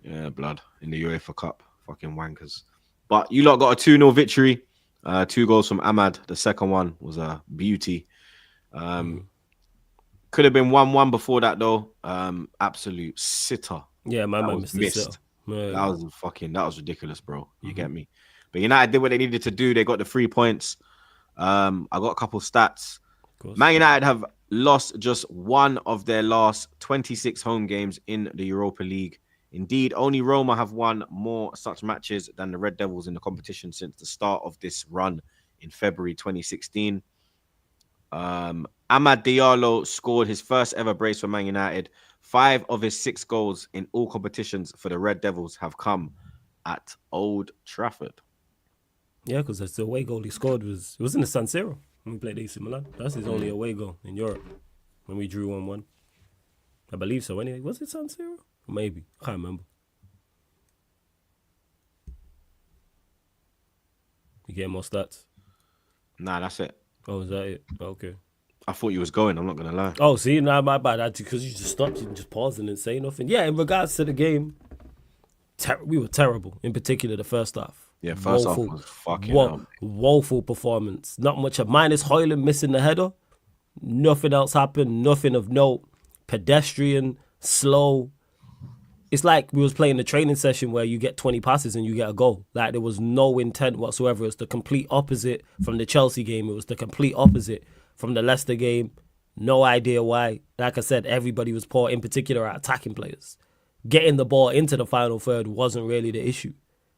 S1: Yeah, blood. In the UEFA Cup. Fucking wankers. But you lot got a 2-0 victory. 2 goals from Ahmad. The second one was a beauty. Could have been 1-1 before that, though. Absolute sitter.
S3: Yeah, my man
S1: was
S3: missed. Yeah.
S1: That was ridiculous, bro. You get me? But United did what they needed to do. They got the 3 points. I got a couple stats. Man United have lost just one of their last 26 home games in the Europa League. Indeed, only Roma have won more such matches than the Red Devils in the competition since the start of this run in February 2016. Amad Diallo scored his first ever brace for Man United. 5 of his 6 goals in all competitions for the Red Devils have come at Old Trafford.
S3: Yeah, because that's the away goal he scored was in the San Siro when we played AC Milan. That's his only away goal in Europe when we drew 1-1. I believe so. Anyway, was it San Siro? Maybe. I can't remember. You getting more stats?
S1: Nah, that's it.
S3: Oh, is that it? Okay.
S1: I thought you was going. I'm not gonna lie.
S3: Oh, see, now my bad. Because you just stopped. You just paused and didn't say nothing. Yeah, in regards to the game, we were terrible. In particular, the first half.
S1: Yeah, first half was fucking
S3: woeful performance. Not much of minus Hoyland missing the header. Nothing else happened. Nothing of note. Pedestrian, slow. It's like we was playing the training session where you get 20 passes and you get a goal. Like there was no intent whatsoever. It's the complete opposite from the Chelsea game. It was the complete opposite from the Leicester game. No idea why. Like I said, everybody was poor, in particular our attacking players. Getting the ball into the final third wasn't really the issue.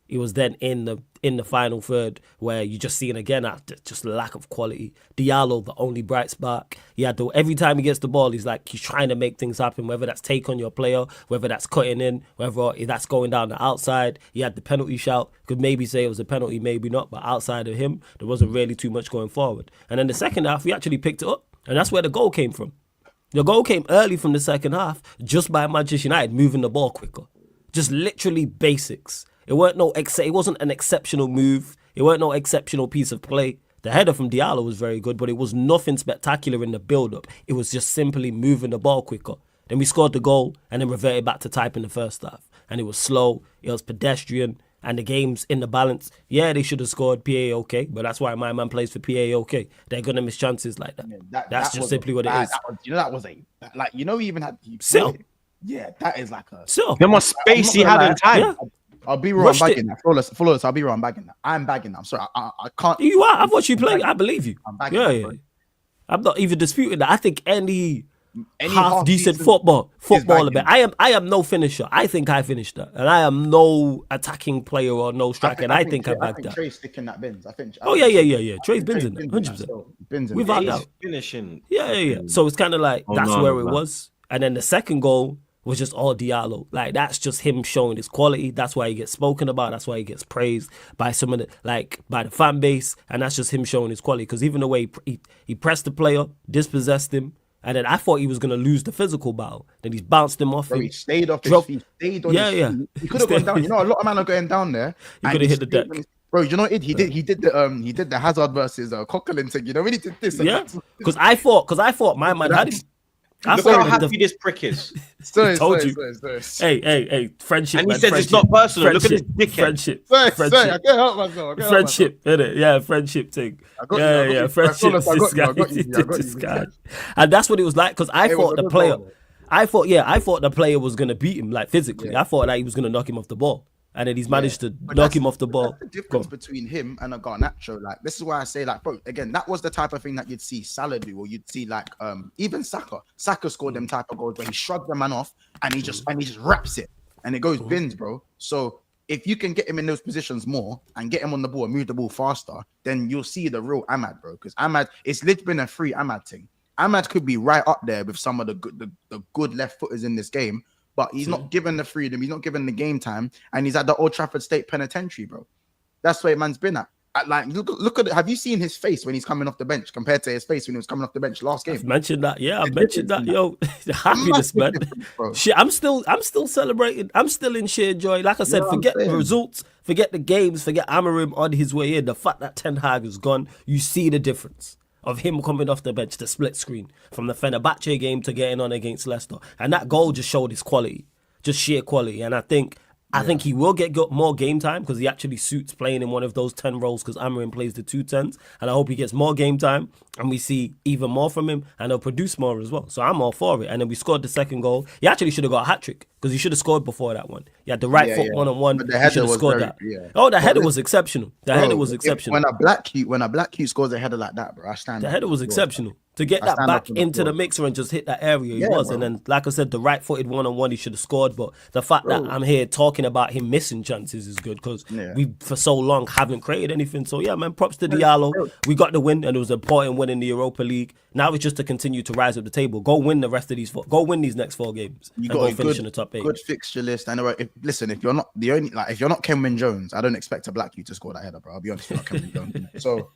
S3: It was then in the final third where you just seen again just lack of quality. Diallo, the only bright spark. Every time he gets the ball, he's trying to make things happen, whether that's take on your player, whether that's cutting in, whether that's going down the outside. He had the penalty shout. Could maybe say it was a penalty, maybe not, but outside of him, there wasn't really too much going forward. And then the second half, we actually picked it up, and that's where the goal came from. The goal came early from the second half, just by Manchester United moving the ball quicker. Just literally basics. It wasn't an exceptional move. It weren't no exceptional piece of play. The header from Diallo was very good, but it was nothing spectacular in the build-up. It was just simply moving the ball quicker. Then we scored the goal and then reverted back to type in the first half. And it was slow. It was pedestrian. And the game's in the balance. Yeah, they should have scored PAOK, but that's why my man plays for PAOK. They're going to miss chances like that.
S4: Yeah,
S3: that's just simply what it is.
S4: We even had...
S3: Still.
S4: Yeah, that is like a...
S3: So,
S1: how much space he had in time.
S3: Yeah.
S4: I'll be wrong bagging that. Flawless, I'll be wrong bagging that. I'm bagging that. I'm sorry. I can't.
S3: You are. I've watched you play. I believe you.
S4: I'm bagging
S3: Yeah.
S4: bro.
S3: I'm not even disputing that. I think any half decent footballer. I am no finisher. I think I finished that. And I am no attacking player or no striker. And I think I bagged that.
S4: Trey's sticking that bins.
S3: Yeah. Trey's bins in there. 100%. Without doubt.
S1: Finishing.
S3: Yeah. So it's kind of like that's where it
S1: man.
S3: was. And then the second goal was just all Diallo. Like, that's just him showing his quality. That's why he gets spoken about. That's why he gets praised by some of the, by the fan base. And that's just him showing his quality. Because even the way he pressed the player, dispossessed him, and then I thought he was going to lose the physical battle. Then he's bounced him off.
S4: Bro, he stayed off his feet. Stayed on his feet. He could have gone down. You know, a lot of men are going down there.
S3: He could have hit the deck.
S4: Bro, you know what he did the Hazard versus Coquelin thing. You know, when he did this.
S3: Yeah, because I thought my man had him.
S1: Look how happy this prick is.
S4: Sorry.
S3: Hey, friendship.
S1: And he says it's not personal. Look at this dickhead.
S3: Friendship.
S4: Sorry, I can't help myself.
S3: Friendship, innit? Yeah, friendship thing. Yeah, friendship. This guy. And that's what it was like, because I thought the player was gonna beat him, like, physically. I thought that he was gonna knock him off the ball. And then he's managed to knock him off the ball.
S4: That's the difference between him and a Garnacho. Like, this is why I say, like, bro, again, that was the type of thing that you'd see Salah do, or you'd see, like, even Saka. Saka scored them type of goals where he shrugged the man off and he just wraps it and it goes bins, bro. So if you can get him in those positions more and get him on the ball and move the ball faster, then you'll see the real Ahmad, bro. Because Ahmad, it's literally been a free Ahmad thing. Ahmad could be right up there with some of the good left footers in this game. But he's not given the freedom, he's not given the game time, and he's at the Old Trafford State Penitentiary, bro. That's where man's been at. Like, look at it. Have you seen his face when he's coming off the bench compared to his face when he was coming off the bench last game?
S3: I've mentioned that. Yeah, I've mentioned that. Yo, happiness, man. Shit, I'm still celebrating. I'm still in sheer joy. Like I said, forget the results, forget the games, forget Amorim on his way in. The fact that Ten Hag is gone, you see the difference. of him coming off the bench, the split screen from the Fenerbahce game to getting on against Leicester. And that goal just showed his quality, just sheer quality. And I think he will get more game time because he actually suits playing in one of those 10 roles because Amarin plays the 2 10s. And I hope he gets more game time and we see even more from him and he'll produce more as well. So I'm all for it. And then we scored the second goal. He actually should have got a hat-trick because he should have scored before that one. He had the right foot one-on-one.
S4: But the
S3: He
S4: header
S3: should have
S4: was
S3: scored
S4: very-
S3: that.
S4: yeah.
S3: Oh, the header was exceptional. The header was exceptional.
S4: When a black cute scores a header like that, bro, I stand.
S3: The
S4: up
S3: header
S4: for
S3: was
S4: the applause.
S3: exceptional. To get
S4: I
S3: that
S4: stand up
S3: back
S4: for the
S3: into the
S4: applause.
S3: mixer and just hit that area, he
S4: Yeah,
S3: was.
S4: bro.
S3: And then, like I said, the right-footed one-on-one, he should have scored. But the fact that I'm here talking about him missing chances is good because we, for so long, haven't created anything. So, yeah, man, props to Diallo. We got the win, and it was an important win in the Europa League. Now it's just to continue to rise up the table. Go win the rest of these go win these next 4 games.
S4: You
S3: and
S4: got
S3: go
S4: a
S3: finish in the top 8.
S4: good fixture list. I know. If you're not the only, like, if you're not Kenwyn Jones, I don't expect a black you to score that header, bro. I'll be honest, you're not Kenwyn Jones. So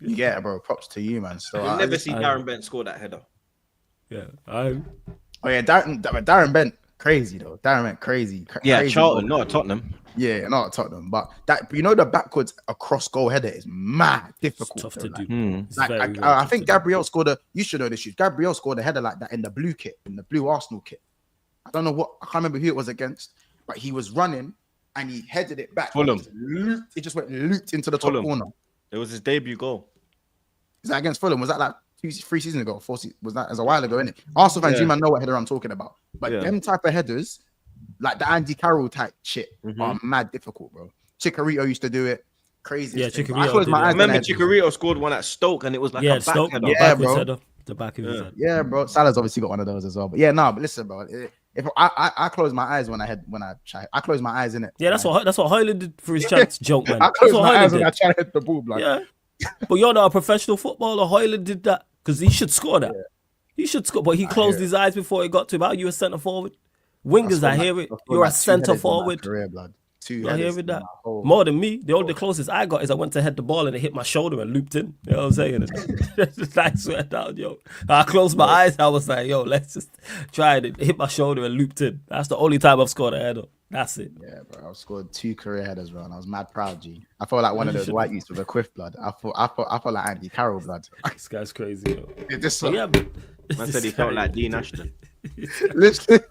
S4: you get it, bro. Props to you, man. So
S1: You'll never see Darren Bent score that header.
S3: Yeah,
S4: Oh yeah, Darren Bent, crazy though. Darren Bent, crazy.
S1: Yeah,
S4: crazy
S1: Charlton,
S4: goal.
S1: not at Tottenham.
S4: Yeah, not at Tottenham, but the backwards across goal header is mad difficult.
S3: tough
S4: though,
S3: to
S4: like.
S3: do. It's
S4: Like,
S3: very, very
S4: I
S3: tough
S4: think
S3: to do.
S4: Gabriel scored you should know this. Gabriel scored a header like that in the blue kit, in the blue Arsenal kit. I don't know I can't remember who it was against, but he was running and he headed it back.
S1: Fulham.
S4: It just went looped into the top
S1: Fulham.
S4: corner.
S1: It was his debut goal.
S4: Is that against Fulham? Was that like 3 seasons ago? 4 seasons? Was that as a while ago, innit? Arsenal fans, you man know what header I'm talking about. But them type of headers, like the Andy Carroll type shit, are mad difficult, bro. Chicharito used to do it. Crazy.
S3: Yeah,
S4: thing.
S3: Chicharito
S4: I closed
S3: did
S4: my
S3: it.
S4: eyes
S1: I remember
S4: when I had-
S1: Chicharito scored one at Stoke and it was like
S3: Yeah,
S1: a back
S3: Stoke,
S1: header.
S3: the
S4: Yeah,
S3: backwards
S4: bro.
S3: header. The back of his head.
S4: Yeah, bro. Salah's obviously got one of those as well. But yeah, no. But listen, bro. If I close my eyes when I try, I close my eyes in it.
S3: Yeah, that's what Hoyland did for his chance joke, man.
S4: I
S3: That's
S4: close
S3: what
S4: my eyes
S3: Hoyland
S4: when I
S3: did.
S4: try to hit the ball, blood.
S3: Yeah, but you're not a professional footballer. Hoyland did that because he should score that. He should score, but he closed his eyes before it got to him. How you a centre forward? Wingers, I hear it. You're a centre forward.
S4: Career, blood. Two
S3: I hear
S4: headers
S3: it
S4: in
S3: that.
S4: my whole-
S3: More than me. The only closest I got is I went to head the ball and it hit my shoulder and looped in. You know what I'm saying? I swear down, yo. I closed my eyes. I was like, yo, let's just try it. It hit my shoulder and looped in. That's the only time I've scored a header. That's it.
S4: Yeah, bro. I've scored 2 career headers, bro, and I was mad proud, G. I felt like one of those white youths with a quiff blood. I felt like Andy Carroll blood.
S3: This guy's crazy, yo.
S4: It just
S3: But yeah, man.
S1: I said he felt like Dean Ashton.
S4: literally.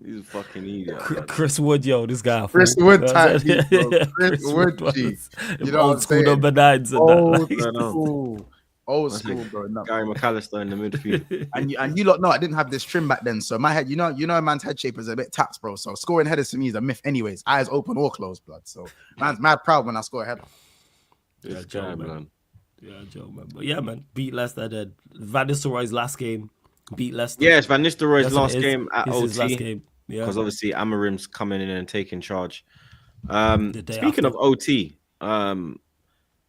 S1: He's a fucking idiot.
S3: Chris Wood, yo, this guy.
S4: Chris
S3: fool.
S4: Wood
S3: You know what I'm
S4: type,
S3: saying?
S4: bro. Chris Wood,
S3: was-
S4: G.
S3: them
S4: You know what I'm
S3: old school
S4: saying?
S3: number 9s and
S4: Old
S3: that. Like,
S4: school. Old
S1: That's
S4: school,
S1: like
S4: bro. No.
S1: Gary McAllister in the midfield.
S4: And you lot know I didn't have this trim back then, so my head, you know, a man's head shape is a bit taxed, bro. So scoring headers to me is a myth, anyways. Eyes open or closed, blood. So man's mad proud when I score a header.
S1: This
S3: Joe,
S1: guy,
S3: man.
S1: man.
S3: Yeah, Joe, man. But yeah, man, beat Leicester. Then Van Nistelrooy's last game, beat Leicester.
S1: Yeah, it's Van Nistelrooy's
S3: That's what
S1: last
S3: it is.
S1: game at
S3: It's his last
S1: OT
S3: game. Yeah,
S1: because obviously Amarim's coming in and taking charge.
S3: The day
S1: Speaking
S3: after.
S1: of OT,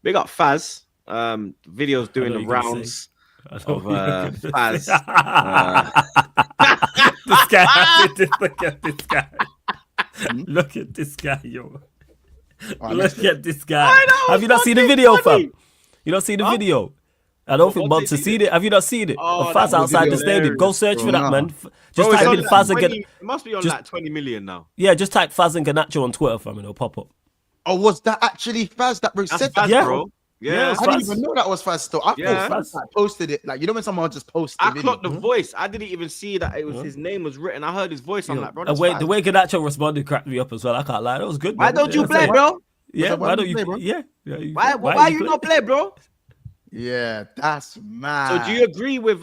S1: big up Faz. Videos doing
S3: know
S1: the
S3: you're gonna
S1: rounds
S3: I know
S1: of
S3: what you're gonna
S1: Faz.
S3: This guy, look at this guy. Look at this guy, yo. Look at this guy.
S1: I know,
S3: Have you not seen the
S1: fucking
S3: video,
S1: funny.
S3: fam? You not seen the video? I don't think
S1: what
S3: Bob's
S1: they
S3: has seen it. Have you not seen it?
S1: Oh,
S3: Of
S1: that
S3: Faz
S1: was
S3: outside the stadium. Go
S1: hilarious,
S3: search
S1: bro.
S3: for that,
S4: No.
S3: man.
S1: Bro,
S3: Just
S1: it's
S3: type
S1: on
S3: in
S1: like
S3: Faz and
S1: 20
S3: get.
S1: it must be on
S3: just-
S1: like 20 million now.
S3: Yeah, just type Faz and Ganacho on Twitter, fam, and it'll pop up.
S4: Oh, was that actually Faz that
S1: That's
S4: said
S1: Faz,
S4: that?
S3: Yeah.
S1: bro.
S3: Yeah,
S1: Yeah,
S3: it's
S4: I didn't
S3: Faz.
S4: even know that was Faz still. I
S1: Yeah.
S4: thought Faz like, posted it. Like, you know when someone just posts the
S1: I
S4: video?
S1: clocked the voice. I didn't even see that it was his name was written. I heard his voice. I'm
S3: Yo,
S1: like, bro,
S3: the
S1: that's
S3: way
S1: Faz.
S3: the way Ganacho responded cracked me up as well. I can't lie, that was good.
S1: Why
S3: man.
S1: don't you
S3: Yeah,
S1: play,
S3: that's it.
S1: bro?
S3: Yeah,
S4: Why
S3: why
S4: don't
S3: don't
S4: you play, bro?
S3: you? Yeah, you-
S1: Why you not play, bro?
S4: Yeah, that's mad.
S1: So do you agree with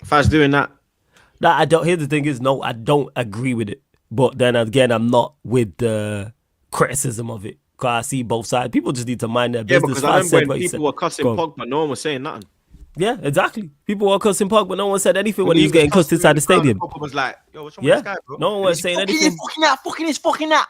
S1: Faz doing that?
S3: Nah, I don't. Here's the thing: is no, I don't agree with it. But then again, I'm not with the criticism of it because I see both sides. People just need to mind their
S1: Yeah,
S3: business.
S1: because I
S3: Faz
S1: remember
S3: said
S1: when
S3: what he
S1: people
S3: said.
S1: were cussing
S3: Go on.
S1: Pogba, no one was saying nothing.
S3: Yeah, exactly. People were cussing Pogba, but no one said anything when he was getting cussed
S1: cussing
S3: inside the
S1: in crowd,
S3: stadium.
S1: Pogba was like, yo, what's wrong
S3: Yeah,
S1: with this guy, bro?
S3: no one was saying anything.
S1: Fucking that.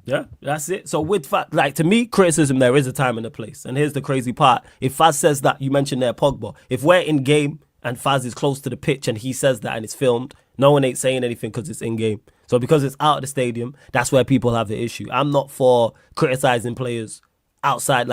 S3: Yeah, that's it. So with fact, like to me, criticism there is a time and a place. And here's the crazy part: if Faz says that, you mentioned there Pogba. If we're in game and Faz is close to the pitch and he says that and it's filmed, no one ain't saying anything because it's in game. So because it's out of the stadium, that's where people have the issue. I'm not for criticizing players outside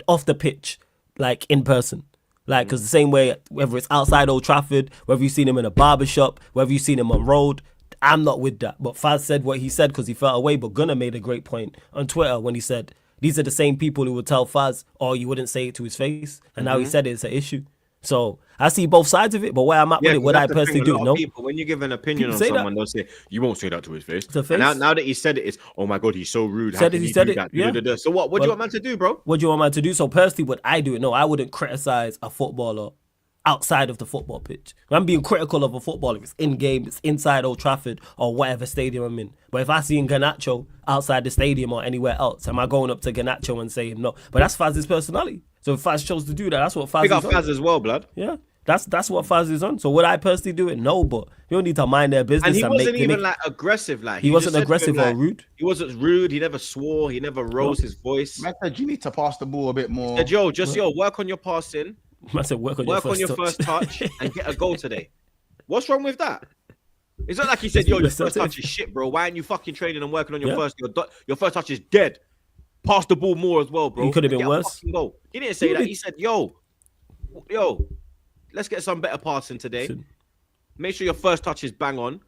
S3: off the pitch, like in person. Like, because the same way, whether it's outside Old Trafford, whether you've seen him in a barber shop, whether you've seen him on road, I'm not with that. But Faz said what he said because he felt away. But Gunnar made a great point on Twitter when he said, these are the same people who would tell Faz, oh, you wouldn't say it to his face. And now he said it's an issue. So I see both sides of it, but where I'm at with it, what I personally do, no.
S1: People, when you give an opinion on
S3: say
S1: someone, they'll say, you won't say that to his face.
S3: To face?
S1: And now that he said it, it's, oh my God, he's so rude. How
S3: Said
S1: can
S3: it, he
S1: he
S3: said
S1: do
S3: it,
S1: that?
S3: yeah.
S1: Da-da-da-da. So what do you want man to do, bro?
S3: What do you want man to do? So personally, would I do it? No, I wouldn't criticize a footballer outside of the football pitch. When I'm being critical of a footballer, if it's in-game, it's inside Old Trafford or whatever stadium I'm in. But if I see Garnacho outside the stadium or anywhere else, am I going up to Garnacho and saying no? But that's Faz's personality. So if Faz chose to do that, that's what Faz
S1: Pick
S3: is
S1: up
S3: on.
S1: Faz as well, blood.
S3: Yeah. That's what Faz is on. So would I personally do it? No, but you don't need to mind their business.
S1: And he wasn't even like aggressive. Like
S3: he wasn't
S1: just said to
S3: aggressive
S1: him,
S3: or
S1: like,
S3: rude.
S1: He wasn't rude. He never swore. He never rose his voice.
S4: Man said you need to pass the ball a bit more.
S1: He said, work on your passing.
S3: I said work on your
S1: first touch and get a goal today. What's wrong with that? It's not like he said, yo, your first touch is shit, bro. Why aren't you fucking training and working on your first? Your first touch is dead. Pass the ball more as well, bro.
S3: He could have been worse.
S1: Goal. He didn't say that. He said, yo, let's get some better passing today. Make sure your first touch is bang on.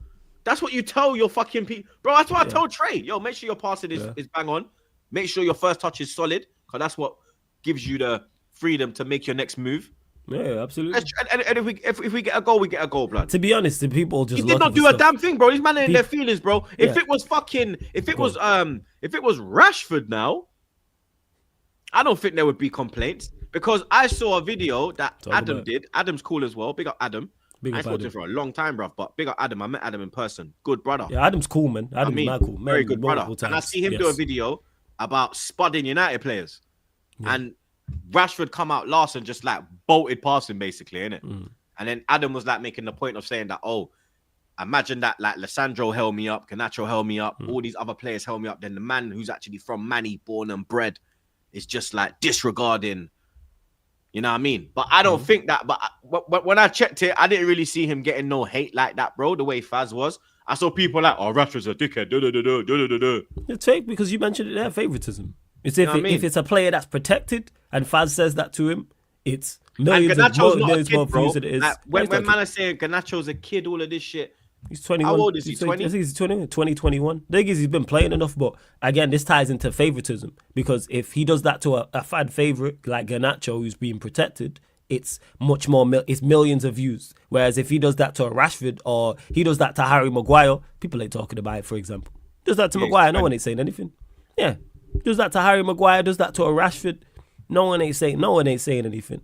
S1: That's what you tell your fucking people. Bro, that's what I told Trey. Yo, make sure your passing is bang on. Make sure your first touch is solid, because that's what gives you the freedom to make your next move.
S3: Yeah, absolutely.
S1: And if we get a goal, we get a goal, blood.
S3: To be honest, the people just
S1: He did not do a damn thing, bro. These man in their feelings, bro. If
S3: Yeah.
S1: it was Rashford now, I don't think there would be complaints, because I saw a video that Adam did. Adam's cool as well. Big up Adam. I spoke to him for a long time, bro. But big up Adam. I met Adam in person. Good brother.
S3: Yeah, Adam's cool, man. Adam's mad cool.
S1: Very good brother. And I see him do a video about spudding United players. Yeah. And Rashford come out last and just like bolted past him, basically, innit? And then Adam was like making the point of saying that, oh, imagine that like Lissandro held me up, Garnacho held me up, all these other players held me up. Then the man who's actually from Manny, born and bred, is just like disregarding. You know what I mean? But I don't think that. But when I checked it, I didn't really see him getting no hate like that, bro. The way Faz was, I saw people like, "Oh, Rashford's a dickhead."
S3: It's fake because you mentioned it there, favoritism. It's if it's a player that's protected and Faz says that to him, it's millions more views than it is.
S1: Like, when man is saying Garnacho's a kid, all of this shit.
S3: He's 21.
S1: How old is he? 20?
S3: I think he's 20, 21. The thing is, he's been playing enough, but again, this ties into favoritism, because if he does that to a fan favorite like Garnacho, who's being protected, it's much more. It's millions of views. Whereas if he does that to a Rashford or he does that to Harry Maguire, people ain't talking about it. For example, does that to Maguire, no one ain't saying anything. Yeah, does that to Harry Maguire, does that to a Rashford, no one ain't saying anything.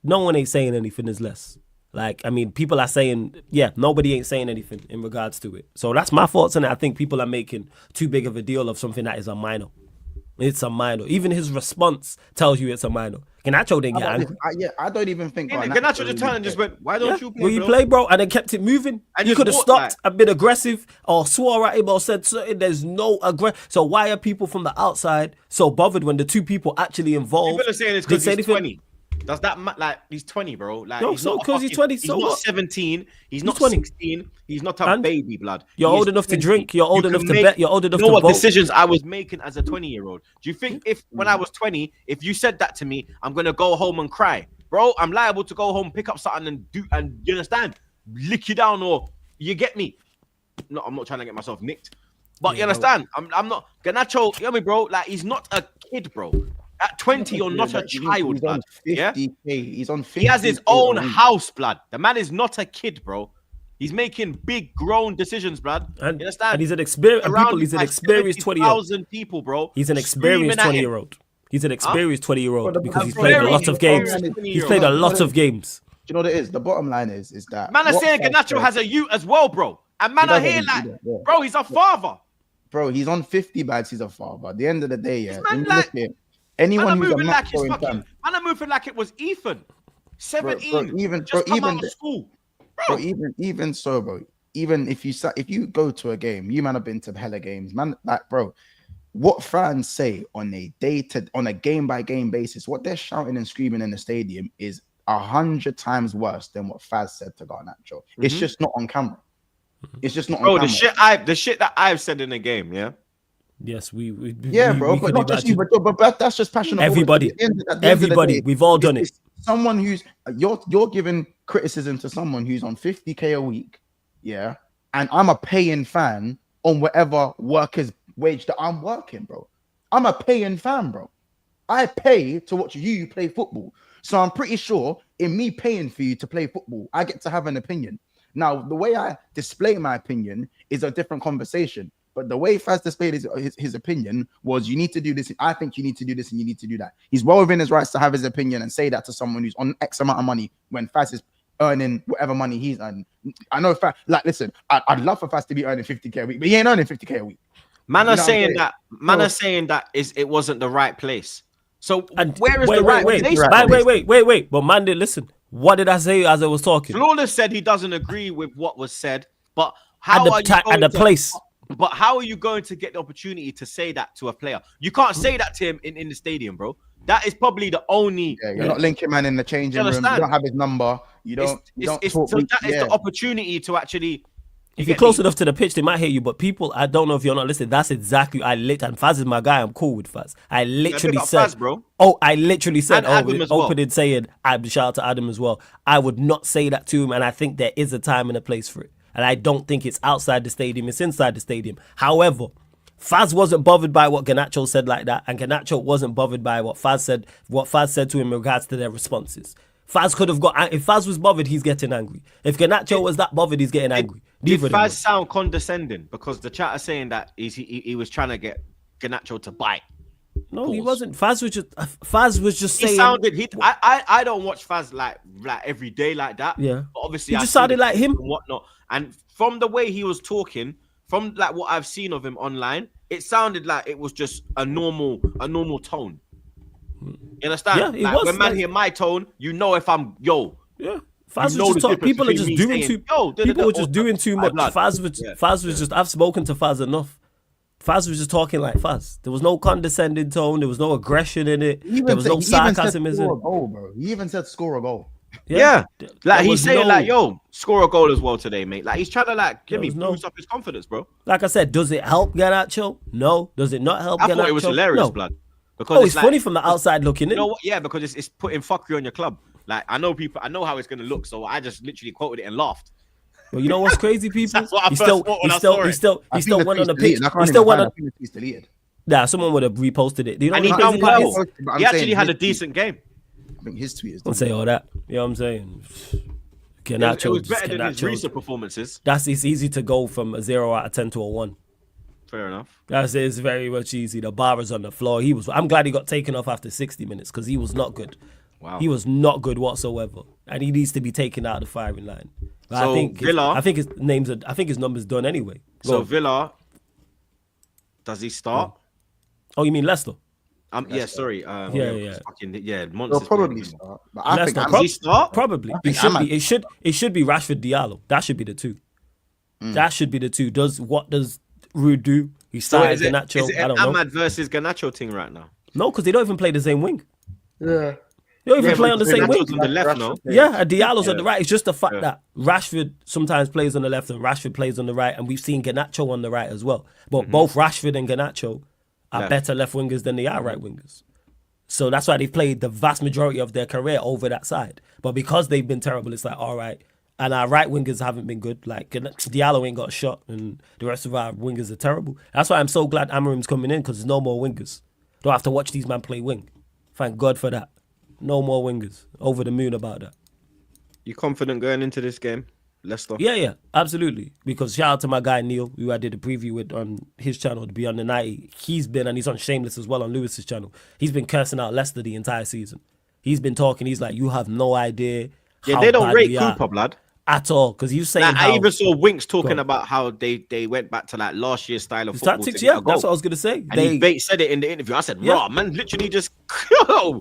S3: No one ain't saying anything is less. Like, I mean, people are saying, nobody ain't saying anything in regards to it. So that's my thoughts on it. I think people are making too big of a deal of something that is a minor. It's a minor. Even his response tells you it's a minor. Garnacho didn't get angry.
S4: I don't even think.
S1: Garnacho just turned and just went, "Why don't you play?"
S3: Will you play, bro? And then kept it moving. And you could have stopped and been aggressive or swore at him or said something. There's no aggression. So why are people from the outside so bothered when the two people actually involved?
S1: People are saying it's because he's 20. Does that like he's 20, bro? Like,
S3: no, so because he's 20,
S1: he's not 17, he's not
S3: 20.
S1: 16, he's not a baby, blood.
S3: You're old enough to drink, you're old enough to bet, you're old enough to
S1: vote.
S3: What
S1: decisions I was making as a 20-year-old? Do you think if when I was 20, if you said that to me, I'm gonna go home and cry, bro? I'm liable to go home, pick up something and you understand, lick you down, or you get me? No, I'm not trying to get myself nicked, but you understand? I'm not Garnacho. You know me, bro? Like, he's not a kid, bro. At 20, you're not a child, blood. Yeah,
S4: he's on 50.
S1: He has his own house, blood. The man is not a kid, bro. He's making big, grown decisions, blood.
S3: And,
S1: you understand?
S3: And he's an experienced. He's an experienced 20-year-old.
S1: People, bro.
S3: He's an experienced 20-year-old. He's an experienced 20-year-old because he's played a lot of games. He's played a lot of games.
S4: Do you know what it is? The bottom line is that
S1: man is saying Garnacho has a youth as well, bro. And man are here like, bro, he's a father.
S4: Bro, he's on 50 bads. He's a father. At the end of the day, yeah.
S1: Anyone who's moving like it's fucking, I'm moving like it was Ethan, 17, just come out of school, bro.
S4: Even so, bro. Even if you go to a game, you man have been to hella games, man. Like, bro, what fans say on a game by game basis, what they're shouting and screaming in the stadium is 100 times worse than what Faz said to Garnacho. It's just not on camera. It's just not on camera.
S1: The shit that I've said in the game, yeah.
S3: Yes, we
S4: bro, but not just you, but that's just passion.
S3: Everybody, we've all done it.
S4: Someone who's you're giving criticism to someone who's on 50K a week, yeah, and I'm a paying fan on whatever worker's wage that I'm working, bro. I'm a paying fan, bro. I pay to watch you play football. So I'm pretty sure in me paying for you to play football, I get to have an opinion. Now, the way I display my opinion is a different conversation. But the way Faz displayed his opinion was, you need to do this. I think you need to do this and you need to do that. He's well within his rights to have his opinion and say that to someone who's on X amount of money when Faz is earning whatever money he's earning. I know Faz, like, listen, I'd love for Faz to be earning 50k a week, but he ain't earning 50k a week.
S1: Man are saying that. Man are saying that it wasn't the right place. So where is the right place?
S3: Wait. But man, listen. What did I say as I was talking?
S1: Flawless said he doesn't agree with what was said, but how are you going
S3: at the place?
S1: But how are you going to get the opportunity to say that to a player? You can't say that to him in the stadium, bro. That is probably the only.
S4: Yeah, you're not linking man in the changing room. You don't have his number. You don't. That is
S1: the opportunity to actually.
S3: If you're close enough to the pitch, they might hear you. But people, I don't know if you're not listening. That's exactly and Faz is my guy. I'm cool with Faz. I literally said,
S1: Faz, bro.
S3: I literally said, opening saying, shout out to Adam as well. I would not say that to him, and I think there is a time and a place for it. And I don't think it's outside the stadium, it's inside the stadium. However, Faz wasn't bothered by what Garnacho said like that, and Garnacho wasn't bothered by what Faz said to him in regards to their responses. Faz could have got, if Faz was bothered, he's getting angry. If Garnacho was that bothered, he's getting angry.
S1: Did Faz sound condescending? Because the chat is saying that he was trying to get Garnacho to bite.
S3: No, he wasn't. Faz was just saying.
S1: He sounded. I don't watch Faz like every day like that.
S3: Yeah.
S1: But obviously,
S3: he just sounded like him
S1: and whatnot. And from the way he was talking, from like what I've seen of him online, it sounded like it was just a normal tone. You understand?
S3: Yeah, it was.
S1: When man hear my tone, you know if I'm
S3: Yeah. Faz was just people are just doing too. People were just doing too much. Faz was just. I've spoken to Faz enough. Faz was just talking like Faz. There was no condescending tone. There was no aggression in it. There was no sarcasm in it.
S4: He even said score a goal.
S1: Yeah. Like he's saying like, yo, score a goal as well today, mate. Like he's trying to like boost up his confidence, bro.
S3: Like I said, does it help Garnacho? No. Does it not help Garnacho?
S1: I thought it was hilarious,
S3: no.
S1: Blood. Because
S3: it's funny from the outside looking in.
S1: You know what? Yeah, because it's putting fuckery on your club. Like I know how it's gonna look, so I just literally quoted it and laughed.
S3: Well, you know what's crazy, people?
S1: He still
S3: went on the pitch. He still went on. Nah, someone would have reposted it. You know,
S1: and he done well. He actually had a decent game.
S4: I think his tweet is.
S3: Don't say all that. You know what I'm saying?
S1: Garnacho, it was better than his recent performances.
S3: It's easy to go from a 0 out of 10 to a 1.
S1: Fair enough.
S3: It's very much easy. The bar is on the floor. I'm glad he got taken off after 60 minutes because he was not good.
S1: Wow.
S3: He was not good whatsoever, and he needs to be taken out of the firing line. But
S1: so
S3: I think his number's done anyway.
S1: So Villa, does he start?
S3: Oh, you mean Leicester?
S1: Yeah, sorry.
S4: Monsters. Probably start. But I think
S1: does he start?
S3: Probably. It should be Rashford Diallo. That should be the two. That should be the two. What does Rude do? He started Garnacho.
S1: Is it an Ahmad versus Garnacho thing right now?
S3: No, because they don't even play the same wing.
S4: Yeah.
S3: They don't even play on the same wing.
S1: On the left, no?
S3: Yeah, and Diallo's on the right. It's just the fact that Rashford sometimes plays on the left and Rashford plays on the right, and we've seen Garnacho on the right as well. But both Rashford and Garnacho are better left wingers than they are right wingers. So that's why they've played the vast majority of their career over that side. But because they've been terrible, it's like, all right. And our right wingers haven't been good. Like, Diallo ain't got a shot, and the rest of our wingers are terrible. That's why I'm so glad Amarim's coming in, because there's no more wingers. Don't have to watch these men play wing. Thank God for that. No more wingers. Over the moon about that.
S1: You confident going into this game, Leicester?
S3: Yeah, absolutely. Because shout out to my guy Neil, who I did a preview with on his channel, to Beyond the 90. He's on Shameless as well on Lewis's channel. He's been cursing out Leicester the entire season. He's been talking. He's like, you have no idea.
S1: Yeah, they don't rate Cooper, blood.
S3: At all, because you saying
S1: I even saw Winks talking about how they went back to like last year's style of football.
S3: Tactics, yeah, that's what I was gonna say.
S1: And he said it in the interview. I said, "Raw man, literally just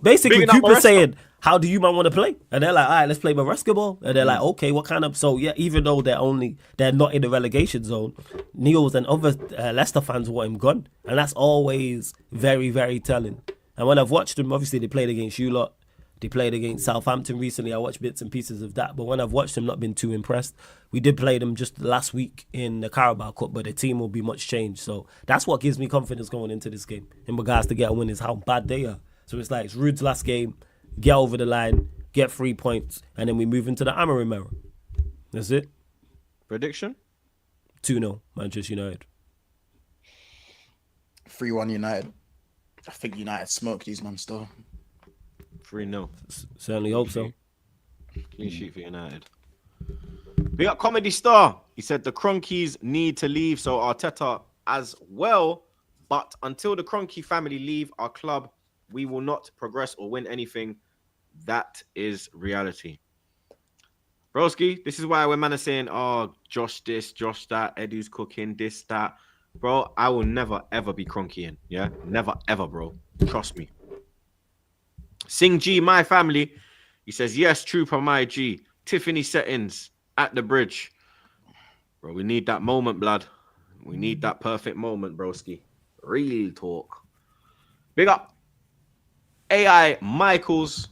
S3: basically Cooper saying, how do you man want to play?" And they're like, "All right, let's play basketball." And they're like, "Okay, what kind of?" So yeah, even though they're not in the relegation zone, Neil's and other Leicester fans want him gone, and that's always very, very telling. And when I've watched them, obviously they played against you lot. They played against Southampton recently. I watched bits and pieces of that. But when I've watched them, not been too impressed. We did play them just last week in the Carabao Cup, but the team will be much changed. So that's what gives me confidence going into this game in regards to get a win is how bad they are. So it's like, it's Rude's last game, get over the line, get 3 points, and then we move into the Amarim era. That's it.
S1: Prediction?
S3: 2-0, Manchester United.
S4: 3-1 United. I think United smoked these man still.
S1: 3-0.
S3: Certainly hope so.
S1: Clean sheet for United. We got Comedy Star. He said the Cronkies need to leave, so Arteta as well. But until the Cronky family leave our club, we will not progress or win anything. That is reality. Broski, this is why when man are saying, oh, Josh this, Josh that, Edu's cooking, this, that. Bro, I will never, ever be Cronky-ing. Yeah? Never, ever, bro. Trust me. Sing G, my family. He says, yes, Trooper, my G. Tiffany settings at the bridge. Bro, we need that moment, blood. We need that perfect moment, broski. Real talk. Big up AI Michaels.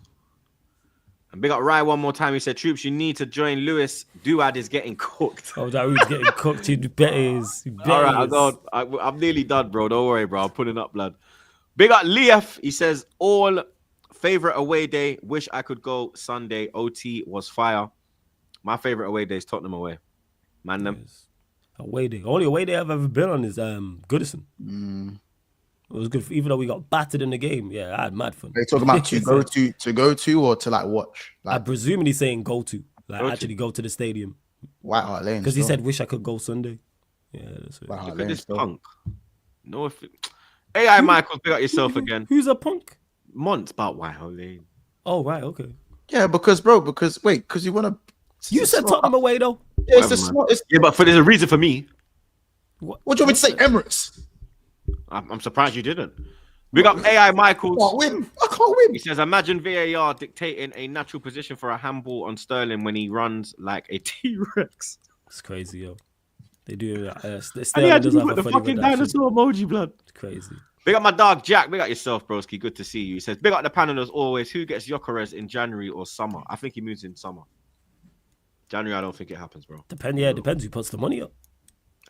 S1: And big up Rye one more time. He said, Troops, you need to join Lewis. Duad is getting cooked.
S3: Oh, that was getting cooked. You bet it is.
S1: All right, I'm nearly done, bro. Don't worry, bro. I'm putting up, blood. Big up Leaf. He says, all favorite away day. Wish I could go Sunday. OT was fire. My favorite away day is Tottenham away. Man, them.
S3: Yes. Away day. Only away day I've ever been on is Goodison. It was good, even though we got battered in the game. Yeah, I had mad fun.
S4: Are you talking about to go to or to like watch? Like,
S3: I presume he's saying go to, like
S1: Go to.
S3: actually go to the stadium.
S4: White Hart Lane.
S3: Because he
S4: still.
S3: said, wish I could go Sunday. Yeah, that's it.
S4: White Hart
S1: Look at
S4: Lane
S1: this
S4: still.
S1: punk. No, if AI Michael, pick up yourself again.
S3: Who's a punk?
S1: Months about White Hart Lane.
S3: Oh, right, okay.
S4: Yeah, because you want to.
S3: You said Tottenham away, though.
S4: Yeah, it's
S1: Whatever,
S4: a
S1: man.
S4: small.
S1: Yeah, but there's a reason for me.
S4: What do you want me to say? Emirates.
S1: I'm surprised you didn't. Big up AI Michaels.
S4: I can't win.
S1: He says, imagine VAR dictating a natural position for a handball on Sterling when he runs like a T-Rex.
S3: It's crazy, yo. They do.
S1: And he
S3: Sterling
S1: had to
S3: does have
S1: put
S3: a
S1: the
S3: funny
S1: fucking
S3: redaction.
S1: dinosaur emoji, blood.
S3: It's crazy.
S1: Big up my dog Jack. Big up yourself, broski. Good to see you. He says, big up the panel as always. Who gets Gyökeres in January or summer? I think he moves in summer. January, I don't think it happens, bro.
S3: Depends who puts the money up.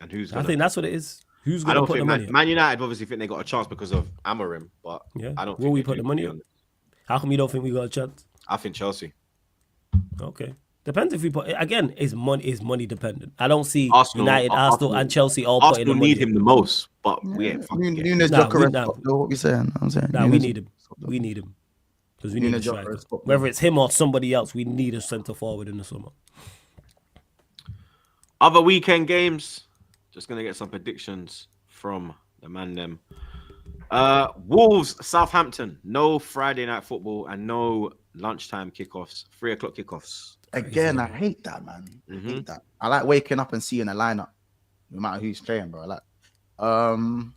S1: And who's
S3: I
S1: gonna?
S3: think that's what it is. Who's
S1: I
S3: going to
S1: don't
S3: put the
S1: think
S3: money up?
S1: Man United obviously think they got a chance because of Amorim, but
S3: Yeah.
S1: I don't.
S3: Will
S1: think
S3: we
S1: they
S3: put
S1: do,
S3: the money
S1: to be
S3: up?
S1: honest.
S3: How come you don't think we got a chance?
S1: I think Chelsea.
S3: Okay. Depends if we put again. Is money dependent? I don't see
S1: Arsenal-
S3: United, Arsenal, and Chelsea all putting the
S1: Arsenal
S3: money.
S1: need him the most, but we ain't fucking getting him.
S4: Nunes
S3: Nah, we-
S4: Gyökeres.
S3: nah.
S4: What we saying? I'm saying.
S3: Nah, we
S4: Nunes-
S3: need him. We need him because we need a
S4: Nunes
S3: striker.
S4: Gyökeres, top
S3: Whether it's him or somebody else, we need a centre forward in the summer.
S1: Other weekend games. Just gonna get some predictions from the man them. Wolves, Southampton. No Friday night football and no lunchtime kickoffs. 3:00 kickoffs.
S4: Again, I hate that, man. I hate that. I like waking up and seeing a lineup, no matter who's playing, bro. I like. I'm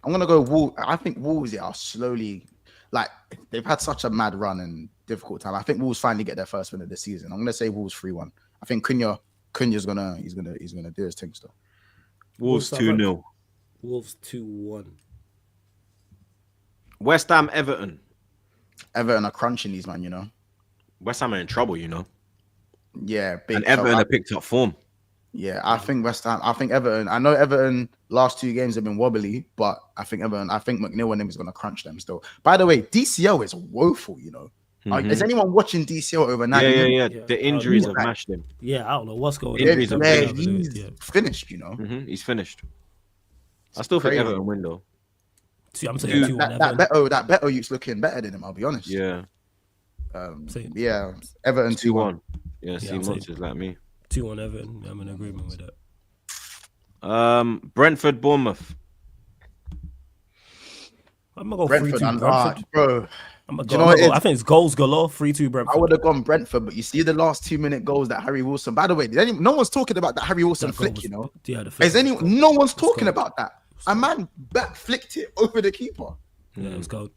S4: gonna go Wolves. I think Wolves are slowly, like they've had such a mad run and difficult time. I think Wolves finally get their first win of the season. I'm gonna say Wolves 3-1. I think Cunha's gonna do his thing still.
S1: Wolves
S3: Southampton.
S1: 2-0.
S3: Wolves 2-1.
S1: West Ham, Everton.
S4: Everton are crunching these, man. You know.
S1: West Ham are in trouble, you know.
S4: Yeah, big.
S1: And Everton
S4: trouble.
S1: have picked up form.
S4: Yeah, I think West Ham. I think Everton. I know Everton last 2 games have been wobbly, but I think Everton. I think McNeil and him is going to crunch them still. By the way, DCL is woeful. You know, is anyone watching DCL overnight?
S1: Yeah. The injuries have
S4: Like-
S1: mashed him.
S3: Yeah, I don't know what's going
S1: Injuries
S3: on.
S1: are
S4: Yeah,
S1: big.
S4: he's finished. You know,
S1: He's finished. I still think
S4: crazy.
S1: Everton win though.
S3: I'm saying 2-1.
S4: that Beto youth's looking better than him. I'll be honest.
S1: Yeah,
S3: Same.
S4: Yeah, Everton 2-1.
S1: 2-1. Yeah, see,
S3: I'm saying-
S1: monsters like me.
S3: 2-1 Everton. I'm in agreement with that.
S1: Brentford, Bournemouth.
S3: I'm gonna go
S4: Brentford,
S3: 3-2 Brentford.
S4: bro.
S3: I'm gonna
S4: Do you
S3: go,
S4: know what it is?
S3: I think it's goals galore. 3-2 Brentford.
S4: I would have gone Brentford, but you see the last 2-minute goals that Harry Wilson. By the way, no one's talking about that Harry Wilson
S3: That goal
S4: flick.
S3: was-
S4: You know,
S3: Yeah, the flick
S4: is
S3: was
S4: anyone?
S3: gold.
S4: No one's talking
S3: gold.
S4: about that. A man back flicked it over the keeper.
S3: Yeah, it was gold.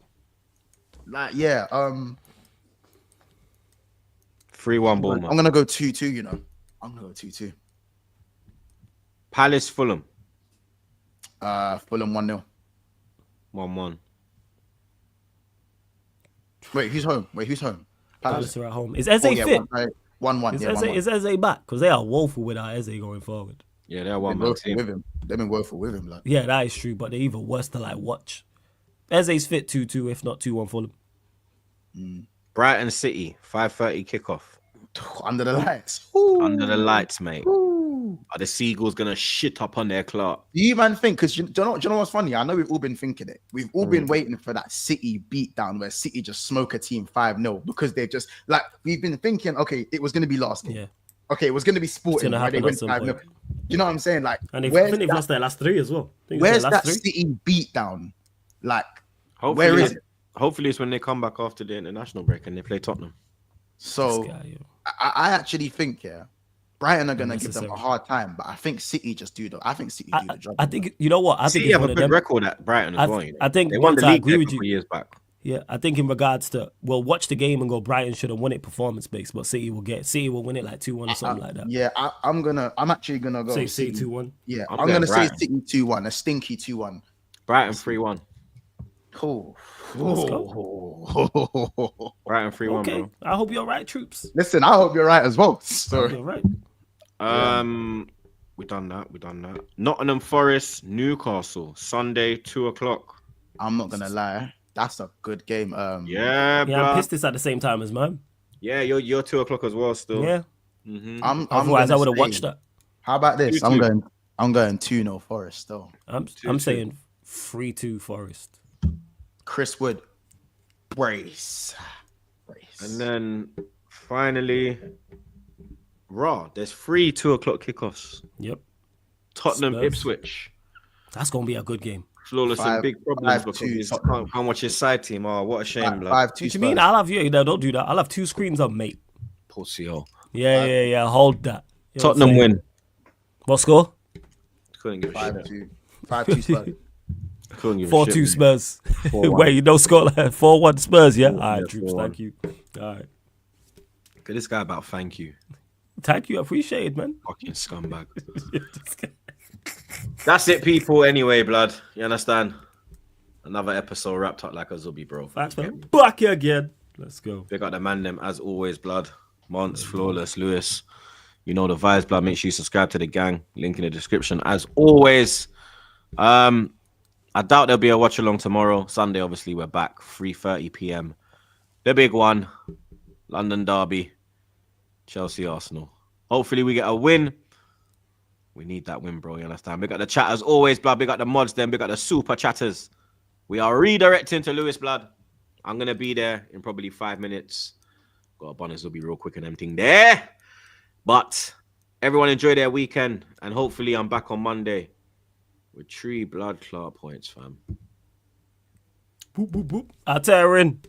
S4: Like, yeah.
S1: 3-1 Bournemouth.
S4: I'm gonna go 2-2. You know, I'm gonna go 2-2.
S1: Palace, Fulham.
S4: Fulham 1-0.
S1: 1-1.
S4: Wait, who's home?
S3: Palace are at home. Is Eze
S4: Oh, yeah,
S3: fit?
S4: 1-1.
S3: Is
S4: Yeah,
S3: Eze,
S4: 1-1.
S3: is Eze back? Because they are woeful without Eze going forward.
S1: Yeah, they're
S4: They've
S1: one
S4: been
S1: man
S4: woeful
S1: team.
S4: with him. They've been woeful with him. Like,
S3: Yeah, that is true, but they're even worse to like watch. Eze's fit 2-2, if not 2-1 Fulham.
S1: Brighton City, 5:30 kickoff.
S4: under the lights.
S1: Under the lights, mate. Are the Seagulls gonna shit up on their Clark?
S4: Do you man think? Because do you know what's funny? I know we've all been thinking it. We've all been waiting for that City beatdown where City just smoke a team 5-0 because they've just like we've been thinking. Okay, it was going to be last game.
S3: Yeah.
S4: Okay, it was going to be Sporting where they win 5-0. You know what I'm saying? Like,
S3: and I think they've lost their last 3 as well.
S4: Where's that City beatdown? Like,
S1: hopefully,
S4: where is it?
S1: Hopefully, it's when they come back after the international break and they play Tottenham.
S4: So I actually think Brighton are gonna give them a hard time, but I think City just do the. I think City do the job.
S3: I think you know what I think
S1: City have a good record at Brighton as well. You know?
S3: I think
S1: they won the
S3: I
S1: league
S3: agree
S1: a
S3: with
S1: couple
S3: you.
S1: years back.
S3: Yeah, I think in regards to watch the game and go Brighton should have won it performance based, but City will win it like 2-1 or something like that.
S4: Yeah, I'm actually gonna go
S3: say City 2-1.
S4: Yeah, I'm gonna say City 2-1, a stinky 2-1.
S1: Brighton 3-1.
S4: Cool.
S1: Brighton 3-1.
S3: Okay,
S1: bro.
S3: I hope you're right, troops.
S4: Listen, I hope you're right as well. So
S3: you're right.
S1: We done that. Nottingham Forest, Newcastle, Sunday 2:00.
S4: I'm not gonna lie, that's a good game.
S1: Yeah,
S3: I'm pissed it's at the same time as mine.
S1: Yeah, you're 2:00 as well still.
S3: Yeah.
S1: Mm-hmm.
S3: Otherwise, I would have watched that.
S4: How about this?
S1: 2-2.
S4: I'm going 2-0 Forest still.
S3: I'm saying 3-2 Forest.
S4: Chris Wood, brace.
S1: And then finally, there's 3 2:00 kickoffs.
S3: Yep.
S1: Tottenham,
S3: Spurs.
S1: Ipswich.
S3: That's gonna be a good game.
S1: Flawless and big problems because he can't watch his side team. Oh, what a shame, blood.
S4: 5-2.
S3: What you mean? I'll have don't do that. I'll have 2 screens on, mate.
S1: Pussy hole.
S3: Yeah. Hold that. You know
S1: Tottenham win.
S3: What score?
S1: Couldn't give a shit.
S4: 5-2 Spurs.
S3: 4-2 Spurs.
S1: 4-1.
S3: Wait, you know score 4-1 Spurs, yeah? All right,
S1: Yeah,
S3: troops,
S1: 4-1.
S3: thank you. All right.
S1: Get this guy about thank you.
S3: Thank you, appreciate it, man.
S1: Fucking scumbag. That's it, people. Anyway, blood. You understand? Another episode wrapped up like a zubby, bro.
S3: Facts, man. Back here again. Let's go.
S1: They got the man them as always, blood. Mons, Flawless, Lewis. You know the vibes, blood. Make sure you subscribe to the gang. Link in the description. As always. I doubt there'll be a watch along tomorrow. Sunday, obviously, we're back. 3:30 p.m. The big one. London Derby. Chelsea, Arsenal. Hopefully we get a win. We need that win, bro. You understand? We got the chat as always, blood. We got the mods then. We got the super chatters. We are redirecting to Lewis, blood. I'm going to be there in probably 5 minutes. Got a bonus will be real quick and everything there. But everyone enjoy their weekend. And hopefully I'm back on Monday with 3 blood clot points, fam.
S3: Boop, boop, boop. I'll tear in.